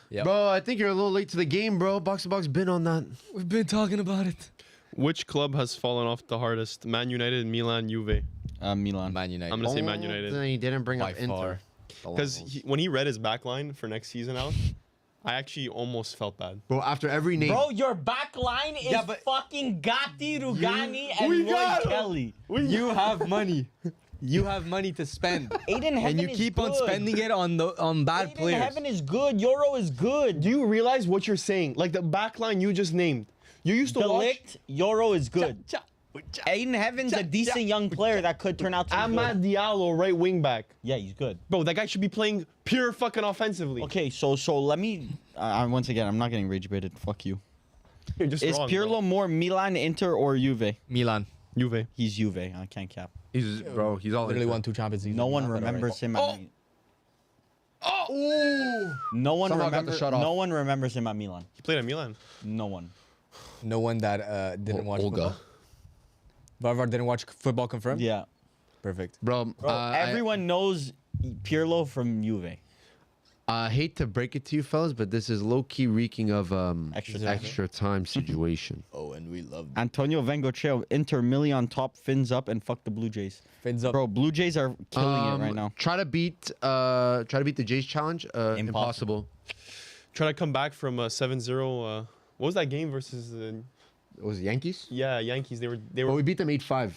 Yep.
Bro, I think you're a little late to the game, bro. Box to box been on that.
We've been talking about it.
Which club has fallen off the hardest? Man United, Milan, Juve.
Milan.
Man United.
I'm gonna say Man United.
Then he didn't bring
By
up Inter.
far.
Because when he read his backline for next season out, I actually almost felt bad.
Bro, after every name.
Bro, your back line is
Yeah, but-
fucking Gatti, Rugani, and
We
Roy
got him.
Kelly.
You have money. You have money to spend.
Aiden Heaven
And you
is
keep on
good.
spending it on bad
Aiden
players.
Heaven is good. Euro is good.
Do you realize what you're saying? Like the backline you just named. You used to watch
Delict, Euro is good. Aiden Heaven's a decent young player that could turn out to be
Amad
good.
Diallo, right wing back.
Yeah, he's good.
Bro, that guy should be playing pure fucking offensively.
Okay, so let me. Once again, I'm not getting rage baited. Fuck you.
You're just
Is
wrong,
Pirlo
bro.
more Milan, Inter, or Juve?
Milan.
Juve.
He's Juve. I can't cap.
He's all
Literally
Inter.
won 2 Champions League.
No one remembers him. At No one
Somehow got the
remembers.
shut off.
No one remembers him at Milan.
He played at Milan.
No one.
No one that didn't watch
Olga.
football. Varvar didn't watch football confirmed?
Yeah.
Perfect.
Bro,
Bro, everyone knows Pirlo from Juve.
I hate to break it to you fellas, but this is low-key reeking of
Extra time.
extra time situation.
Oh, and we love
Antonio Vengocheo, Inter Mili on top, fins up, and fuck the Blue Jays.
Fins up.
Bro, Blue Jays are killing it right now.
Try to beat the Jays challenge. Impossible.
Try to come back from a 7-0. What was that game versus
Was it Yankees?
Yankees? They
Well,
were
we beat them 8-5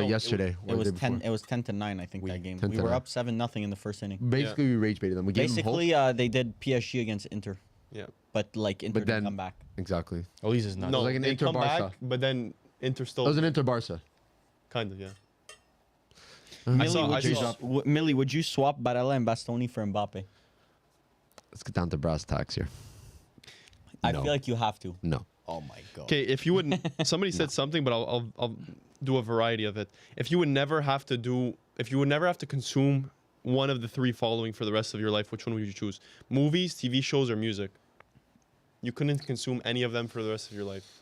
it-
yesterday.
It
or
was
the day
10.
before.
It was 10-9. I think that game.
10
We
to
were
9.
up 7-0 in the first inning.
Basically, we rage baited them. We gave them
Basically,
hope.
they did PSG against Inter,
yeah.
but like Inter
But
didn't
then-
come back.
Exactly.
At least it's not.
No,
like an
they
Inter
come
Barca.
back, but then Inter still
That was an Inter Barca.
kind of, yeah.
Millie, would you swap Barella and Bastoni for Mbappe?
Let's get down to brass tacks here.
I
No.
feel like you have to.
No.
Oh my god.
Okay, if you would, somebody said something, but I'll do a variety of it. If you would never have to consume one of the 3 following for the rest of your life, which one would you choose? Movies, TV shows, or music? You couldn't consume any of them for the rest of your life.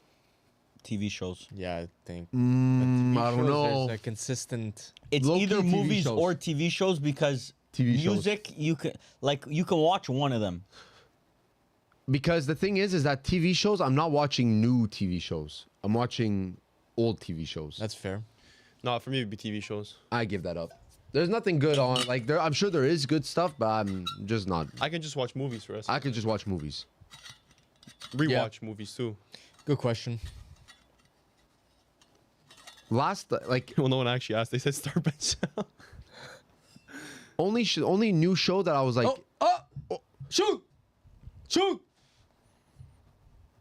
TV shows.
Yeah, I think.
I don't know.
There's a consistent.
It's
Low-key
either
TV
movies
shows.
or TV shows because
TV shows.
music you can watch one of them.
Because the thing is that TV shows, I'm not watching new TV shows. I'm watching old TV shows.
That's fair.
No, for me it'd be TV shows.
I give that up. There's nothing good on like there. I'm sure there is good stuff, but I'm just not.
I can just watch movies for us.
I could just watch movies.
Rewatch movies too.
Good question.
Last like
Well, no one actually asked. They said Starbench.
only new show that I was like
Shoot!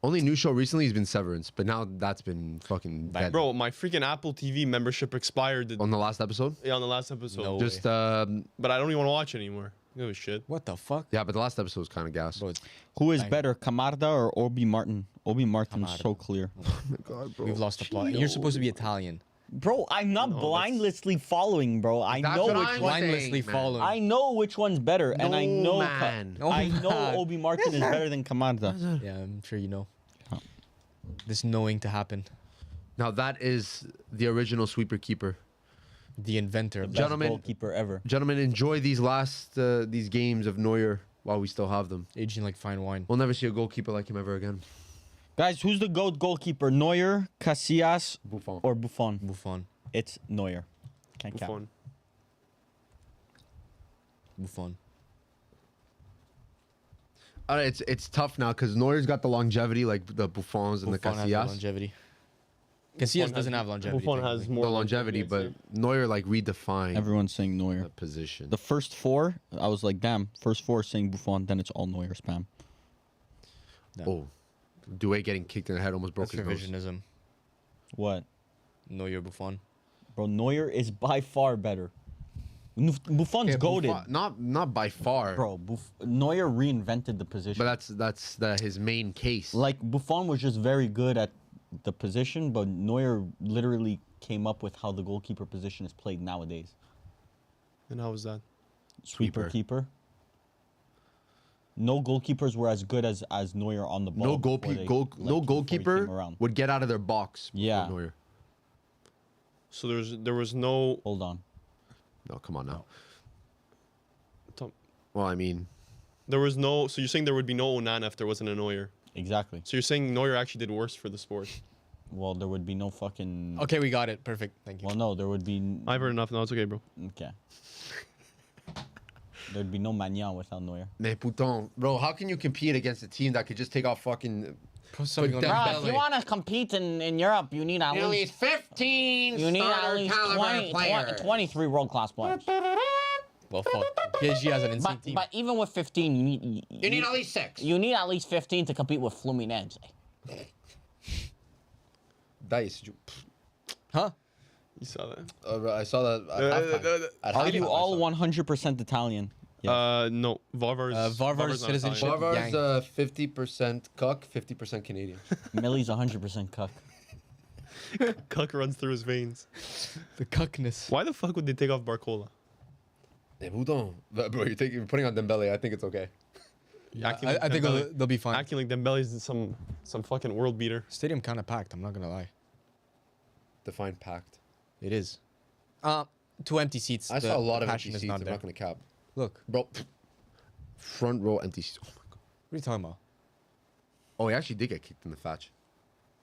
only new show recently has been Severance, but now that's been fucking dead.
Bro, my freaking Apple TV membership expired
On the last episode,
on the last episode.
No.
just
But I don't even want to watch it anymore. It was shit.
What the fuck?
yeah, but the last episode was kind of gas.
Bro,
Who is better, Camarda or Obi Martin? Obi Martin's so clear.
God, bro.
we've lost the plot. And you're supposed to be Italian.
Bro, I'm not blindlessly following, bro. I
That's
know
what
which
I'm
one.
Blindlessly
man.
following.
I know which one's better, and I
No,
know
man.
I know Obi Martin is better than Camarda.
Yeah, I'm sure you know. This knowing to happen.
Now that is the original sweeper keeper.
The inventor.
Best
Gentlemen-
goalkeeper ever.
Gentlemen, enjoy these last these games of Neuer while we still have them.
Aging like fine wine.
We'll never see a goalkeeper like him ever again.
Guys, who's the GOAT goalkeeper? Neuer, Casillas,
Buffon.
or Buffon?
Buffon.
It's Neuer. Can't count.
Buffon.
Buffon.
It's tough now because Neuer's got the longevity like the Buffons and
Buffon
the
has the
Casillas.
longevity. Casillas doesn't have longevity.
Buffon has
technically.
more
The longevity, but Neuer like redefined
Everyone's saying Neuer.
the position.
The first four, I was like, damn. First four saying Buffon, then it's all Neuer spam.
Oh, Doué getting kicked in the head almost broke
That's
his nose.
revisionism.
What?
Know your Buffon.
Bro, Neuer is by far better. Buffon's
Okay,
goated.
Buffon- not by far,
Bro, Neuer reinvented the position.
but that's his main case.
Like, Buffon was just very good at the position, but Neuer literally came up with how the goalkeeper position is played nowadays.
And how was that?
Sweeper,
Sweeper.
keeper. No goalkeepers were as good as Neuer on the ball.
no
before they-
no
like, before he
goalkeeper
came around.
would get out of their box. before
Yeah.
Neuer.
So there was no.
Hold on.
No, come on now.
Tom-
Well, I mean,
There was no. So you're saying there would be no Onana if there wasn't a Neuer.
Exactly.
So you're saying Neuer actually did worse for the sport.
Well, there would be no fucking.
Okay, we got it. Perfect. Thank you.
Well, no, there would be.
I've heard enough. No, it's okay, bro.
Okay. There'd be no Magnan without Neuer.
mais putain, bro, how can you compete against a team that could just take off fucking?
Put something on
Bro,
the
if you
want to compete in Europe, you need at least
15
you need at
starter
least
caliber
20, 23 world-class players.
Well, fuck. PSG has an insane team.
But even with 15, you need
You need at least 6.
you need at least 15 to compete with Fluminense.
Dice.
Huh?
You saw that?
I saw that. At
Are
halftime,
you
I
all
saw.
100% Italian? Yes.
No. Varvar's.
Varvar's
not
citizenship.
Italian.
Varvar's 50% cuck, 50% Canadian.
Millie's 100% cuck.
Cuck runs through his veins.
The cuckness.
Why the fuck would they take off Barcola?
Hey, putain. Bro, you're putting on Dembele. I think it's okay.
Acting
I
like
think
Dembele-
they'll be fine.
Acting like Dembele's some fucking world beater.
Stadium kind of packed. I'm not gonna lie.
Define packed.
It is. 2 empty seats.
I
The
saw a lot of empty
passion is
seats.
not
I'm
there.
not going to cap.
Look,
Bro, front row empty seats. Oh my god.
what are you talking about?
Oh, he actually did get kicked in the fatch.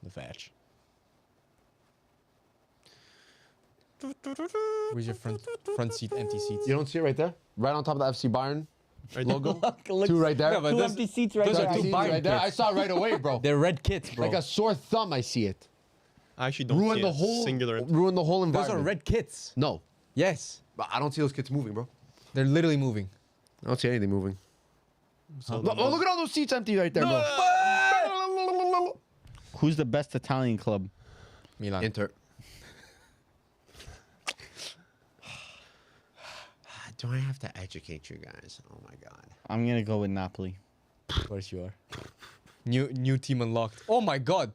The fetch. Where's your front seat empty seats?
You don't see it right there? Right on top of the FC Bayern
Right
logo?
Look,
Two right there.
No, but
two
those-
empty seats right
those
there.
are two
See it
Bayern
right there. I
kits.
saw it right away, bro.
They're red kits, bro.
Like a sore thumb, I see it.
I actually don't
Ruin
see
the
it.
whole
Singular.
ruin the whole
Those
environment.
are red kits.
No,
Yes.
but I don't see those kids moving, bro.
They're literally moving.
I don't see anything moving.
So
Oh, look at all those seats empty right there, bro.
Who's the best Italian club?
Milan.
Inter. Do I have to educate you guys? Oh my god.
I'm gonna go with Napoli.
Of course you are. New team unlocked. Oh my god.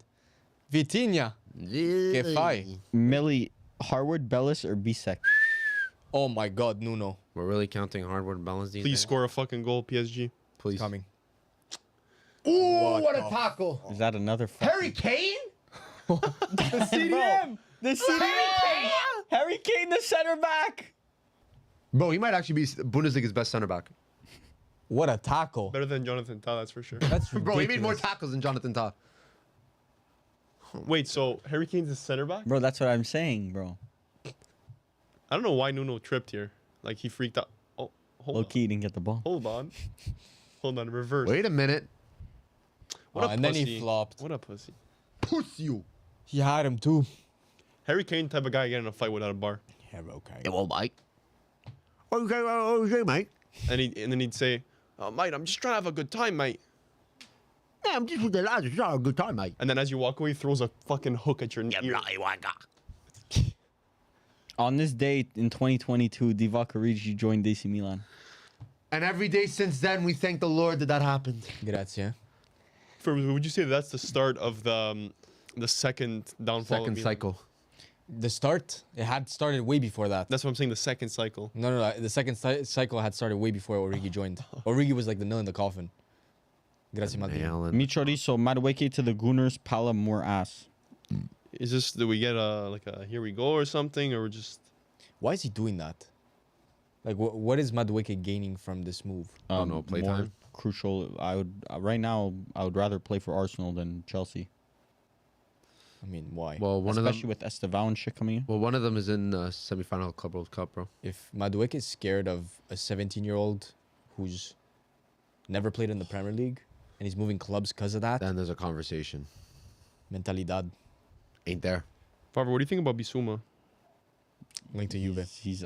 Vitinha. Que fai?
Millie, Harwood, Bellis, or Bisek?
Oh my god, Nuno.
We're really counting hardwood balance these
please
days?
score a fucking goal, PSG.
Please.
Coming.
Ooh, what a tackle.
Is that another?
Harry Kane?
The CDM. The CDM. Harry Kane, the center back.
Bro, he might actually be Bundesliga's best center back.
What a tackle.
Better than Jonathan Tah, that's for sure.
That's
Bro, he made more
ridiculous.
tackles than Jonathan Tah.
Wait, so Harry Kane's a center back?
Bro, that's what I'm saying, bro.
I don't know why Nuno tripped here. Like he freaked out. Oh, hold
Low
on.
key, he didn't get the ball.
Hold on. Hold on. Reverse.
Wait a minute.
What a
and then he
pussy.
flopped.
What a pussy.
Puss you.
He had him too.
Harry Kane type of guy getting in a fight without a bar.
Yeah, okay.
It will bite.
Okay, mate.
And then he'd say, "Oh, mate, I'm just trying to have a good time, mate."
Yeah, I'm just with the lads. It's not a good time, mate.
And then as you walk away, he throws a fucking hook at your ear.
On this date in 2022, Divock Origi joined AC Milan.
And every day since then, we thank the Lord that that happened.
Grazie.
Would you say that's the start of the second downfall? of
Second
Milan?
cycle.
The start, it had started way before that.
That's what I'm saying. The second cycle.
No. The second cycle had started way before Origi joined. Origi was like the nail in the coffin. Grazie, Martin.
Alan.
Mi chorizo, Madueke to the Gunners, Pala more ass.
Is this? Do we get a here we go or something, or we're just?
Why is he doing that? Like, what is Madueke gaining from this move?
I don't know, play
more
time?
crucial. I would right now. I would rather play for Arsenal than Chelsea,
I mean, why?
Well,
especially with Estevao and shit coming in.
one of them is in semi-final Club World Cup, bro.
If Madueke is scared of a 17-year-old who's never played in the Premier League and he's moving clubs because of that,
Then there's a conversation.
mentalidad
Ain't there?
Farver, what do you think about Bissouma?
linked to Juve.
He's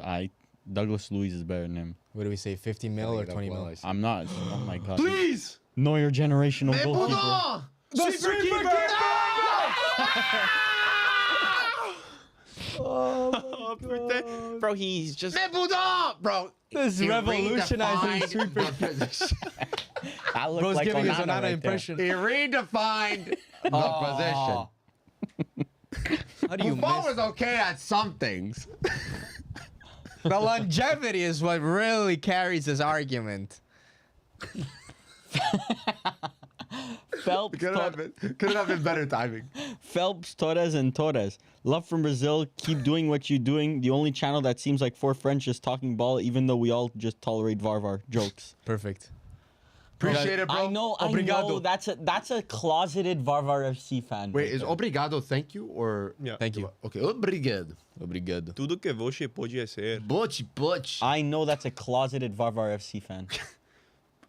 Douglas Luiz is better than him.
What do we say, 50 mil or 20 mil?
I'm not. Oh my god.
Please.
Know your generational goalkeeper.
The sweeper
Bro, he's just.
Bro.
This
He
revolutionizing
redefined
sweeper.
the position.
That looked
Bro's
like
giving his
Onana
Onana
right there.
impression.
He redefined the position.
How do you
Buffon
miss?
was okay at some things.
The longevity is what really carries this argument.
Phelps,
Couldn't have been better timing.
Phelps, Torres, and Torres. Love from Brazil. Keep doing what you're doing. The only channel that seems like four French just talking ball, even though we all just tolerate Varvar jokes.
Perfect.
Appreciate it, bro.
I know.
Obrigado.
That's a closeted Varvar FC fan.
Wait,
right
is
there.
obrigado thank you or
Yeah.
Thank you.
okay? Obrigado.
Obrigado.
Tudo que você pode ser.
Butch.
I know that's a closeted Varvar FC fan.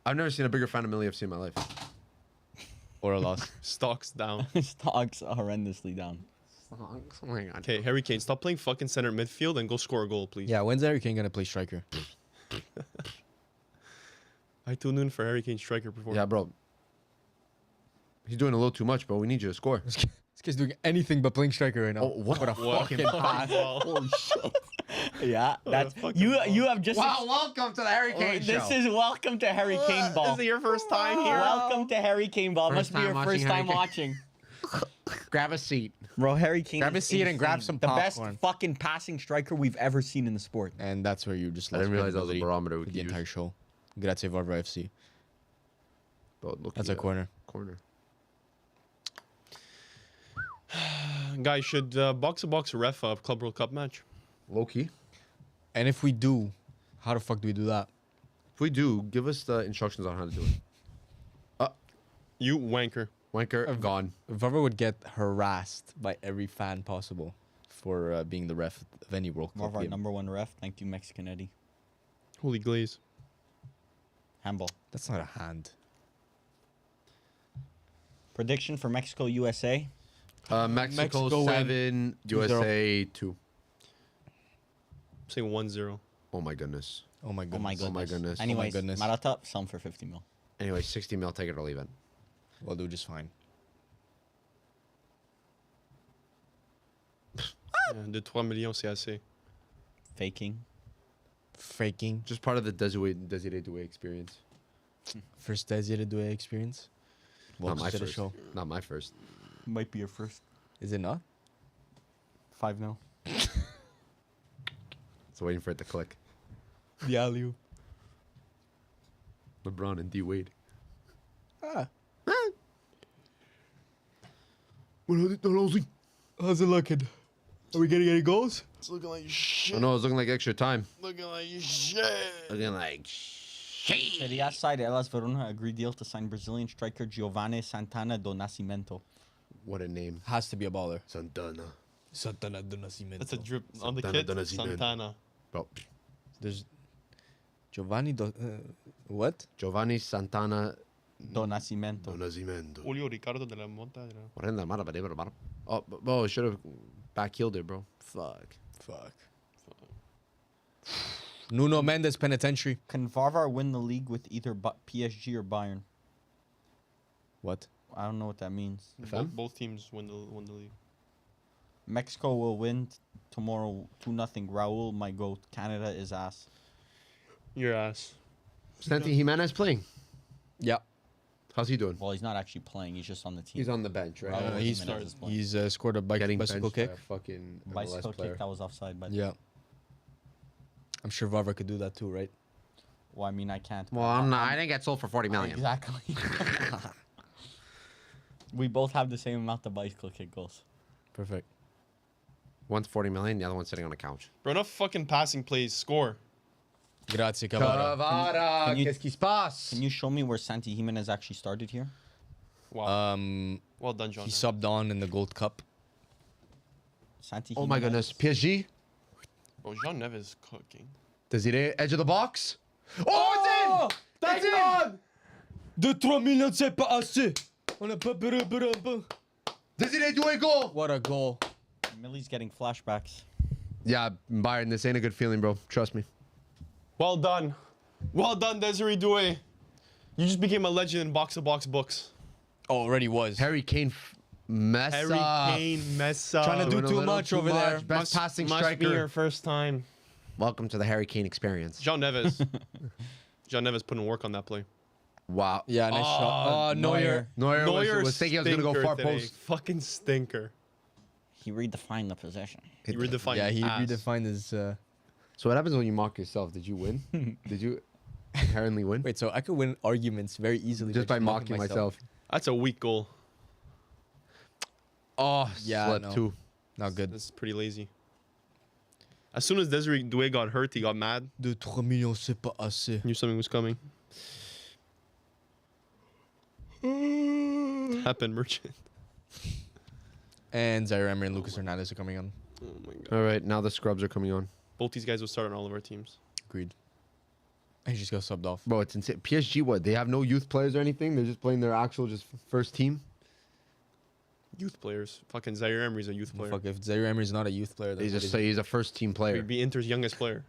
I've never seen a bigger fan of Mili FC in my life.
Or a loss.
Stocks down.
Stocks horrendously down.
Oh my god.
Okay, Harry Kane, stop playing fucking center midfield and go score a goal, please.
Yeah, when's Harry Kane gonna play striker?
I tuned in for Harry Kane striker performance.
Yeah, bro. He's doing a little too much, bro. We need you to score.
This guy's doing anything but playing striker right now.
Oh, what a
What?
fucking pass.
Holy shit.
Yeah, that's
fucking
you.
ball.
You have just.
Wow, welcome to the Harry Kane show.
This is welcome to Harry Kane ball.
Is it your first time here?
Welcome to Harry Kane ball.
First
Must be
time
your
watching
first
Harry
time
Kane.
watching.
Grab a seat.
Bro, Harry Kane.
Grab a
is
seat and grab
insane.
some
The best
popcorn.
fucking passing striker we've ever seen in the sport.
And that's where you just
I
lost
didn't realize that was a
credibility
barometer we
with
could
the
use.
entire show. Grazie Varvar FC.
Bro, look
That's
at
a corner.
Corner.
Guys, should box-to-box ref a Club World Cup match?
Low key.
And if we do, how the fuck do we do that?
If we do, give us the instructions on how to do it.
You wanker.
Wanker, gone.
Varvar would get harassed by every fan possible for being the ref of any World Cup
Varvar,
game.
#1 ref. Thank you, Mexican Eddie.
Holy glaze.
Handball.
That's not a hand.
Prediction for Mexico USA.
Mexico,
Mexico win.
7, USA 2.
I'm saying 1-0.
Oh my goodness.
Oh my goodness.
Oh my goodness.
Oh my goodness.
Anyways,
goodness.
Marata, some for 50 mil.
Anyway, 60 mil, take it or leave it.
We'll do just fine.
De 3 millions, c'est assez.
Faking.
Faking.
Just part of the Desiree Doué experience.
First Desiree Doué experience.
Not
Welcome
my
to the
first.
show.
Not my first.
Might be your first.
Is it not?
5-0.
So waiting for it to click.
The alley.
LeBron and D Wade.
How's it looking? Are we getting any goals?
It's looking like shit.
Oh no, it's looking like extra time.
Looking like shit.
Looking like shit.
Serie A side Elas Verona agreed deal to sign Brazilian striker Giovanni Santana do Nascimento.
What a name.
Has to be a baller.
Santana.
Santana do Nascimento.
That's a drip on the
Santana
kit.
do Nascimento.
Santana.
Bro,
There's Giovanni what?
Giovanni Santana
Do Nascimento.
Donazimento.
Julio Ricardo de la Monta.
Oh, should have back-heeled it, bro. Fuck.
Nuno Mendes Penitentiary.
Can Varvar win the league with either PSG or Bayern?
What?
I don't know what that means.
Both teams win the league.
Mexico will win tomorrow 2-0. Raul, my goat. Canada is ass.
Your ass.
Santi Jimenez playing.
Yeah.
How's he doing?
Well, he's not actually playing. He's just on the team.
He's on the bench, right?
Raul
He's
Jimenez is playing.
he's scored a
Getting
bicycle
benched by
kick.
a fucking MLS
Bicycle
player.
kick that was offside. But
Yeah. I'm sure Varvar could do that too, right?
well, I mean, I can't.
Well, I'm not. I didn't get sold for 40 million.
Exactly. We both have the same amount of bicycle kick goals.
Perfect.
One's 40 million, the other one's sitting on a couch.
Bro, enough fucking passing plays. Score.
Grazie, Cavara.
Cavara,
Can you-
qu'est-ce qui se passe?
Can you show me where Santi Jimenez actually started here?
Wow. Well done, John.
He subbed on in the Gold Cup.
Santi
Oh my
Jimenez.
goodness. PSG?
Bro, Jean Neves is cooking.
Desiree, edge of the box. Oh, it's in! That's in!
2-3 millions, c'est pas assez. On a pas.
Desiree, do a goal!
What a goal.
Milli's getting flashbacks.
Yeah, Bayern, this ain't a good feeling, bro. Trust me.
Well done. Well done, Desiree Doué. You just became a legend in box-to-box books.
Oh, already was.
Harry Kane mess
Harry
up.
Kane mess up.
Trying to do
Doing a
too
little
much
too
over there.
much. Best passing
must
striker.
be your first time.
Welcome to the Harry Kane experience.
Jean Neves. Jean Neves put in work on that play.
Wow.
Yeah, nice shot. Oh, Neuer.
Neuer was thinking he was going to go
stinker
far
today.
post.
Fucking stinker.
He redefined the possession.
He redefined
Yeah, he
ass.
redefined his.
So what happens when you mock yourself? Did you win? Did you inherently win?
Wait, so I could win arguments very easily
Just by mocking myself.
That's a weak goal.
Oh,
Yeah,
slept
no.
too.
Not good.
That's pretty lazy. As soon as Desiree Doué got hurt, he got mad.
2-3 millions, c'est pas assez.
Knew something was coming. Happened, merchant.
And Zaire Emery and Lucas Hernandez are coming on.
Oh my god.
All right, now the scrubs are coming on.
Both these guys will start on all of our teams.
Agreed. And he just got subbed off.
Bro, it's insane. PSG, what? They have no youth players or anything? They're just playing their actual just first team?
Youth players. Fucking Zaire Emery's a youth player.
Fuck, if Zaire Emery's not a youth player, then
He's
what
just
is
say
he?
he's a first team player.
He'd be Inter's youngest player.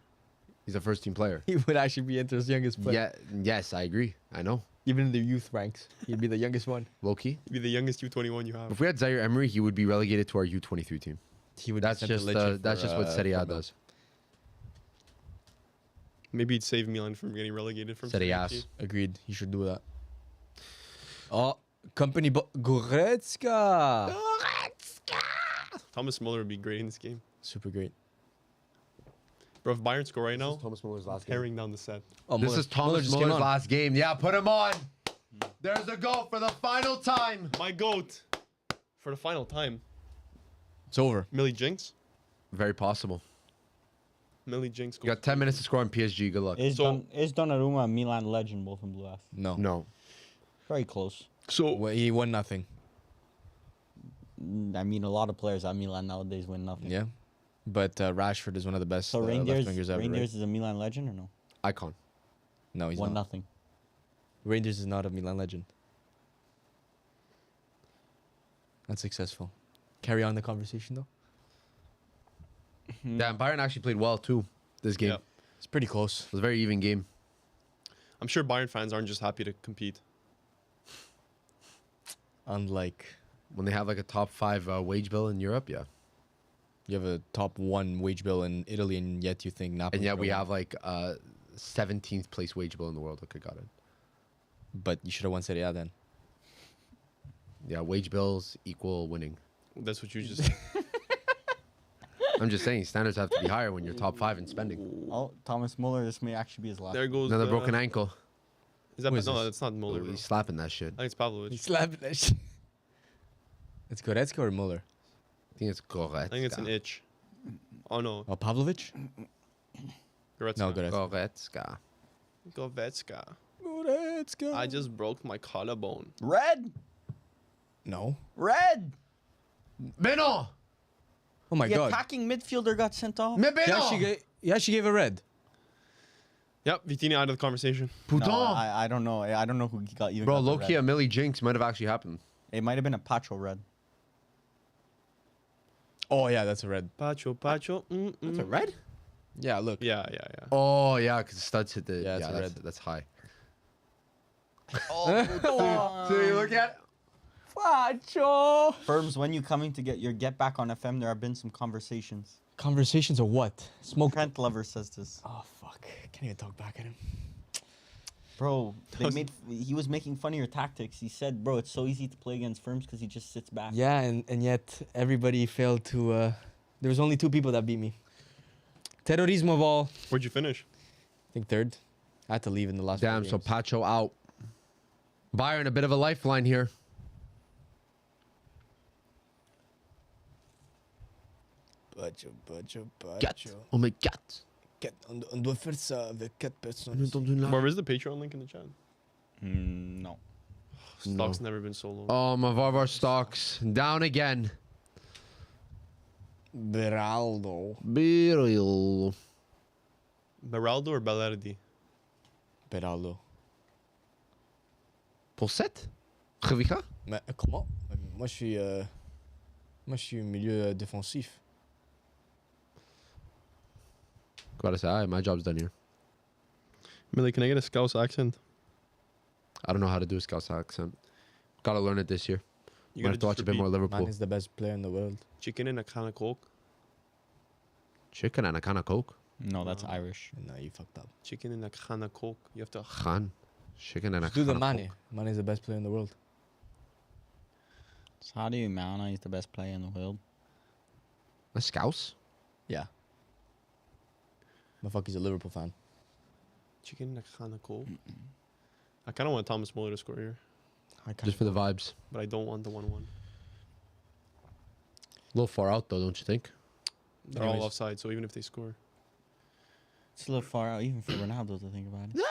He's a first team player.
He would actually be Inter's youngest player.
Yeah, yes, I agree. I know.
Even in the youth ranks, he'd be the youngest one.
Low key.
He'd be the youngest U21 you have.
If we had Zaire Emery, he would be relegated to our U23 team.
He would.
That's
be sent to
just
Lecce
that's
for,
just what Serie A
Coman.
does.
Maybe he'd save Milan from getting relegated from
Serie A.
Serie A.
Agreed. He should do that. Oh, company Goretzka.
Thomas Muller would be great in this game.
Super great.
Bro, if Bayern score right now,
Thomas Muller's last
tearing down the set.
Oh,
This
Muller-
is Thomas
Muller just came
Muller's
on.
last game. Yeah, put him on. There's a goal for the final time.
My goat. For the final time.
It's over.
Millie Jinx.
Very possible.
Millie Jinx.
You got 10 minutes to score on PSG. Good luck.
Is
So-
Donnarumma a Milan legend, both in blue ass?
No.
No.
Very close.
So
Well, he won nothing.
I mean, a lot of players at Milan nowadays win nothing.
Yeah. But Rashford is one of the best
So
left
Rangers,
wingers ever.
Rangers
Right?
is a Milan legend or no?
Icon.
No, he's
One
not.
nothing.
Rangers is not a Milan legend. That's successful. Carry on the conversation though.
Damn, Bayern actually played well too this game.
Yeah.
It's pretty close.
It was a very even game.
I'm sure Bayern fans aren't just happy to compete.
Unlike
When they have like a top 5 wage bill in Europe, yeah.
you have a top 1 wage bill in Italy, and yet you think Napoli.
And yet we
don't.
have like 17th place wage bill in the world. Okay, got it.
But you should have won Serie A then.
Yeah, wage bills equal winning.
That's what you just said.
I'm just saying, standards have to be higher when you're top 5 in spending.
Oh, Thomas Muller, this may actually be his last.
There goes
Another
the-
broken ankle.
Is that
Who is
no?
this?
That's not Muller. Bro.
He's slapping that shit.
I think it's Pavlovic.
slapping that shit. It's Goretzka or Muller?
I think it's correct.
I think it's an itch. Oh no,
Oh, Pavlovic?
Goretzka.
No, Goretzka.
Goretzka.
Goretzka.
Goretzka.
I just broke my collarbone.
Red!
No.
Red!
Beno!
Oh my
The
god.
attacking midfielder got sent off.
Me
He
Beno!
actually gave a red.
Yep, Vitinha out of the conversation.
No,
Putain.
I don't know. I don't know who got you.
Bro,
got the
low-key, a
red.
Mili jinx might have actually happened.
It might have been a Pacho red.
Oh yeah, that's a red.
Pacho.
That's a red? Yeah, look.
Yeah.
Oh, yeah, because studs hit the...
Yeah,
Yeah,
it's a
that's,
red.
that's high.
Oh,
So you look at...
Pacho. Firms, when you coming to get your get back on FM? There have been some conversations.
Conversations of what? Smoke.
Trent Lover says this.
Oh fuck! Can't even talk back at him.
Bro, he was making fun of your tactics. He said, bro, it's so easy to play against Firms because he just sits back.
Yeah, and yet everybody failed to. There was only 2 people that beat me. Terrorismo ball.
Where'd you finish?
I think 3rd. I had to leave in the last.
Damn,
4
so
games.
Pacho out. Bayern, a bit of a lifeline here.
Pacho.
Gat. Oh my God.
On doit faire ça avec 4 personnes.
Where is the Patreon link in the chat?
No.
Stock's never been so low.
Oh, my Varvar stocks. Down again.
Beraldo.
Biril.
Beraldo or Bellardi?
Beraldo.
Pour 7? Gewicht?
Mais comment? Moi je suis milieu défensif.
Gotta say, my job's done here.
Millie, can I get a Scouse accent?
I don't know how to do a Scouse accent. Gotta learn it this year.
You
Might have to watch a bit more Liverpool.
Man is the best player in the world.
chicken and a can of Coke.
Chicken and a can of Coke.
No, that's Irish.
No, you fucked up.
Chicken and a can of Coke. You have to.
Khan. Chicken and a
Just do the
can of
Mane.
Coke.
Mane is the best player in the world.
So how do you man? He's the best player in the world.
A Scouse?
Yeah. But fuck, he's a Liverpool fan.
Chicken and a can of Coke. I kind of want Thomas Muller to score here,
Just for the vibes.
but I don't want the 1-1.
A little far out, though, don't you think?
They're all
Anyways.
offside, so even if they score.
It's a little far out, even for Ronaldo to think about it.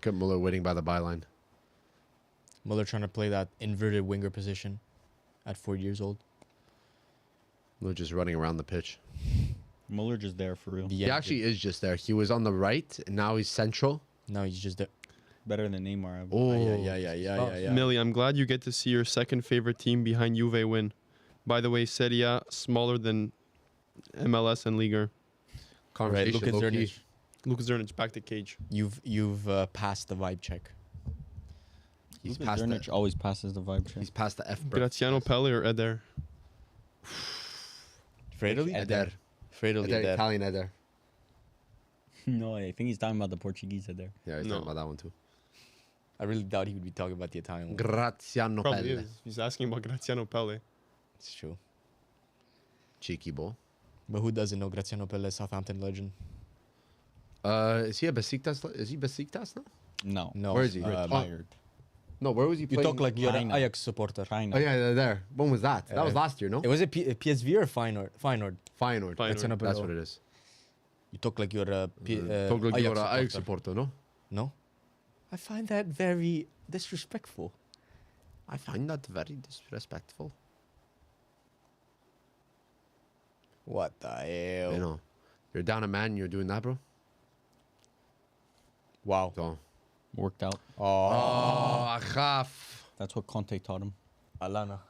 Get Muller waiting by the byline.
Muller trying to play that inverted winger position at 4 years old.
Muller just running around the pitch.
Muller just there for real.
He actually is just there. He was on the right, and now he's central.
No, he's just there.
Better than Neymar.
Oh,
Yeah.
Millie, I'm glad you get to see your second favorite team behind Juve win. By the way, Serie A smaller than MLS and Liga.
Right,
Conversation,
Lucas
low-key.
Zernic,
Lucas Zernic back to cage.
you've passed the vibe check.
He's
Lucas
past
Zernic
the,
always passes the vibe check.
he's past the F.
Graziano Pelle or Eder?
Fredoli?
Eder.
Fredoli,
Eder,
Eder.
Italian Eder.
No, I think he's talking about the Portuguese there.
Yeah, he's
No.
talking about that one too.
I really doubt he would be talking about the Italian one.
Graziano
Probably
Pelle.
is. He's asking about Graziano Pelle.
It's true.
Cheeky ball.
But who doesn't know Graziano Pelle, Southampton legend?
Is he a Besiktas? Is he Besiktas now?
No.
No.
Where is he?
Retired.
No, where was he
You
playing?
talk like you're an
China.
Ajax supporter.
China.
Oh yeah, there. When was that? That was last year, no?
It was a PSV or Feyenoord? Feyenoord.
Feyenoord.
Feyenoord.
That's what it is.
You talk like you're a
Talk like you're
Ajax
a Ajax
supporter.
supporter, no?
No? I find that very disrespectful.
I find that very disrespectful.
What the hell?
You know, you're down a man, you're doing that, bro.
Wow.
So.
Worked out.
Oh, Achaf.
That's what Conte taught him.
Alana.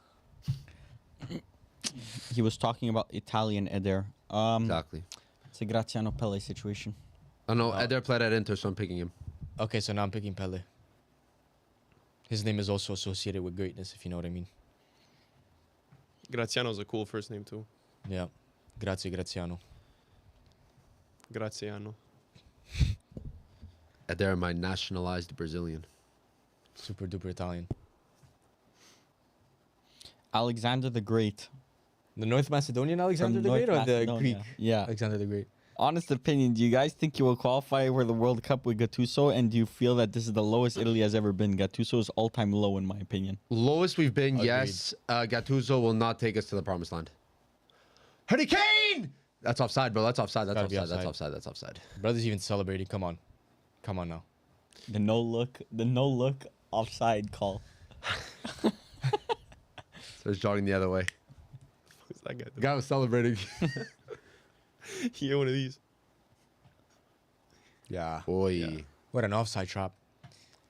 He was talking about Italian Eder.
Exactly.
It's a Graziano Pelle situation.
I know Eder played at Inter, so I'm picking him.
Okay, so now I'm picking Pele. His name is also associated with greatness, if you know what I mean.
Graziano's a cool first name too.
Yeah. Grazie, Graziano.
Graziano.
Eder, my nationalized Brazilian.
Super duper Italian.
Alexander the Great.
The North Macedonian Alexander
From
the Great or
North
the
Macedonia.
Greek
Yeah.
Alexander the Great?
Honest opinion, do you guys think you will qualify for the World Cup with Gattuso? And do you feel that this is the lowest Italy has ever been? Gattuso's all-time low, in my opinion.
Lowest we've been,
Agreed.
yes. Gattuso will not take us to the promised land. Hurricane! That's offside, bro. That's offside. That's
Gotta be
offside. That's
offside.
offside. That's offside.
Brother's even celebrating. Come on. Come on now.
The no look offside call.
Starts jogging the other way.
Who's that guy?
The guy was celebrating.
He had one of these.
Yeah.
Boy.
What an offside trap.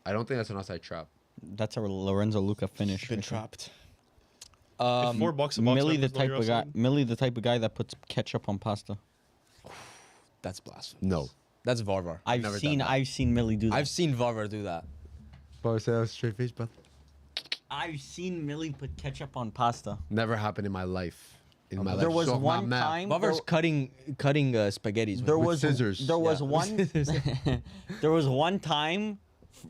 I don't think that's an outside trap.
That's a Lorenzo Luca finish.
Been trapped.
If 4 bucks a box
Millie the
was not
type
your
of guy.
offside?
Millie the type of guy that puts ketchup on pasta.
That's blasphemous.
No.
That's Varvar.
I've
Never
seen
done that.
I've seen Millie do that.
I've seen Varvar do that.
But I said straight face, brother.
I've seen Millie put ketchup on pasta.
Never happened in my life. In my
There
life.
was
So,
one
my man.
time.
Varvar's cutting spaghettis.
There
with
was
scissors.
There was
Yeah.
one. There was one time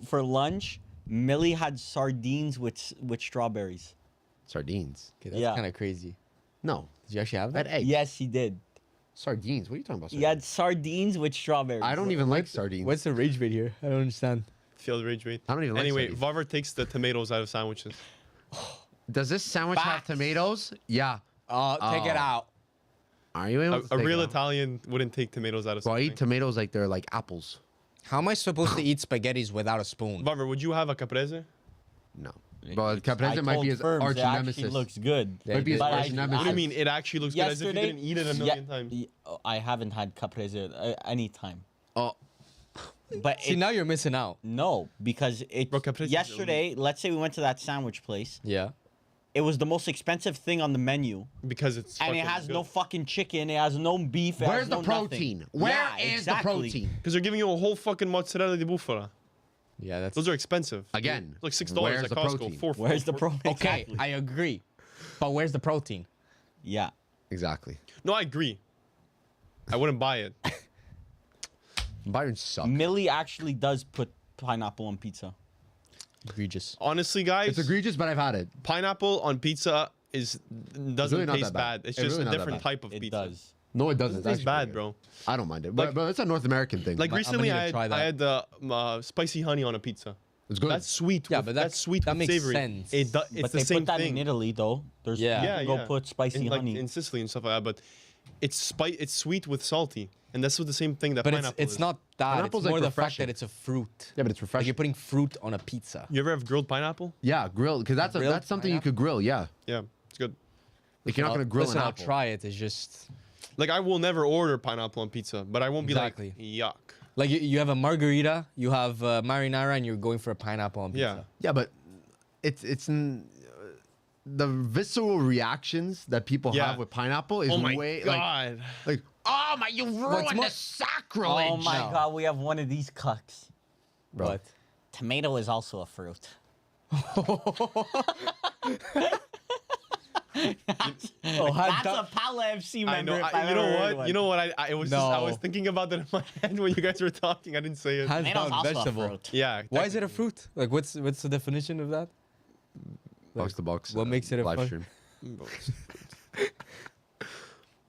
for lunch. Millie had sardines with strawberries.
Sardines.
Okay, that's
Yeah.
kind of crazy.
No.
Did you actually have
That
that?
egg.
Yes, he did.
Sardines. What are you talking about?
He had sardines with strawberries.
I don't even like sardines.
What's the rage bait here? I don't understand.
Field rage bait.
I don't even like
Anyway,
sardines.
Varvar takes the tomatoes out of sandwiches.
Does this sandwich have
Facts.
tomatoes? Yeah.
Take it
Oh.
out.
Are you able to
A
take
real
it out?
Italian wouldn't take tomatoes out of
Well, I
something.
eat tomatoes like they're like apples.
How am I supposed to eat spaghettis without a spoon?
Varvar, would you have a caprese?
No. But
I
Caprese might
told
be his
Ferms,
arch
it actually
nemesis.
looks good.
Might be his
But
arch
I-
nemesis.
What do you mean? It actually looks good as if you
Yesterday,
didn't eat it a million times.
I haven't had caprese anytime.
Oh,
But
See,
it,
now you're missing out.
no, because it
Bro, caprese is
yesterday. Let's say we went to that sandwich place.
Yeah.
It was the most expensive thing on the menu,
Because it's
and it
fucking
has
good.
no fucking chicken. It has no beef. It
where's
has
the
no
protein?
Nothing.
Where
Yeah,
is
exactly.
the protein?
Because they're giving you a whole fucking mozzarella di bufala.
Yeah, that's.
Those are expensive.
Again,
Like $6
where's
at
the
Costco.
protein?
Where's the protein?
Okay,
Exactly.
I agree. But where's the protein?
Yeah.
Exactly.
No, I agree. I wouldn't buy it.
Bayern suck.
Millie actually does put pineapple on pizza.
Egregious.
Honestly, guys,
It's egregious, but I've had it.
pineapple on pizza doesn't
really not
taste
that bad.
bad. It's
It's
just
really
a
not that
different
bad.
type of
It
pizza.
does.
No, it doesn't.
It tastes
It's
bad,
actually
bro.
I don't mind it.
Like-
But it's a North American thing.
Like
I'm
recently,
gonna
I
try that.
had the spicy honey on a pizza.
it's good.
That's sweet.
Yeah,
with-
but
that's sweet.
that
with
makes
savory.
sense.
It's
But
the
they
same
put that
thing.
in Italy, though. There's
Yeah.
you
Yeah,
can go
yeah.
put spicy
like
honey.
in Sicily and stuff like that. But it's sweet with salty, and that's what the same thing that
But
pineapple
it's
is.
not that.
Pineapple's,
It's more
like,
the fact
refreshing.
that it's a fruit.
yeah, but it's
Like
refreshing.
you're putting fruit on a pizza.
You ever have grilled pineapple?
yeah, grilled because that's
Grilled
that's something you could grill. Yeah,
Yeah, it's good.
like you're not gonna grill
Listen,
an
I'll
apple.
try it. It's just
Like I will never order pineapple on pizza, but I won't be
Exactly.
like yuck.
like you have a margarita, you have marinara, and you're going for a pineapple on pizza.
Yeah.
Yeah, but the visceral reactions that people
Yeah.
have with pineapple is
Oh my
way
god.
like oh my, you ruined
more-
the sacrilege.
Oh my god, we have one of these cucks.
Bro.
But
Tomato is also a fruit. That's a Pala FC
I
member.
know.
if I've
You know
ever heard
what?
one.
You know what? I was just, I was
No.
thinking about that in my head when you guys were talking. I didn't say it.
hands
Tomato's
down
also
vegetable.
a fruit.
Yeah.
Why is it a fruit? Like what's the definition of that?
Box to box.
What makes it a
live
fun-
stream?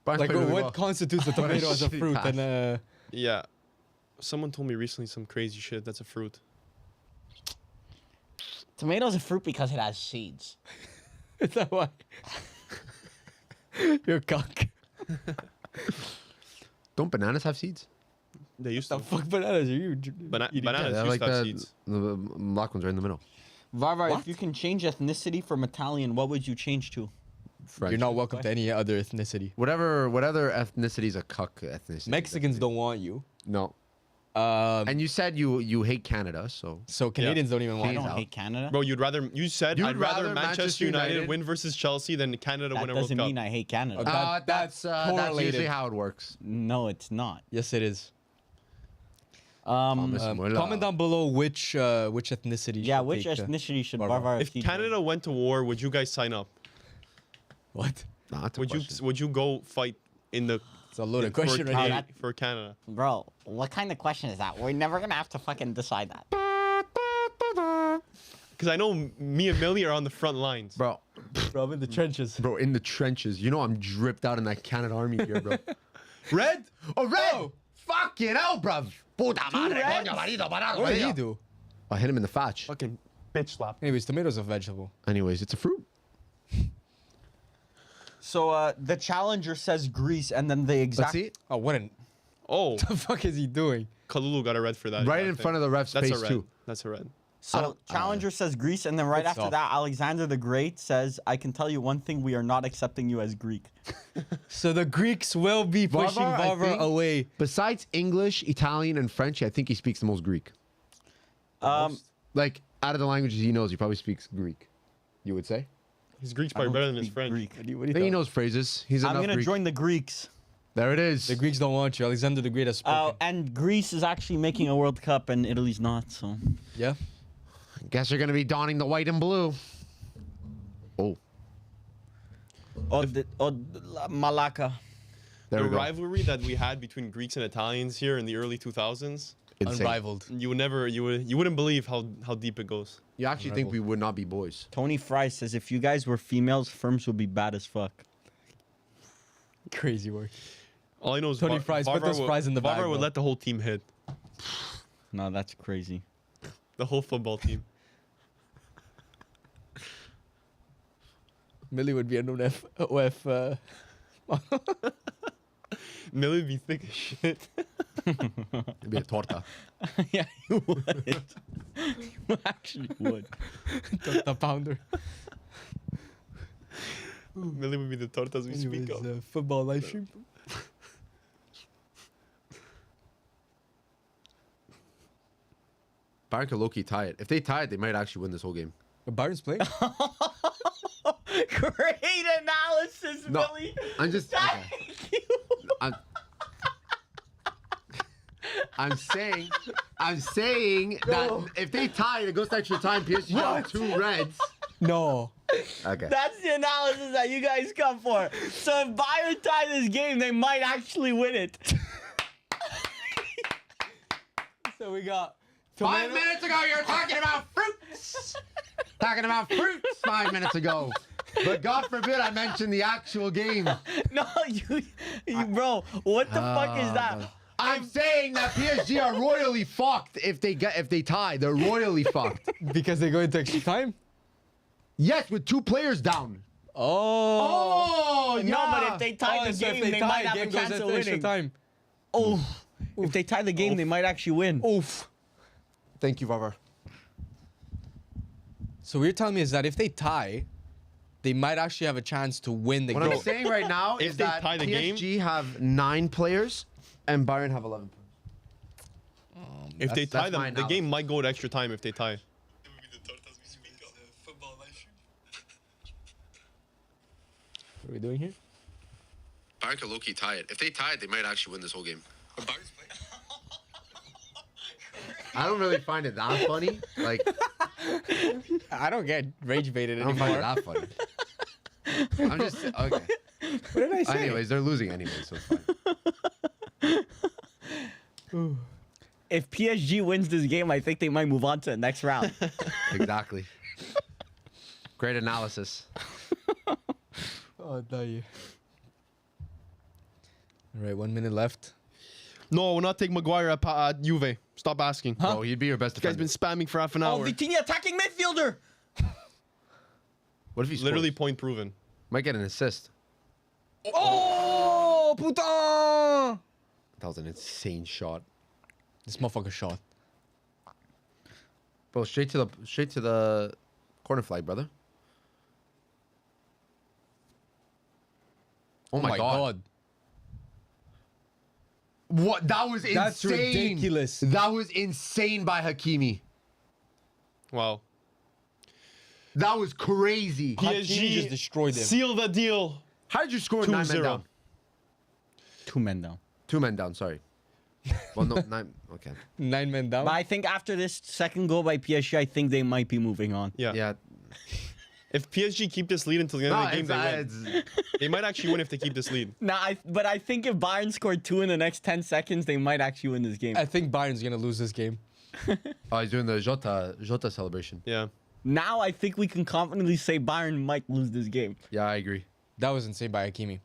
Like what constitutes a tomato as a
shitty
fruit?
pass.
And
Yeah. Someone told me recently some crazy shit. That's a fruit.
Tomato's a fruit because it has seeds.
is that why? You're a cock.
Don't bananas have seeds?
They used
The
to.
fuck bananas are you? eating?
Bananas
they're
used
like
to have
the,
seeds.
the black ones right in the middle.
Varvar,
What?
if you can change ethnicity from Italian, what would you change to?
French.
You're not welcome to any other ethnicity.
Whatever ethnicity is a cuck ethnicity.
Mexicans don't want you.
No.
Um,
And you said you hate Canada, so
so Canadians don't even
I
want
Canadians
don't
you.
out.
hate Canada.
Bro, you said
You'd
I'd rather
rather
Manchester
Manchester
United
United
win versus Chelsea than Canada
that
win a World
doesn't
Cup.
mean I hate Canada.
That's
that's
correlated.
usually how it works.
No, it's not.
Yes, it is.
Thomas Muller.
Comment down below which ethnicity.
Yeah,
should
which
take,
ethnicity should
Varvar.
Varvar
If
FC
Canada went to war, would you guys sign up?
What?
Nah, that's a
Would
question.
you go fight in the
It's a loaded
for,
question right
Ca-
here.
that-
for Canada?
join? Bro, what kind of question is that? We're never gonna have to fucking decide that.
Because I know me and Millie are on the front lines.
Bro,
Bro, I'm in the trenches.
bro, in the trenches. You know I'm dripped out in that Canada Army gear, bro.
Red?
Oh, red! Fucking hell, bruv! Puta madre,
reds?
coño, marido, parado,
What did
marido.
he do?
I hit him in the fatch.
Fucking bitch slap.
Anyways, tomatoes are vegetable.
Anyways, it's a fruit.
So the challenger says Greece, and then the exact.
Let's see.
Oh, what an...
Oh,
the fuck is he doing?
Kalulu got a red for that.
Right in front of the ref's
That's
face,
a red.
too.
That's a red.
So Challenger says Greece, and then right
Good
after
stuff.
that, Alexander the Great says, "I can tell you one thing: we are not accepting you as Greek."
So the Greeks will be pushing
Varvar, I
Varvar
think-
away.
Besides English, Italian, and French, I think he speaks the most Greek. Like, out of the languages he knows, he probably speaks Greek. You would say?
His Greek's
I
probably
don't
better than his
speak
French.
Greek.
What do you
I think he knows phrases. He's
I'm
enough
gonna
Greek.
join the Greeks.
There it is.
The Greeks don't want you. Alexander the Great has spoken.
And Greece is actually making a World Cup, and Italy's not. So
Yeah.
Guess you're gonna be donning the white and blue. Oh,
Malacca.
there
The
we go.
rivalry that we had between Greeks and Italians here in the early 2000s,
Insane.
Unrivaled.
you wouldn't believe how deep it goes.
You actually think we would not be boys?
Tony Fry says, "If you guys were females, Ferms would be bad as fuck."
Crazy work.
All I know is
Tony Fries, put those fries in the bag,
Varvar would
bro.
let the whole team hit,
No, that's crazy.
the whole football team.
Mili would be a known OF.
Mili would be thick as shit.
It'd be a torta.
Yeah, you would. You actually would.
the pounder.
Mili would be the tortas we speak of.
Football live stream.
Bayern could low-key tie it. If they tie it, they might actually win this whole game.
Byron's playing.
Great analysis,
No,
Billy.
I'm just. Okay.
Thank you.
I'm saying that if they tie it, it goes to extra time. PSG got 2 reds.
No.
Okay.
That's the analysis that you guys come for. So if Bayern tie this game, they might actually win it.
So we got
5 minutes ago, you were talking about fruits. Talking about fruits 5 minutes ago. But God forbid I mentioned the actual game.
No, you bro, what the fuck is that?
I'm saying that PSG are royally fucked if they tie. They're royally fucked.
because they go into extra time.
Yes, with 2 players down.
Oh.
Oh, yeah.
No, but if they tie the
so if
game, they might have a
game goes
chance of
into extra
winning.
time.
Oh, if they tie the game, they might actually win.
Oof.
Thank you, Varvar.
So what you're telling me is that if they tie, they might actually have a chance to win the
What
game.
I'm saying right now
If
is
they
that
tie the game-
PSG have 9 players and Bayern have 11 players.
If they tie
that's my
them, the game might go to extra time if they tie.
What are we doing here?
Bayern could low-key tie it. If they tie it, they might actually win this whole game. I don't really find it that funny. Like,
I don't get rage baited
I don't find it
anymore.
that funny. I'm just okay.
What did I say?
Anyways, they're losing anyway, so it's fine.
If PSG wins this game, I think they might move on to the next round.
Exactly. Great analysis.
Oh, tell you. All right, 1 minute left.
No, we'll not take Maguire at Juve. Stop asking.
Bro, he'd be your best
This guy's
defender.
been spamming for half an
Oh,
hour.
Vitinha attacking midfielder.
What if he
Literally
scores?
point proven.
Might get an assist.
Oh, putain!
That was an insane shot.
This motherfucker shot.
Bro, straight to the corner flag, brother. Oh my god. What? That was insane.
That's ridiculous.
That was insane by Hakimi.
Wow.
That was crazy.
PSG just destroyed them.
Seal the deal.
How did you score 9 men
2-0.
down?
2 men down.
2 men down, sorry. Well, no, 9. Okay.
9 men down.
But I think after this second goal by PSG, I think they might be moving on.
Yeah.
Yeah.
If PSG keep this lead until the end
No,
of the game, they win. They might actually win if they keep this lead.
But I think if Bayern scored 2 in the next 10 seconds, they might actually win this game.
I think Bayern's gonna lose this game.
Oh, he's doing the Jota celebration.
Yeah.
Now I think we can confidently say Bayern might lose this game.
Yeah, I agree.
That was insane by Hakimi.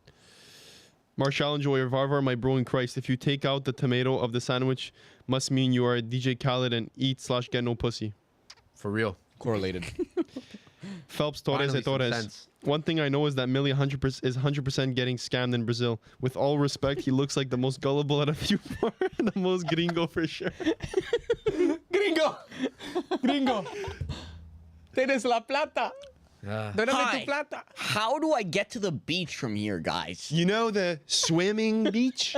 Marshall Enjoyer, Varvar, my bro in Christ. If you take out the tomato of the sandwich, must mean you are DJ Khaled and eat/get no pussy.
For real.
Correlated.
Phelps Torres
Finally
et
some
Torres.
sense.
One thing I know is that Mili 100% is 100% getting scammed in Brazil. With all respect, he looks like the most gullible out of you four and the most gringo for sure.
Gringo
Gringo. Gringo. Tienes la plata. Dóname
Hi.
tu plata.
How do I get to the beach from here, guys?
You know the swimming beach?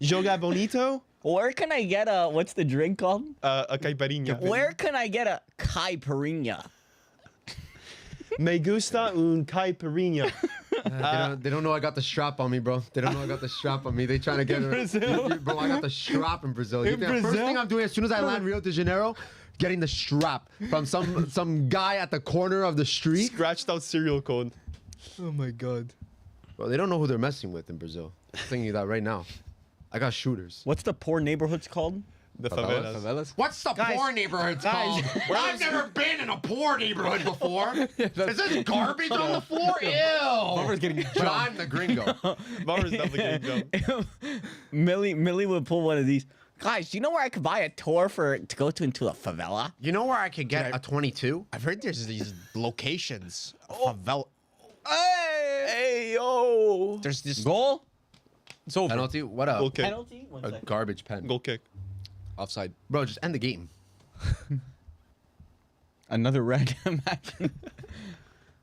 Joga Bonito?
Where can I get a, what's the drink called?
A caipirinha.
Where can I get a caipirinha?
Me gusta un caipirinha.
They don't know I got the strap on me, bro. They don't know I got the strap on me. They trying to get it.
Brazil?
Bro, I got the strap in Brazil. You
In
think the first
Brazil?
thing I'm doing as soon as I land Rio de Janeiro, getting the strap from some guy at the corner of the street.
Scratched out serial code.
Oh my god.
Bro, they don't know who they're messing with in Brazil. I'm thinking of that right now. I got shooters.
What's the poor neighborhoods called?
The
Favelas?
favelas.
Favelas?
What's the poor neighborhood called? I've never been in a poor neighborhood before. Is this garbage on the floor? Ew.
Varvar's getting
But I'm the gringo.
Varvar's definitely getting jumped.
Millie would pull one of these.
Guys, do you know where I could buy a tour to go into a favela?
You know where I could get a 22?
I've heard there's these locations.
Favela.
Hey, yo.
There's this
Goal?
It's over.
Penalty? What up?
Goal kick.
Penalty? One
A
second.
garbage pen.
Goal kick.
offside.
Bro, just end the game.
Another red. Imagine.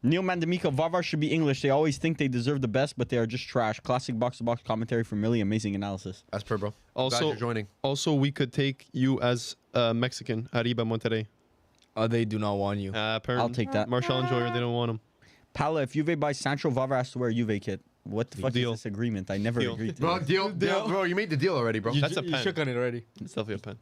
Neil Mandamico, Varvar should be English. They always think they deserve the best, but they are just trash. Classic box-to-box commentary from Millie. Amazing analysis.
As per, bro. Glad
Also,
you're joining.
also, we could take you as Mexican. Arriba Monterrey.
They do not want you.
Apparently.
I'll take that.
Marshall and Joyer, they don't want him.
Pala, if Juve buys Sancho, Varvar has to wear a Juve kit. What the fuck
Deal.
is this agreement? I never
Deal.
agreed to
Bro,
it.
deal. Bro, you made the deal already, bro.
That's a
You
pen.
shook on it already.
It's definitely a pen.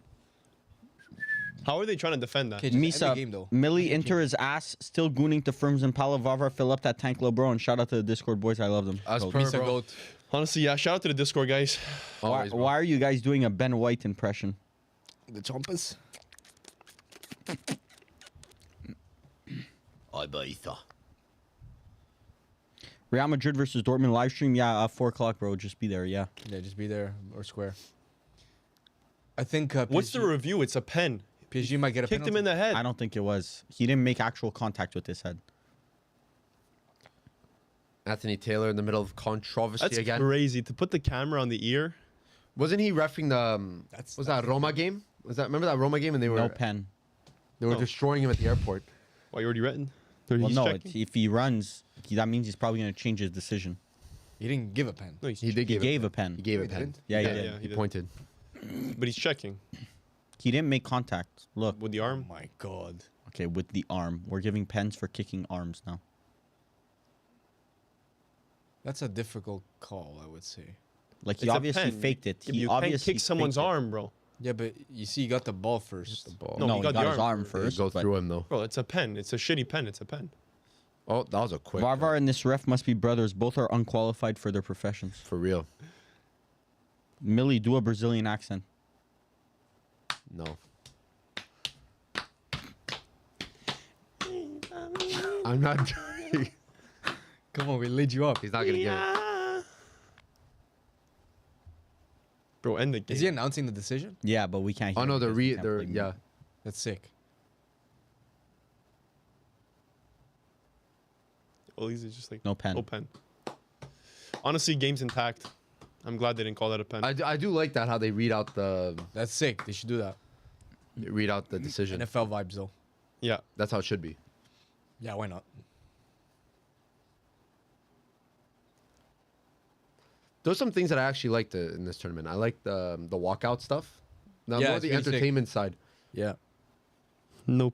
How are they trying to defend that?
Okay, just end the
Misa,
game, though.
Millie Inter his ass, still gooning to Ferms and Pala. Varvar, fill up that tank low, bro, and shout out to the Discord boys. I love them.
As
Goat.
per,
Misa
bro.
goat.
Honestly, yeah. Shout out to the Discord guys.
Why,
Always, bro.
why are you guys doing a Ben White impression?
The Chompas.
Real Madrid versus Dortmund live stream. Yeah, 4 o'clock, bro. Just be there. Yeah.
Yeah, just be there or square. I think
What's the review? It's a pen.
PSG might get a
Kicked him
penalty.
in the head.
I don't think it was. He didn't make actual contact with his head.
Anthony Taylor in the middle of controversy
That's
again.
crazy to put the camera on the ear.
Wasn't he reffing the was that Roma game? Was that remember that Roma game and they were
No pen.
they were
No.
destroying him at the airport.
Why you already written?
Well,
He's
no.
checking?
If he runs, that means he's probably going to change his decision.
He didn't give a pen.
No, he's
He did
He
give
gave
it.
a pen.
He gave
No,
a
he
pen.
didn't.
Yeah, he
Yeah,
did.
yeah.
He
did.
pointed.
But he's checking
He didn't make contact. Look.
with the
Oh
arm.
my god.
Okay, with the arm. We're giving pens for kicking arms now.
That's a difficult call, I would say.
Like, he
It's a
obviously
pen.
faked it.
Yeah, but
He
you can't
obviously
kick someone's
faked it.
arm, bro.
Yeah, but you see, he got the ball first.
The ball.
No,
No,
he
he
got
got
the
his
arm.
arm first.
Go
but
through him though.
Bro, it's a pen. It's a shitty pen. It's a pen.
Oh, that was a quick.
Varvar and this ref must be brothers. Both are unqualified for their professions.
For real.
Millie, do a Brazilian accent.
No. I'm not doing.
Come on, we laid you up.
He's not gonna get it.
Bro, end the game.
Is he announcing the decision?
Yeah, but we can't hear
Oh no,
it
they're
because we can't
they're
play
yeah.
music.
That's sick.
Well, he's just like
No pen.
no pen. Honestly, game's intact. I'm glad they didn't call that a pen.
I do like that how they read out the
That's sick. They should do that.
decision.
NFL vibes, though.
Yeah.
That's how it should be.
Yeah, why not?
There's some things that I actually liked in this tournament. I like the walkout stuff. Now
Yeah,
more
it's
the
really sick.
entertainment side.
Yeah.
No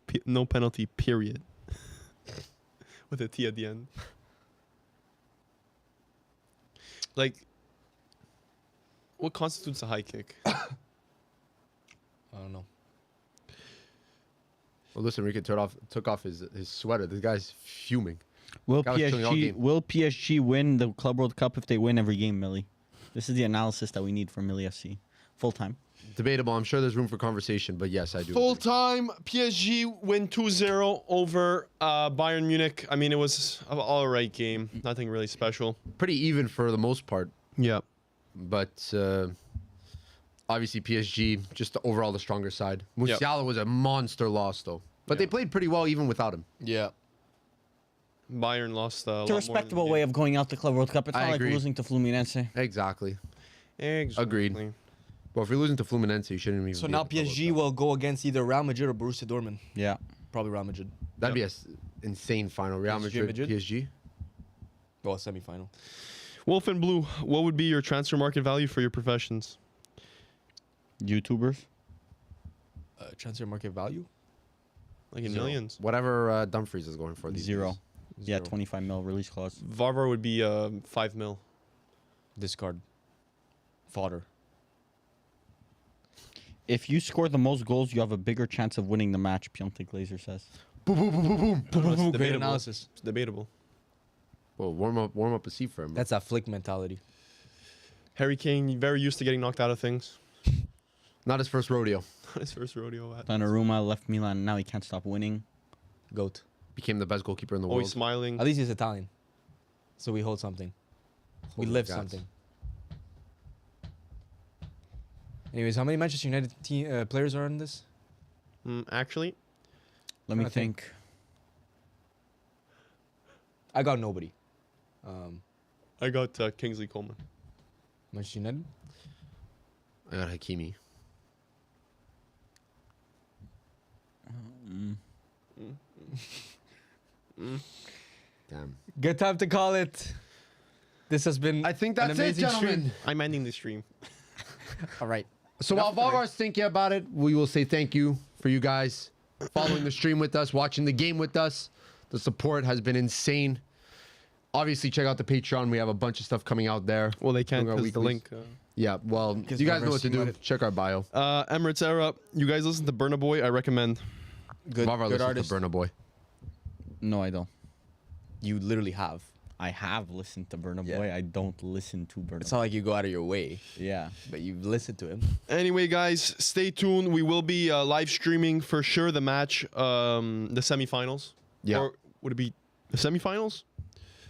penalty. Period. With a T at the end. Like, what constitutes a high kick?
I don't know.
Well, listen, Ricky took off his sweater. This guy's fuming.
Will
Guy was chilling all game.
PSG win the Club World Cup if they win every game, Millie? This is the analysis that we need from Millie FC. Full time.
Debatable. I'm sure there's room for conversation, but yes, I do.
Full
agree.
time, PSG win 2-0 over Bayern Munich. I mean, it was an all right game. Nothing really special.
Pretty even for the most part,
Yeah.
but obviously PSG just overall the stronger side.
Yep.
Musiala was a monster loss though, but they
Yeah.
played pretty well even without him.
Yeah.
Bayern lost a lot
It's a
more
respectable
than
way of going out the Club World Cup. It's
I
not like
agree.
losing to Fluminense.
Exactly.
Exactly.
Agreed. Well, if you're losing to Fluminense, you shouldn't even.
So
be
now
able to talk
PSG
about
will go against either Real Madrid or Borussia Dortmund.
Yeah.
Probably Real Madrid.
that. That'd be an insane final. Real
PSG,
Madrid, PSG.
Well, semi-final.
Wolf and Blue, what would be your transfer market value for your professions?
YouTubers.
Transfer market value?
Like in millions.
Whatever Dumfries is going for. These
Zero.
days.
Yeah,
0.
25 mil release clause.
Varvar would be 5 mil.
Discard. Fodder.
If you score the most goals, you have a bigger chance of winning the match, Piontek Glazer says.
Boom, boom, boom, boom, boom.
No, it's
Great
debatable.
analysis.
It's debatable.
Well, warm up a seat for him.
That's that flick mentality.
Harry Kane, very used to getting knocked out of things.
Not his first rodeo.
His first rodeo at.
Donnarumma left Milan, now he can't stop winning.
Goat.
Became the best goalkeeper in the
Always
world.
smiling.
At least he's Italian. So we hold something. We
Holy
live
gods.
something. Anyways, how many Manchester United players are in this?
Actually,
Let me
I think-
think.
I got nobody.
I got Kingsley Coman.
Manchester United?
I got Hakimi. Damn.
Good time to call it. This has been
I think
an
that's it,
amazing
gentlemen.
stream.
I'm ending the stream.
All right.
So while Varvar's thinking about it, we will say thank you for you guys following the stream with us, watching the game with us. The support has been insane. Obviously, check out the Patreon. We have a bunch of stuff coming out there.
Well, they can't
Doing our
because the
weeklies.
link.
Yeah, well,
Because
you guys know
Varvar's
what to
stream
do.
it.
Check our bio.
Emirates Era. You guys listen to Burna Boy. I recommend.
Good,
Varvar
good
listens
artist.
to Burna Boy.
No, I don't.
You literally have.
I have listened to Burna
Yeah.
Boy. I don't listen to Burna
It's
Boy.
not like you go out of your way,
Yeah.
but you listen to him.
Anyway, guys, stay tuned. We will be live streaming for sure the match, the semifinals.
Yeah.
Or would it be the semifinals?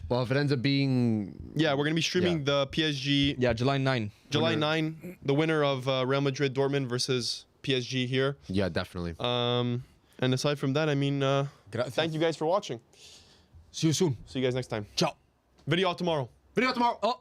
Well, if it ends up being...
Yeah, we're gonna be streaming the PSG
Yeah, July 9.
July 9, the winner of Real Madrid Dortmund versus PSG here.
Yeah, definitely.
And aside from that, I mean, thank you guys for watching.
See you soon.
See you guys next time.
Ciao.
Video out tomorrow.
Video tomorrow.
Oh.